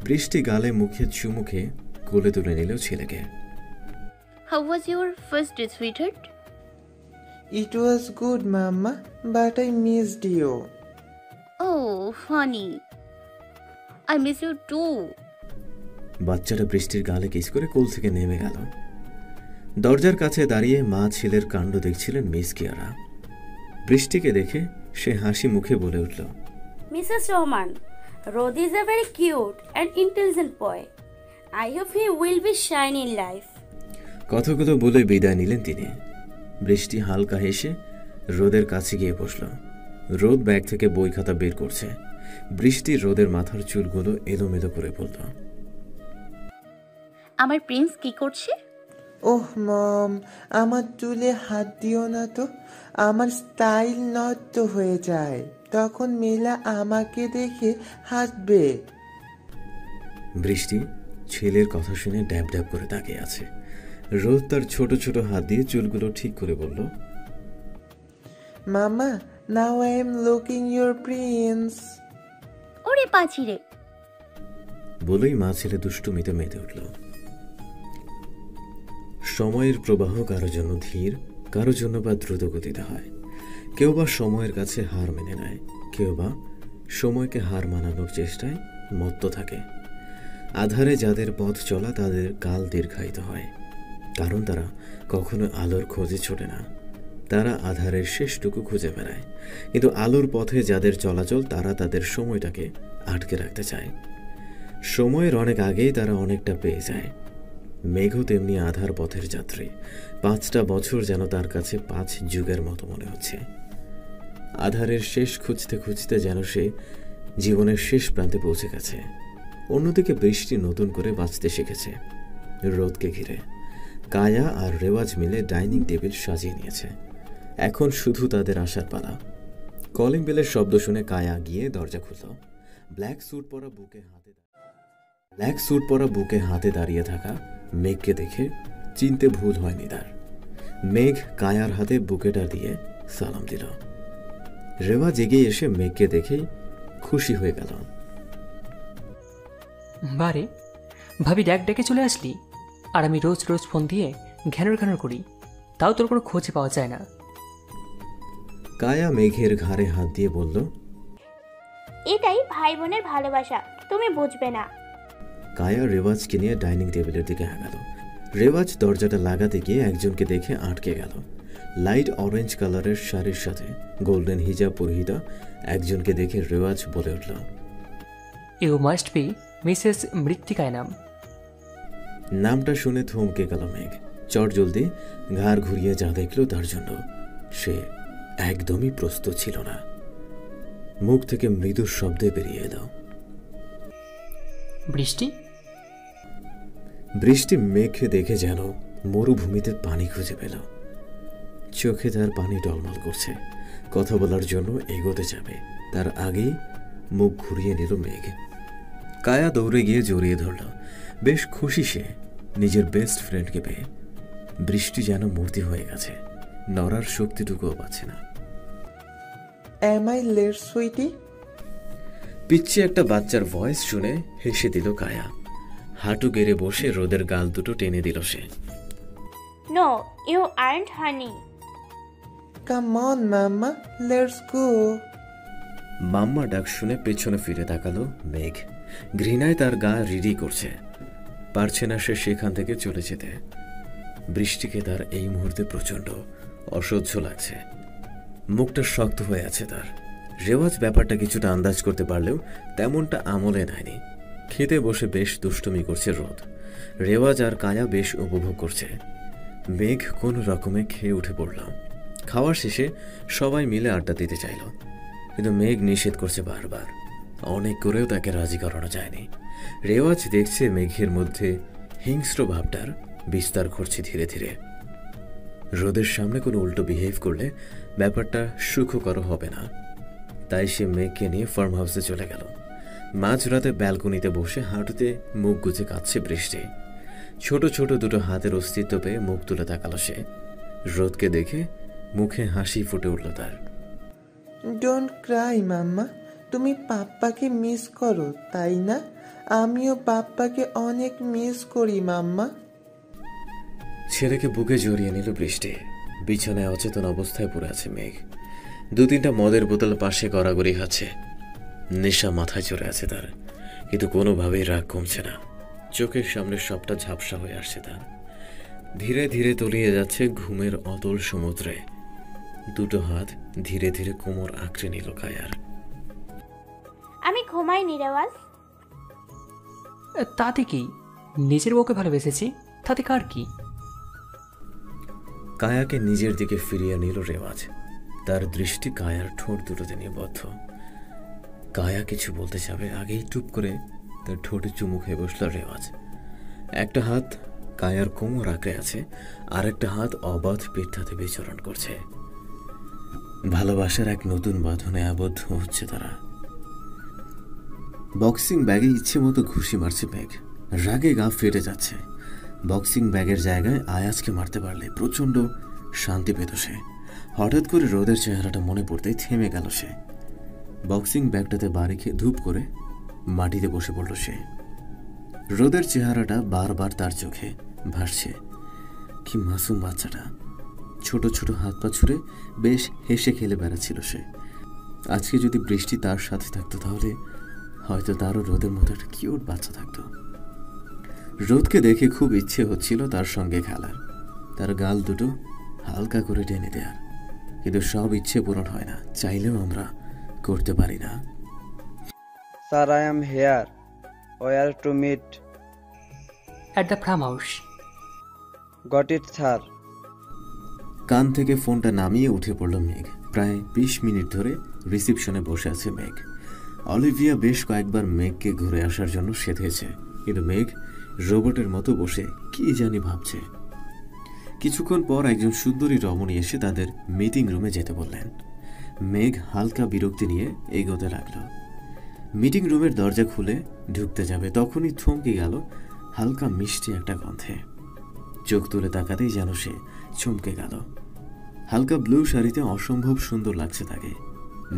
বৃষ্টি গালে মুখে চুমুখে কোলে তুলে নিল ছেলেকে।
How was your first day, sweetheart?
It was good, Mama, but I missed you.
Oh, funny. I miss you too.
বাচ্চাটা বৃষ্টির গালে কিস করে কোল থেকে নেমে গেল। দরজার কাছে দাঁড়িয়ে মা ছেলের কাণ্ড দেখছিলেন মিস কিয়ারা। বৃষ্টিকে দেখে সে হাসি মুখে বলে উঠল,
Mrs. Roman, Rod is a very cute and intelligent boy. I hope he will be shine in life.
কথাগুলো বলে বিদায় নিলেন তিনি। বৃষ্টি হালকা হেসে রোদের কাছে গিয়ে বসল। রোদ ব্যাগ থেকে বই খাতা বের করছে। বৃষ্টি রোদের মাথার চুলগুলো এলোমেলো করে বলল,
আমার প্রিন্স কি করছে?
ওহ মম, আমার চুলে হাত দিও না তো, আমার স্টাইল নষ্ট হয়ে যায়, তখন মেলা আমাকে দেখে হাসবে।
বৃষ্টি ছেলের কথা শুনে ড্যাব ড্যাব করে তাকিয়ে আছে। রোদ তার ছোট ছোট হাত দিয়ে চুলগুলো ঠিক করে বলল,
মামা, now I am looking your Prince.
ওরে পাঁচিরে!
বলেই মা ছেলে দুষ্টুমিতে মেতে উঠল। সময়ের প্রবাহ কারো জন্য ধীর, কারো জন্য বা দ্রুত গতিতে হয়। কেউ বা সময়ের কাছে হার মেনে নেয়, কেউ বা সময়কে হার মানানোর চেষ্টায় মত্ত থাকে। আধারে যাদের পথ চলা তাদের কাল দীর্ঘায়িত হয়, কারণ তারা কখনো আলোর খোঁজে ছোটে না। তারা আধারের শেষটুকু খুঁজে বেড়ায়। কিন্তু আলোর পথে যাদের চলাচল, তারা তাদের সময়টাকে আটকে রাখতে চায়। সময়ের অনেক আগেই তারা অনেকটা পেয়ে যায়। মেঘও তেমনি আধার পথের যাত্রী। 5টা বছর যেন তার কাছে 5 যুগের মতো মনে হচ্ছে। আধারের শেষ খুঁজতে খুঁজতে যেন সে জীবনের শেষ প্রান্তে পৌঁছে গেছে। অন্যদিকে বৃষ্টি নতুন করে বাঁচতে শিখেছে রোদকে ঘিরে। কায়া আর রেওয়াজ মিলে ডাইনিং টেবিল সাজিয়ে নিয়েছে। এখন শুধু তাদের আসার পালা। কলিং বেলের শব্দ শুনে কায়া গিয়ে দরজা খুলল। ব্ল্যাক স্যুট পরা বুকে হাতে দাঁড়িয়ে থাকা মেঘকে দেখে চিনতে ভুল হয়নি তার। মেঘ কায়ার হাতে বুকেটা দিয়ে সালাম দিল। রেওয়াজ এগিয়ে এসে মেঘকে দেখেই খুশি হয়ে গেল।
বারে ভাবি ড্যাক ডেকে চলে আসলি, আর আমি রোজ রোজ ফোন দিয়ে ঘ্যানর ঘ্যানর করি, তাও তোর কোনো খোঁজ পাওয়া যায় না।
কায়া মেঘের ঘাড়ে হাত দিয়ে বলল,
এটাই ভাই বোনের ভালোবাসা, তুমি বুঝবে না।
কায়া রেওয়াজকে নিয়ে ডাইনিং টেবিলের দিকে আগাল। রেওয়াজ দরজাটা লাগাতে গিয়ে একজনকে দেখে আটকে গেল। লাইট অরেঞ্জ কালারের শাড়ির সাথে গোল্ডেন হিজাব পরিহিতা একজনকে দেখে রেওয়াজ বলে উঠল,
ইউ মাস্ট বি মিসেস মৃত্তিকায় নাম।
নামটা শুনে থমকে গেল মেঘ। চটজলদি ঘাড় ঘুরিয়ে যা দেখল তার জন্য সে একদমই প্রস্তুত ছিল না। মুখ থেকে মৃদু শব্দে বেরিয়ে এলো,
বৃষ্টি।
বৃষ্টি মেঘকে দেখে যেন মরুভূমিতে পানি খুঁজে পেল। চোখে তার পানি টলমল করছে। কথা বলার জন্য এগোতে যাবে, তার আগেই মুখ ঘুরিয়ে নিল মেঘ। কায়া দৌড়ে গিয়ে জড়িয়ে ধরল। বেশ খুশি সে নিজের বেস্ট ফ্রেন্ডকে পেয়ে। বৃষ্টি যেন মূর্তি হয়ে গেছে, নড়ার শক্তিটুকুও পাচ্ছে না।
Am I late, sweetie?
পিচ্ছি একটা বাচ্চার ভয়েস শুনে হেসে দিল কায়া। হাঁটু গেড়ে বসে রোদের গাল দুটো টেনে দিল সে।
No, you aren't honey.
Come on, Mama, let's go.
Mama ডাক শুনে পেছনে ফিরে তাকালো মেঘ। ঘৃণায় তার গা রিডি করছে, পারছে না সে সেখান থেকে চলে যেতে। বৃষ্টিকে তার এই মুহূর্তে প্রচণ্ড অসহ্য লাগছে। মুখটা শক্ত হয়ে আছে তার। রেওয়াজ ব্যাপারটা কিছুটা আন্দাজ করতে পারলেও তেমনটা আমলে নেয়নি। খেতে বসে বেশ দুষ্টুমি করছে রোদ। রেওয়াজ আর কায়া বেশ উপভোগ করছে। মেঘ কোন রকমে খেয়ে উঠে পড়ল। খাওয়ার শেষে সবাই মিলে আড্ডা দিতে চাইল, কিন্তু মেঘ নিষেধ করছে বারবার। অনেক করেও তাকে রাজি করানো যায়নি। রেওয়াজ দেখছে মেঘের মধ্যে হিংস্র ভাবটার বিস্তার ঘটছে ধীরে ধীরে। রোদের সামনে কোনো উল্টো বিহেভ করলে ব্যাপারটা সুখকর হবে না, তাই সে মেঘকে নিয়ে ফার্ম হাউসে চলে গেল। মাঝরাতে ব্যালকনিতে বসে হাঁটুতে মুখ গুজে কাঁদছে বৃষ্টি। ছোট ছোট দুটো হাতের অস্তিত্ব পেয়ে মুখ তুলে তাকালো সে। রোদকে দেখে মুখে হাসি ফুটে উঠল তার।
ডোন্ট ক্রাই মাম্মা, তুমি পাপ্পাকে মিস করো তাই না? আমিও পাপ্পাকে অনেক মিস করি মাম্মা।
ছেলেকে বুকে জড়িয়ে নিল বৃষ্টি। বিছানায় অচেতন অবস্থায় পড়ে আছে মেঘ। 2-3টা মদের বোতল পাশে গড়াগড়ি খাচ্ছে। নেশা মাথায় চড়ে আছে তার, কিন্তু কোনোভাবেই রাগ কমছে না। চোখের সামনে সবটা ঝাপসা হয়ে আসছে তার। ধীরে ধীরে তলিয়ে যাচ্ছে ঘুমের অতল সমুদ্রে। দুটো হাত ধীরে ধীরে কোমর আঁকড়ে নিল কায়ার।
আমি ঘুমাইনি রেওয়াজ।
তাতে কি, নিজের বউকে ভালোবেসেছি, তাতে কার কি?
কায়াকে নিজের দিকে ফিরিয়ে নিল রেওয়াজ। তার দৃষ্টি কায়ার ঠোঁট দুটোতে নিবদ্ধ। কায়া কিছু বলতে যাবে আগেই টুপ করে তার ঠোঁটে চুমু খেয়ে বসল রেওয়াজ। একটা হাত কায়ার কোমর আঁকড়ে আছে, আর একটা হাত অবাধ পিঠাতে বিচরণ করছে। ভালোবাসার এক নতুন বাঁধনে আবদ্ধ হচ্ছে তারা। বক্সিং ব্যাগে ইচ্ছে মতো ঘুষি মারছে মেঘ। রাগে গা ফেটে যাচ্ছে। বক্সিং ব্যাগের জায়গায় আয়াজকে মারতে পারলে প্রচণ্ড শান্তি পেত সে। হঠাৎ করে রোদের চেহারাটা মনে পড়তেই থেমে গেল সে। বক্সিং ব্যাগটাতে বাড়ি খেয়ে ধূপ করে মাটিতে বসে পড়ল সে। রোদের চেহারাটা বারবার তার চোখে ভাসছে। কি মাসুম বাচ্চাটা, ছোট ছোট হাত পা ছুঁড়ে বেশ হেসে খেলে বেড়াচ্ছিল সে। আজকে যদি বৃষ্টি তার সাথে থাকতো তাহলে হয়তো তারও রোদের মতো একটা কিউট বাচ্চা থাকতো। রোদকে দেখে খুব ইচ্ছে হচ্ছিল তার সঙ্গে খেলার, তার গাল দুটো হালকা করে টেনে দেয়ার, কিন্তু সব ইচ্ছে পূরণ হয় না, চাইলেও আমরা করতে পারি না।
Sir, I am here. Where to meet?
At the farm house.
Got it sir.
কান থেকে ফোনটা নামিয়ে উঠে পড়ল মেঘ। প্রায় 20 মিনিট ধরে রিসিপশনে বসে আছে মেঘ। অলিভিয়া বেশ কয়েকবার মেঘকে ঘুরে আসার জন্য সেধেছে, কিন্তু মেঘ রোবটের মতো বসে কি জানি ভাবছে। কিছুক্ষণ পর একজন সুন্দরী রমণী এসে তাদের মিটিং রুমে যেতে বললেন। মেঘ হালকা বিরক্তি নিয়ে এগোতে লাগল। মিটিং রুমের দরজা খুলে ঢুকতে যাবে তখনই থমকে গেল হালকা মিষ্টি একটা গন্ধে। চোখ তুলে তাকাতেই যেন সে চমকে গেল। হালকা ব্লু শাড়িতে অসম্ভব সুন্দর লাগছে তাকে।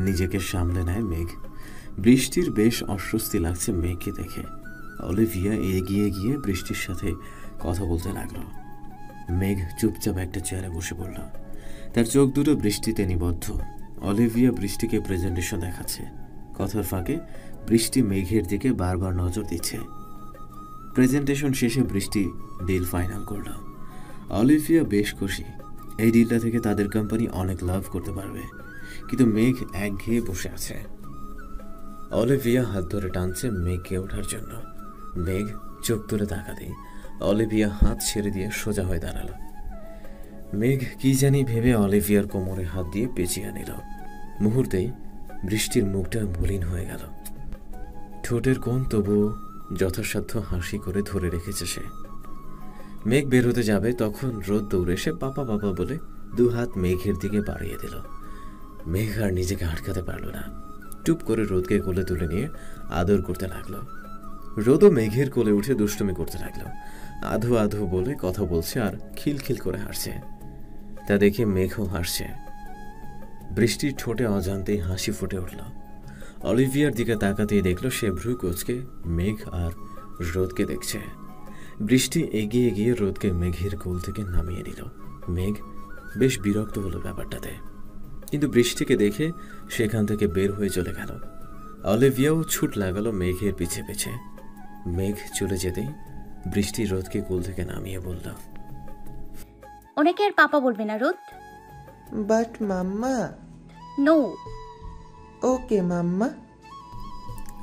নিজেকে সামলে নেয় মেঘ। বৃষ্টির বেশ অস্বস্তি লাগছে মেঘকে দেখে। অলিভিয়া এগিয়ে গিয়ে বৃষ্টির সাথে কথা বলতে লাগলো। মেঘ চুপচাপ একটা চেয়ারে বসে পড়ল। তার চোখ দুটো বৃষ্টিতে নিবদ্ধ। অলিভিয়া বৃষ্টিকে প্রেজেন্টেশন দেখাচ্ছে। কথার ফাঁকে বৃষ্টি মেঘের দিকে বারবার নজর দিচ্ছে। প্রেজেন্টেশন শেষে বৃষ্টি ডিল ফাইনাল করল। অলিভিয়া বেশ খুশি। এই ডিলটা থেকে তাদের কোম্পানি অনেক লাভ করতে পারবে, কিন্তু মেঘ একঘেয়ে বসে আছে। অলিভিয়া হাত ধরে টানছে মেঘকে ওঠার জন্য। মেঘ চোখ তুলে তাকাতেই অলিভিয়া হাত ছেড়ে দিয়ে সোজা হয়ে দাঁড়ালো। মেঘ কি জানি ভেবে অলিভিয়ার কোমরে হাত দিয়ে পেঁচিয়ে নিল। মুহূর্তেই বৃষ্টির মুখটা মলিন হয়ে গেল। ঠোঁটের কোণ তবুও যথাসাধ্য হাসি করে ধরে রেখেছে সে। মেঘ বেরোতে যাবে তখন রোদ দৌড়ে এসে পাপা পাপা বলে 2 হাত মেঘের দিকে বাড়িয়ে দিল। মেঘ আর নিজেকে আটকাতে পারল না। টুপ করে রোদকে কোলে তুলে নিয়ে আদর করতে লাগলো। রোদও মেঘের কোলে উঠে দুষ্টুমি করতে লাগলো। আধো আধো বলে কথা বলছে আর খিলখিল করে হাসছে। তা দেখে মেঘও হাসছে। বৃষ্টির ঠোঁটে অজান্তেই হাসি ফুটে উঠল। অলিভিয়ার দিকে তাকাতেই দেখল সে ভ্রু কুঁচকে মেঘ আর রোদকে দেখছে। বৃষ্টি এগিয়ে গিয়ে রোদকে মেঘের কোল থেকে নামিয়ে নিল। মেঘ বেশ বিরক্ত হলো ব্যাপারটাতে, কিন্তু বৃষ্টিকে দেখে সেখান থেকে বের হয়ে চলে গেল। অলিভিয়াও ছুট লাগালো মেঘের পিছে পিছে। মেঘ চলে যেতেই বৃষ্টি রোদকে কোল থেকে নামিয়ে বলল,
ওনাকে আর পাপা বলবে না Rod.
But mamma.
No.
Okay mamma.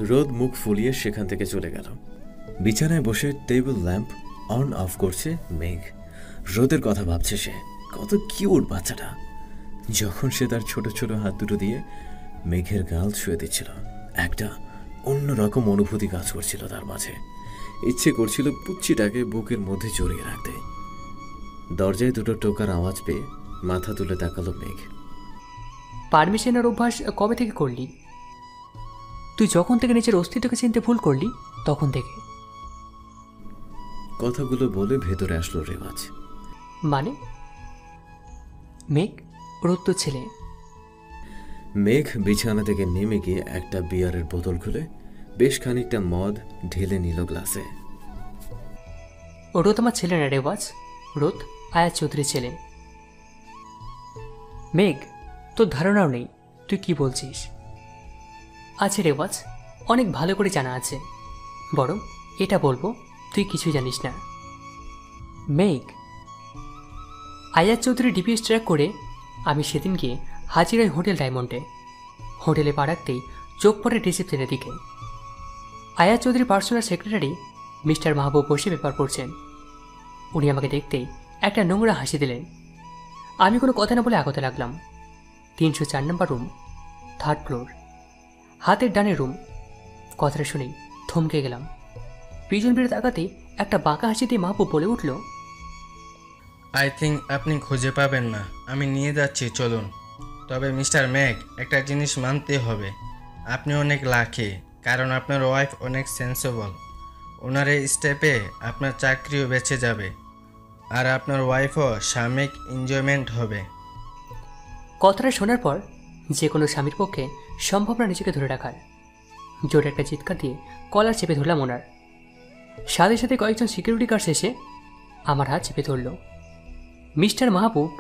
Rod মুখ ফুলিয়ে সেখান থেকে চলে গেল। বিছানায় বসে টেবিল ল্যাম্প অন অফ করছে মেঘ। রোদের কথা ভাবছে সে। কত কিউট বাচ্চাটা। যখন সে তার ছোট ছোট হাত দুটো দিয়ে মেঘের গাল ছুঁয়ে দিচ্ছিল, একটা অন্যরকম অনুভূতি কাজ করছিল তার মাঝে। ইচ্ছে করছিল পুচ্ছিটাকে বুকের মধ্যে জড়িয়ে রাখতে। দরজায় দুটো টোকার আওয়াজ পেয়ে মাথা তুলে তাকালো মেঘ।
পারমিশনের অভ্যাস কবে থেকে করলি? তুই যখন থেকে নিজের অস্তিত্বকে চিনতে ভুল করলি তখন থেকে।
কথাগুলো বলে ভেতরে আসলো রেওয়াজ।
মানে? মেঘ, রোদ তো ছেলে।
মেঘ বিছানা থেকে নেমে গিয়ে একটা বিয়ারের বোতল খুলে বেশ খানিকটা মদ ঢেলে নিল গ্লাসে।
রোদ আমার ছেলে না রেওয়াজ, রোদ আয়াত চৌধুরীর ছেলে। মেঘ, তোর ধারণাও নেই তুই কি বলছিস। আছে রেওয়াজ, অনেক ভালো করে জানা আছে, বরং এটা বলবো তুই কিছুই জানিস না। মেঘ, আয়াত চৌধুরী ডিপিএস ট্র্যাক করে আমি সেদিন গিয়ে হাজির হয় হোটেল ডায়মন্ডে। হোটেলে পা রাখতেই চোখ পড়ে রিসেপশনের দিকে। আয়াত চৌধুরী পার্সোনাল সেক্রেটারি মিস্টার মাহবুব বসে পেপার পড়ছেন। উনি আমাকে দেখতেই একটা নোংরা হাসি দিলেন। আমি কোনো কথা না বলে আগতে লাগলাম। 304 নম্বর রুম, 3rd ফ্লোর, হাতের ডানের রুম। কথাটা শুনেই থমকে গেলাম। পিছন ফিরে তাকাতেই একটা বাঁকা হাসি দিয়ে মাহবুব বলে উঠল,
আই থিঙ্ক আপনি খুঁজে পাবেন না, আমি নিয়ে যাচ্ছি, চলুন। তবে মিস্টার ম্যাক, একটা জিনিস মানতে হবে, আপনি অনেক লাকি, কারণ আপনার ওয়াইফ অনেক সেন্সেবল। ওনার এই স্টেপে আপনার চাকরিও বেঁচে যাবে, আর আপনার ওয়াইফও সাময়িক এনজয়মেন্ট হবে।
কথাটা শোনার পর যে কোনো স্বামীর পক্ষে সম্ভব না নিজেকে ধরে রাখার। জোরে একটা চিৎকার দিয়ে কলার চেপে ধরলাম ওনার। সাথে সাথে কয়েকজন সিকিউরিটি গার্ড এসে আমার হাত চেপে ধরল। মিস্টার মাহবুব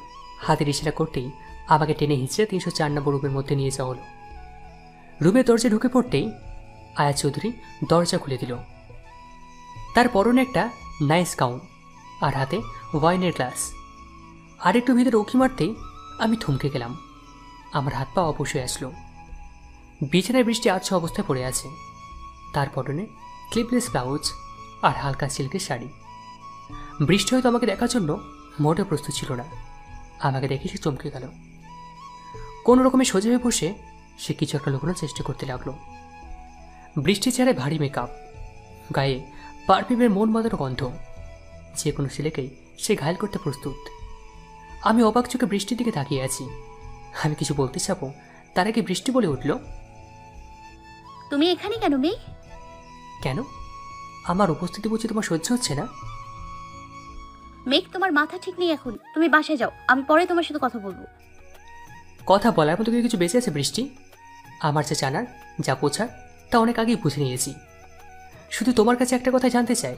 হাতের ইশারা করতেই আমাকে টেনে হিঁচড়ে 304 নম্বর রুমের মধ্যে নিয়ে যাওয়া হলো। রুমে দরজা ঢুকে পড়তেই আয়াত চৌধুরী দরজা খুলে দিল। তার পরনে একটা নাইস গাউন আর হাতে ওয়াইনের গ্লাস। আর একটু ভিতরে উঁকি মারতেই আমি থমকে গেলাম। আমার হাত পা অবশ হয়ে আসলো। বিছানায় বৃষ্টি আচ্ছা অবস্থায় পড়ে আছে। তার পরনে ক্লিপলেস ব্লাউজ আর হালকা সিল্কের শাড়ি। বৃষ্টি হয়তো আমাকে দেখার জন্য মোটেও প্রস্তুত ছিল না। আমাকে দেখে সে চমকে গেল। কোনো রকমে সোজা হয়ে বসে সে কিছু একটা লুকোনোর চেষ্টা করতে লাগলো। বৃষ্টির চেহারায় ভারী মেকআপ, গায়ে পারফিউমের মন বাঁধানো গন্ধ। যে কোনো ছেলেকেই সে ঘায়েল করতে প্রস্তুত। আমি অবাক চোখে বৃষ্টির দিকে তাকিয়ে আছি। আমি কিছু বলতে চাবো, তার আগে বৃষ্টি বলে উঠল,
তুমি এখানে কেন মেঘ?
কেন? আমার উপস্থিতি বুঝে তোমার সহ্য হচ্ছে না?
মেঘ, তোমার মাথা ঠিক নেই এখন, তুমি বাসায় যাও, আমি পরে তোমার সাথে কথা বলবো।
কথা বলার মতো কিছু বেঁচে আছে বৃষ্টি? আমার যে জানার যা বোঝার তা অনেক আগেই বুঝে নিয়েছি। শুধু তোমার কাছে একটা কথা জানতে চাই,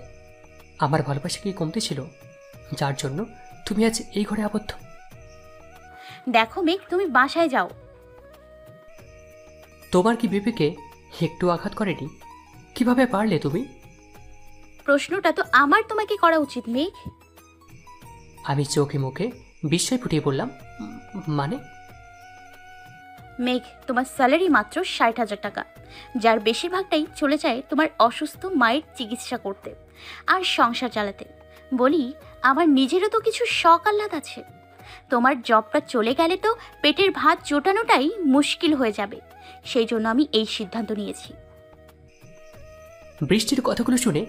আমার ভালোবাসা কি কমতে ছিল যার জন্য তুমি আজ এই ঘরে আবদ্ধ?
দেখো মেঘ, তুমি বাসায় যাও।
তোমার কি বিবেকে একটু আঘাত করেনি? কিভাবে পারলে তুমি?
প্রশ্নটা তো আমার তোমাকে করা উচিত মেঘ।
আমি চোখে মুখে বিস্ময় ফুটিয়ে বললাম, মানে?
মেঘ, তোমার স্যালারি মাত্র 60,000 টাকা, যার বেশিরভাগটাই চলে যায় তোমার অসুস্থ মায়ের চিকিৎসা করতে আর সংসার চালাতে। বলি, আমার নিজেরও তো কিছু শখ আহ্লাদ আছে। তোমার জবটা চলে গেলে তো পেটের ভাত জোটানোটাই মুশকিল হয়ে যাবে। সেই জন্য আমি এই সিদ্ধান্ত নিয়েছি।
বৃষ্টির কথাগুলো শুনে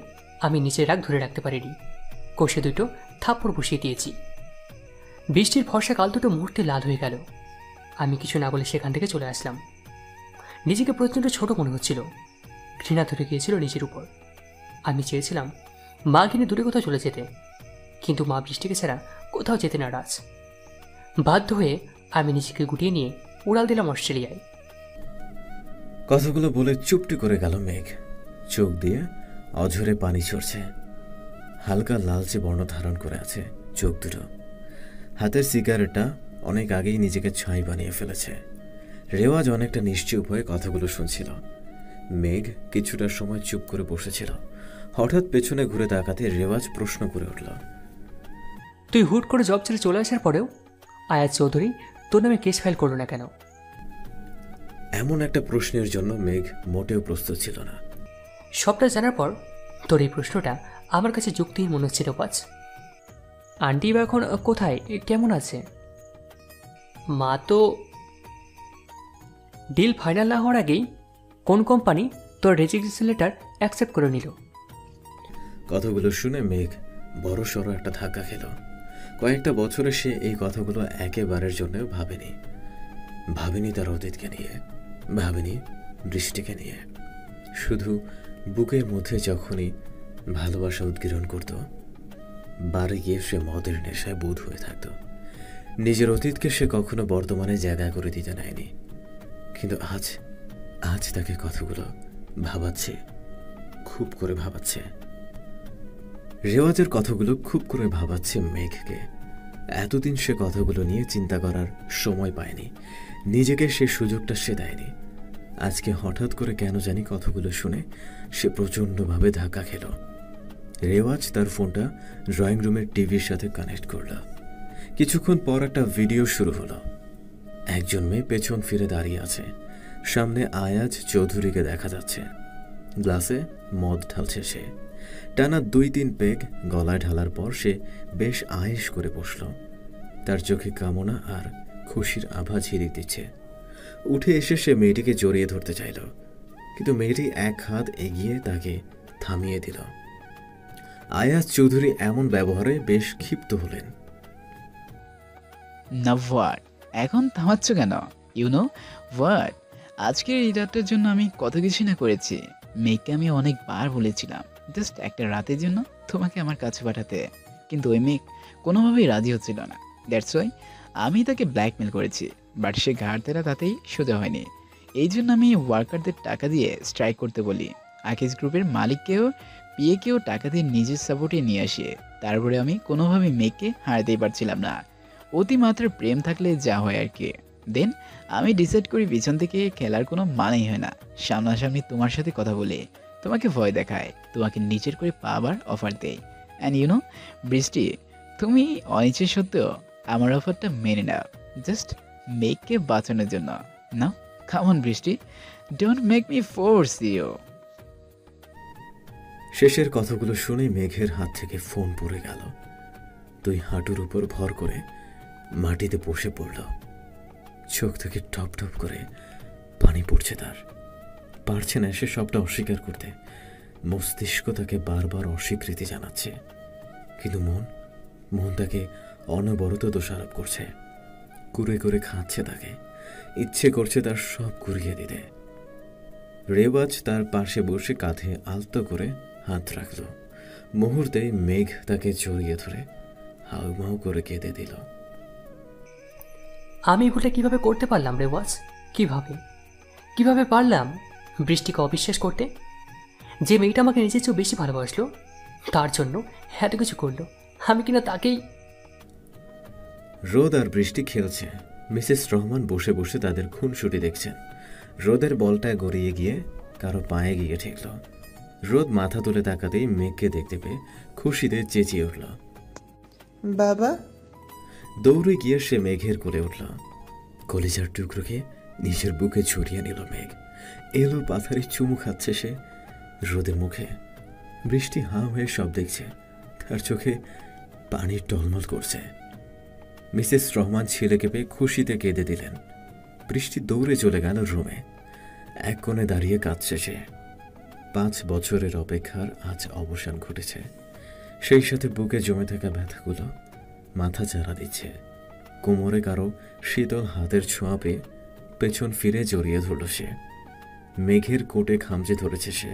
আমি নিজের রাগ ধরে রাখতে পারিনি। কষে দুটো থাপ্পড় বসিয়ে দিয়েছি। বৃষ্টির ফর্সা কাল দুটো মুহূর্তে লাল হয়ে গেল। আমি কিছু না বলে সেখান থেকে চলে আসলাম। নিজেকে প্রচণ্ড ছোট মনে হচ্ছিল। ঘৃণা ধরে গিয়েছিল নিজের উপর। আমি চেয়েছিলাম মা কিনে দূরে কোথাও চলে যেতে, কিন্তু মা বৃষ্টিকে ছাড়া কোথাও যেতে নারাজ। বাধ্য হয়ে আমি নিজেকে গুটিয়ে নিয়ে উড়াল দিলাম অস্ট্রেলিয়ায়।
কথাগুলো বলে চুপটি করে গেল মেঘ। চোখ দিয়ে অঝরে পানি ঝরছে। হালকা লালচে বর্ণ ধারণ করে আছে চোখ দুটো। হাতের সিগারেটটা অনেক আগেই নিজেকে ছাই বানিয়ে ফেলেছে। রেওয়াজ অনেকটা নিশ্চুপ হয়ে কথাগুলো শুনছিল। মেঘ কিছুটা সময় চুপ করে বসেছিল। হঠাৎ পেছনে ঘুরে তাকাতে রেওয়াজ প্রশ্ন করে উঠল,
তুই হুট করে জব ছেড়ে চলে আসার পরেও আয়াত চৌধুরী তোর নামে কেস ফাইল করলো না কেন?
এমন একটা প্রশ্নের জন্য মেঘ মোটেও প্রস্তুত ছিল না।
সবটা জানার পর তোর এই প্রশ্নটা আমার কাছে যুক্তিহীন মনে হচ্ছিল। পাঁচ আন্টি বা এখন কোথায়, কেমন আছে? মা তো ডিল ফাইনাল না হওয়ার আগেই কোন কোম্পানি তোর রেজিগনেশন লেটার অ্যাকসেপ্ট করে নিল।
কথাগুলো শুনে মেঘ বড়সড় একটা ধাক্কা খেল। কয়েকটা বছরে সে এই কথাগুলো একেবারের জন্য ভাবেনি তার অতীতকে নিয়ে, ভাবেনি বৃষ্টিকে নিয়ে। শুধু বুকের মধ্যে যখনই ভালোবাসা উদ্গীরণ করত, বারে গিয়ে সে মদের নেশায় বোধ হয়ে থাকত। নিজের অতীতকে সে কখনো বর্তমানে জায়গা করে দিতে নেয়নি। কিন্তু আজ তাকে কথাগুলো ভাবাচ্ছে, খুব করে ভাবাচ্ছে। রেওয়াজের কথাগুলো খুব করে ভাবাচ্ছে মেঘকে। এতদিন সে কথাগুলো নিয়ে চিন্তা করার সময় পায়নি, নিজেকে সে সুযোগটা সে দেয়নি। আজকে হঠাৎ করে কেন জানি কথাগুলো শুনে সে প্রচণ্ডভাবে ধাক্কা খেল। রেওয়াজ তার ফোনটা ড্রয়িং রুমের টিভির সাথে কানেক্ট করল। কিছুক্ষণ পর একটা ভিডিও শুরু হলো। একজন মেয়ে পেছন ফিরে দাঁড়িয়ে আছে, সামনে আয়াজ চৌধুরীকে দেখা যাচ্ছে। গ্লাসে মদ ঢালছে সে। টানা 2-3 পেগ গলায় ঢালার পর সে বেশ আয়েশ করে বসল। তার চোখে কামনা আর খুশির আভা ঝিলিক দিচ্ছে। উঠে এসে সে মেয়েটিকে জড়িয়ে ধরতে চাইল, কিন্তু মেয়েটি এক হাত এগিয়ে তাকে থামিয়ে দিল। আয়াজ চৌধুরী এমন ব্যবহারে বেশ ক্ষিপ্ত হলেন।
না হোয়াট, এখন থামাচ্ছ কেন? ইউনো হোয়াট, আজকের এই রাতটার জন্য আমি কত কিছু না করেছি। মেয়েকে আমি অনেকবার বলেছিলাম জাস্ট একটা রাতের জন্য তোমাকে আমার কাছে পাঠাতে, কিন্তু ওই মেয়ে কোনোভাবেই রাজি হচ্ছিল না। দ্যাটস ওয়াই আমি তাকে ব্ল্যাকমেল করেছি, বাট সে ঘাড় তেরা তাতেই সোজা হয়নি। এই জন্য আমি ওয়ার্কারদের টাকা দিয়ে স্ট্রাইক করতে বলি। আকিজ গ্রুপের মালিককেও পিএকেও টাকা দিয়ে নিজের সাপোর্টে নিয়ে আসে। তারপরে আমি কোনোভাবেই মেয়েকে হারাতেই পারছিলাম না। অতিমাত্রার প্রেম থাকলে যা হয় আর কি। দেন আমি ডিসাইড করি পিছন থেকে খেলার কোনো মানেই হয় না। সামনাসামনি তোমার সাথে কথা বলে তোমাকে ভয় দেখায়, তোমাকে নিচের করে পাওয়ার অফার দেয়। অ্যান্ড ইউনো বৃষ্টি, তুমি অনিচ্ছা সত্ত্বেও আমার অফারটা মেনে নাও, জাস্ট মেঘকে বাঁচানোর জন্য। না come on Brishti, don't make me force you.
শেষের কথাগুলো শুনে মেঘের হাত থেকে ফোন পড়ে গেল। 2 হাঁটুর উপর ভর করে মাটিতে বসে পড়ল। চোখ থেকে টপ টপ করে পানি পড়ছে তার। পারছে না সে সবটা অস্বীকার করতে। মস্তিষ্ক তাকে বারবার অস্বীকৃতি জানাচ্ছে, কিন্তু মন তাকে অনবরত দোষারোপ করছে। কুরে করে খাচ্ছে তাকে, ইচ্ছে করছে তার সব কুড়িয়ে দিতে। রেওয়াজ তার পাশে বসে কাঁধে আলতো করে হাত রাখল। মুহূর্তে মেঘ তাকে জড়িয়ে ধরে হাউমাউ করে কেঁদে দিল।
আমি এগুলো কিভাবে করতে পারলাম রেওয়াজ? কিভাবে পারলাম বৃষ্টিকে অবিশ্বাস করতে? যে মেয়েটা আমাকে নিজের চেয়েও বেশি ভালোবাসলো, তার জন্য এত কিছু করলো, আমি কিনা তাকেই।
রোদ আর বৃষ্টি খেলছে। মিসেস রহমান বসে বসে তাদের খুনসুটি দেখছেন। রোদের বলটা গড়িয়ে গিয়ে কারো পায়ে গিয়ে ঠেকল। রোদ মাথা তুলে তাকাতেই মেঘকে দেখতে পেয়ে খুশিতে চেঁচিয়ে উঠল,
বাবা।
দৌড়ে গিয়ে সে মেঘের কোলে উঠল। কলিজার টুকরোকে নিজের বুকে ছড়িয়ে নিল মেঘ। এলো পাথারে চুমু খাচ্ছে সে রোদের মুখে। বৃষ্টি হাঁ হয়ে সব দেখছে, তার চোখে পানির টলমল করছে। মিসেস রহমান ছেলেকে পেয়ে খুশিতে কেঁদে দিলেন। বৃষ্টি দৌড়ে চলে গেল রুমে। এক কোণে দাঁড়িয়ে কাঁদছে সে। 5 বছরের অপেক্ষার আজ অবসান ঘটেছে। সেই সাথে বুকে জমে থাকা ব্যথাগুলো মাথা চারা দিচ্ছে। কোমরে কারো শীতল হাতের ছোঁয়া পেয়ে পেছন ফিরে জড়িয়ে ধরল সে। মেঘের কোটে খামচে ধরেছে সে।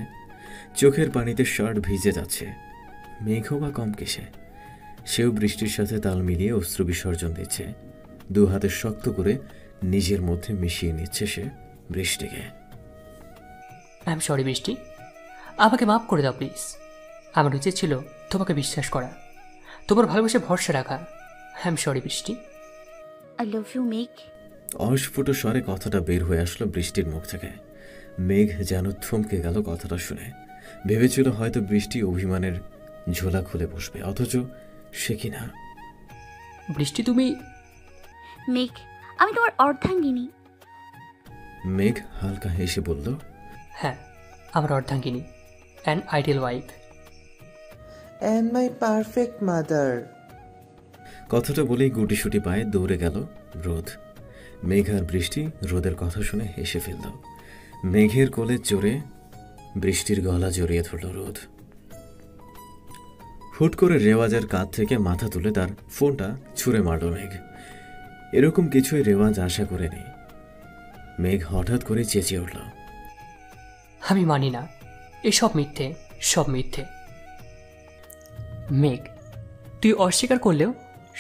চোখের পানিতে শার্ট ভিজে যাচ্ছে। মেঘও বা কম কিসে, সেও বৃষ্টির সাথে তাল মিলিয়ে অশ্রু বিসর্জন দিচ্ছে। 2 হাতে শক্ত করে নিজের মধ্যে মিশিয়ে নিচ্ছে সে বৃষ্টিকে।
আই এম সরি বৃষ্টি, আমাকে মাফ করে দাও প্লিজ। আমার উচিত ছিল তোমাকে বিশ্বাস করা, তোমার ভালোবাসে ভরসা রাখা। আই এম সরি বৃষ্টি।
আই লাভ ইউ মেঘ।
অস্ফুট স্বরে কথাটা বের হয়ে আসলো বৃষ্টির মুখ থেকে। মেঘ যেন থমকে গেল কথাটা শুনে। ভেবেছিল হয়তো বৃষ্টি অভিমানের ঝোলা খুলে বসবে, অথচ সে কিনা।
বৃষ্টি তুমি?
মেঘ, আমি তোমার অর্ধাঙ্গিনী।
মেঘ হালকা হেসে বলল,
হ্যাঁ, আমার অর্ধাঙ্গিনী, an ideal wife,
and my perfect mother.
কথাটা বলেই গুটিসুটি পায়ে দৌড়ে গেল রোদ। মেঘ আর বৃষ্টি রোদের কথা শুনে হেসে ফেলল। মেঘের কোলে চড়ে বৃষ্টির গলা জড়িয়ে ধরল রোদ। হুট করে রেওয়াজের কাঁধ থেকে মাথা তুলে তার ফোনটা ছুঁড়ে মারল মেঘ। এরকম কিছুই রেওয়াজ আশা করেনি। মেঘ হঠাৎ করে চেঁচিয়ে উঠল,
আমি মানি না, এসব মিথ্যে, সব মিথ্যে। মেঘ, তুই অস্বীকার করলেও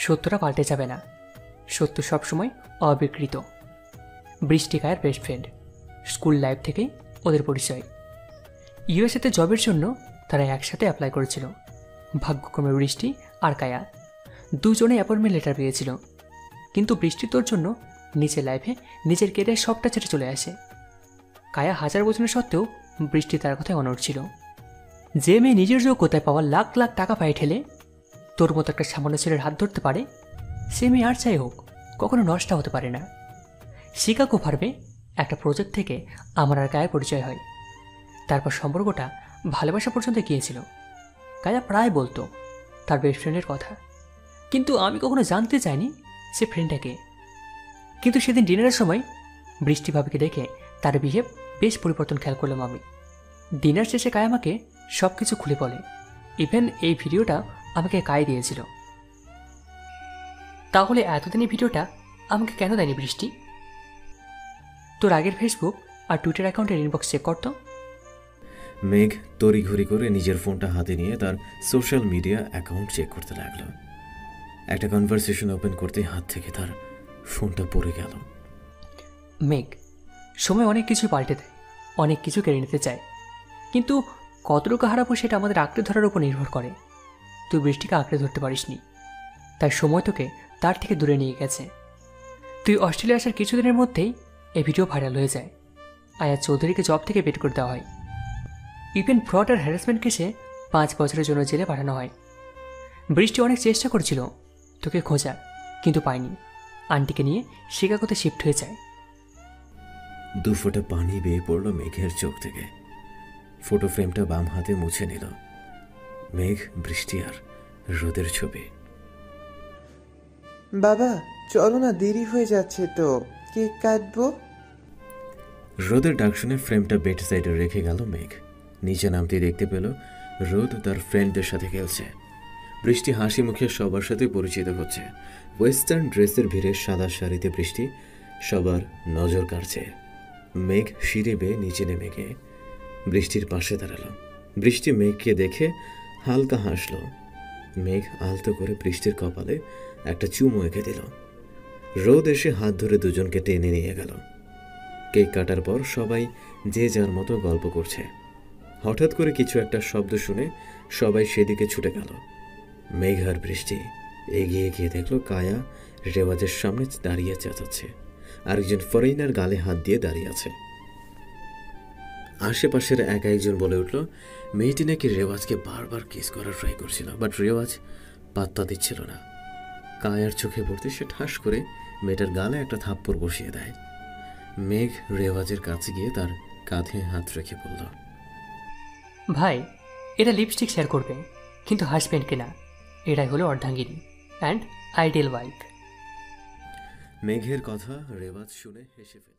সত্যটা পাল্টে যাবে না। সত্য সবসময় অবিকৃত। বৃষ্টিকায়ের বেস্ট ফ্রেন্ড, স্কুল লাইফ থেকেই ওদের পরিচয়। ইউএসএতে জবের জন্য তারা একসাথে অ্যাপ্লাই করেছিল। ভাগ্যক্রমে বৃষ্টি আর কায়া দুজনে অ্যাপয়েন্টমেন্ট লেটার পেয়েছিল, কিন্তু বৃষ্টি তোর জন্য নিজের লাইফে নিজের কেরিয়ার সবটা ছেড়ে চলে আসে। কায়া হাজার বছরের সত্ত্বেও বৃষ্টি তার কথায় অনড় ছিল। যে মেয়ে নিজের যোগ্যতায় পাওয়া লাখ লাখ টাকা পায়ে ঠেলে তোর মতো একটা সামান্য ছেলের হাত ধরতে পারে, সে মেয়ে আর চাই হোক কখনো নষ্ট হতে পারে না। শিকাগো ফার্মে একটা প্রজেক্ট থেকে আমার আর কায়া পরিচয় হয়। তারপর সম্পর্কটা ভালোবাসা পর্যন্ত গিয়েছিল। কায়া প্রায় বলতো তার বেস্ট ফ্রেন্ডের কথা, কিন্তু আমি কখনো জানতে চাইনি সে ফ্রেন্ডটাকে। কিন্তু সেদিন ডিনারের সময় বৃষ্টি ভাবিকে দেখে তার বিহেভ বেশ পরিবর্তন খেয়াল করলাম আমি। ডিনার শেষে কায়া আমাকে সব কিছু খুলে বলে, ইভেন এই ভিডিওটা আমাকে কায় দিয়েছিল। তাহলে এতদিন এই ভিডিওটা আমাকে কেন দেয়নি বৃষ্টি? তোর আগের ফেসবুক আর টুইটার অ্যাকাউন্টের ইনবক্স চেক করতো।
মেঘ তড়িঘড়ি করে নিজের ফোনটা হাতে নিয়ে তার সোশ্যাল মিডিয়া অ্যাকাউন্ট চেক করতে লাগলো। একটা কনভারসেশন ওপেন করতে হাত থেকে তার ফোনটা পড়ে গেল।
মেঘ, সময় অনেক কিছু পাল্টে দেয়, অনেক কিছু কেড়ে নিতে চায়, কিন্তু কতটুকু হারাবো সেটা আমাদের আঁকড়ে ধরার উপর নির্ভর করে। তুই বৃষ্টিকে আঁকড়ে ধরতে পারিসনি, তাই সময় তোকে তার থেকে দূরে নিয়ে গেছে। তুই অস্ট্রেলিয়া আসার কিছুদিনের মধ্যেই এই ভিডিও ভাইরাল হয়ে যায়। আয়া চৌধুরীকে জব থেকে বের করে দেওয়া হয়। ইভেন ফ্রড আর হ্যারাসমেন্ট কেসে 5 বছরের জন্য জেলে পাঠানো হয়। বৃষ্টি অনেক চেষ্টা করেছিল তোকে খোঁজার, কিন্তু পায়নি। আন্টিকে নিয়ে শিকাগোতে শিফট হয়ে যায়।
2 ফোঁটা পানি বেয়ে পড়ল মেঘের চোখ থেকে। ফটো ফ্রেমটা বাম হাতে মুছে নিল। মেঘ, বৃষ্টি আর রোদের ছবি।
বাবা চলো না, দেরি হয়ে যাচ্ছে তো, কেক কাটবো।
রোদের ডাক শুনে ফ্রেমটা বেড সাইডে রেখে গেল মেঘ। নিচে নামতে দেখতে পেল রোদ তার ফ্রেন্ডদের সাথে খেলছে। বৃষ্টি হাসি মুখে সবার সাথে পরিচিত হচ্ছে। ওয়েস্টার্ন ড্রেসের ভিড়ে সাদা শাড়িতে বৃষ্টি সবার নজর কাড়ছে। মেঘ সিঁড়ি বেয়ে নিচে নেমে গিয়ে বৃষ্টির পাশে দাঁড়ালো। বৃষ্টি মেঘকে দেখে হালকা হাসল। মেঘ আলতো করে বৃষ্টির কপালে একটা চুমু এঁকে দিল। রোদ এসে হাত ধরে দুজনকে টেনে নিয়ে গেল। কেক কাটার পর সবাই যে যার মতো গল্প করছে। হঠাৎ করে কিছু একটা শব্দ শুনে সবাই সেদিকে ছুটে গেল। মেঘ আর বৃষ্টি এগিয়ে গিয়ে দেখল কায়া রেওয়াজের সামনে দাঁড়িয়ে চেঁচাচ্ছে। আরেকজন ফরেইনার গালে হাত দিয়ে দাঁড়িয়ে আছে। আশেপাশের একজন বলে উঠল, মেয়েটি নাকি রেওয়াজকে বারবার কিস করার ট্রাই করছিল, বাট রেওয়াজ পাত্তা দিচ্ছিল না। কায়ার চোখে পড়তে সে ঠাস করে মেয়েটার গালে একটা থাপ্পড় বসিয়ে দেয়। মেঘ রেওয়াজের কাছে গিয়ে তার কাঁধে হাত রেখে বলল,
ভাই, এটা লিপস্টিক শেয়ার করবে, কিন্তু হাজব্যান্ডকে না। এটাই হলো অর্ধাঙ্গিনী অ্যান্ড আইডিয়াল ওয়াইফ।
মেঘের কথা রেওয়াজ শুনে হেসে ফেলে।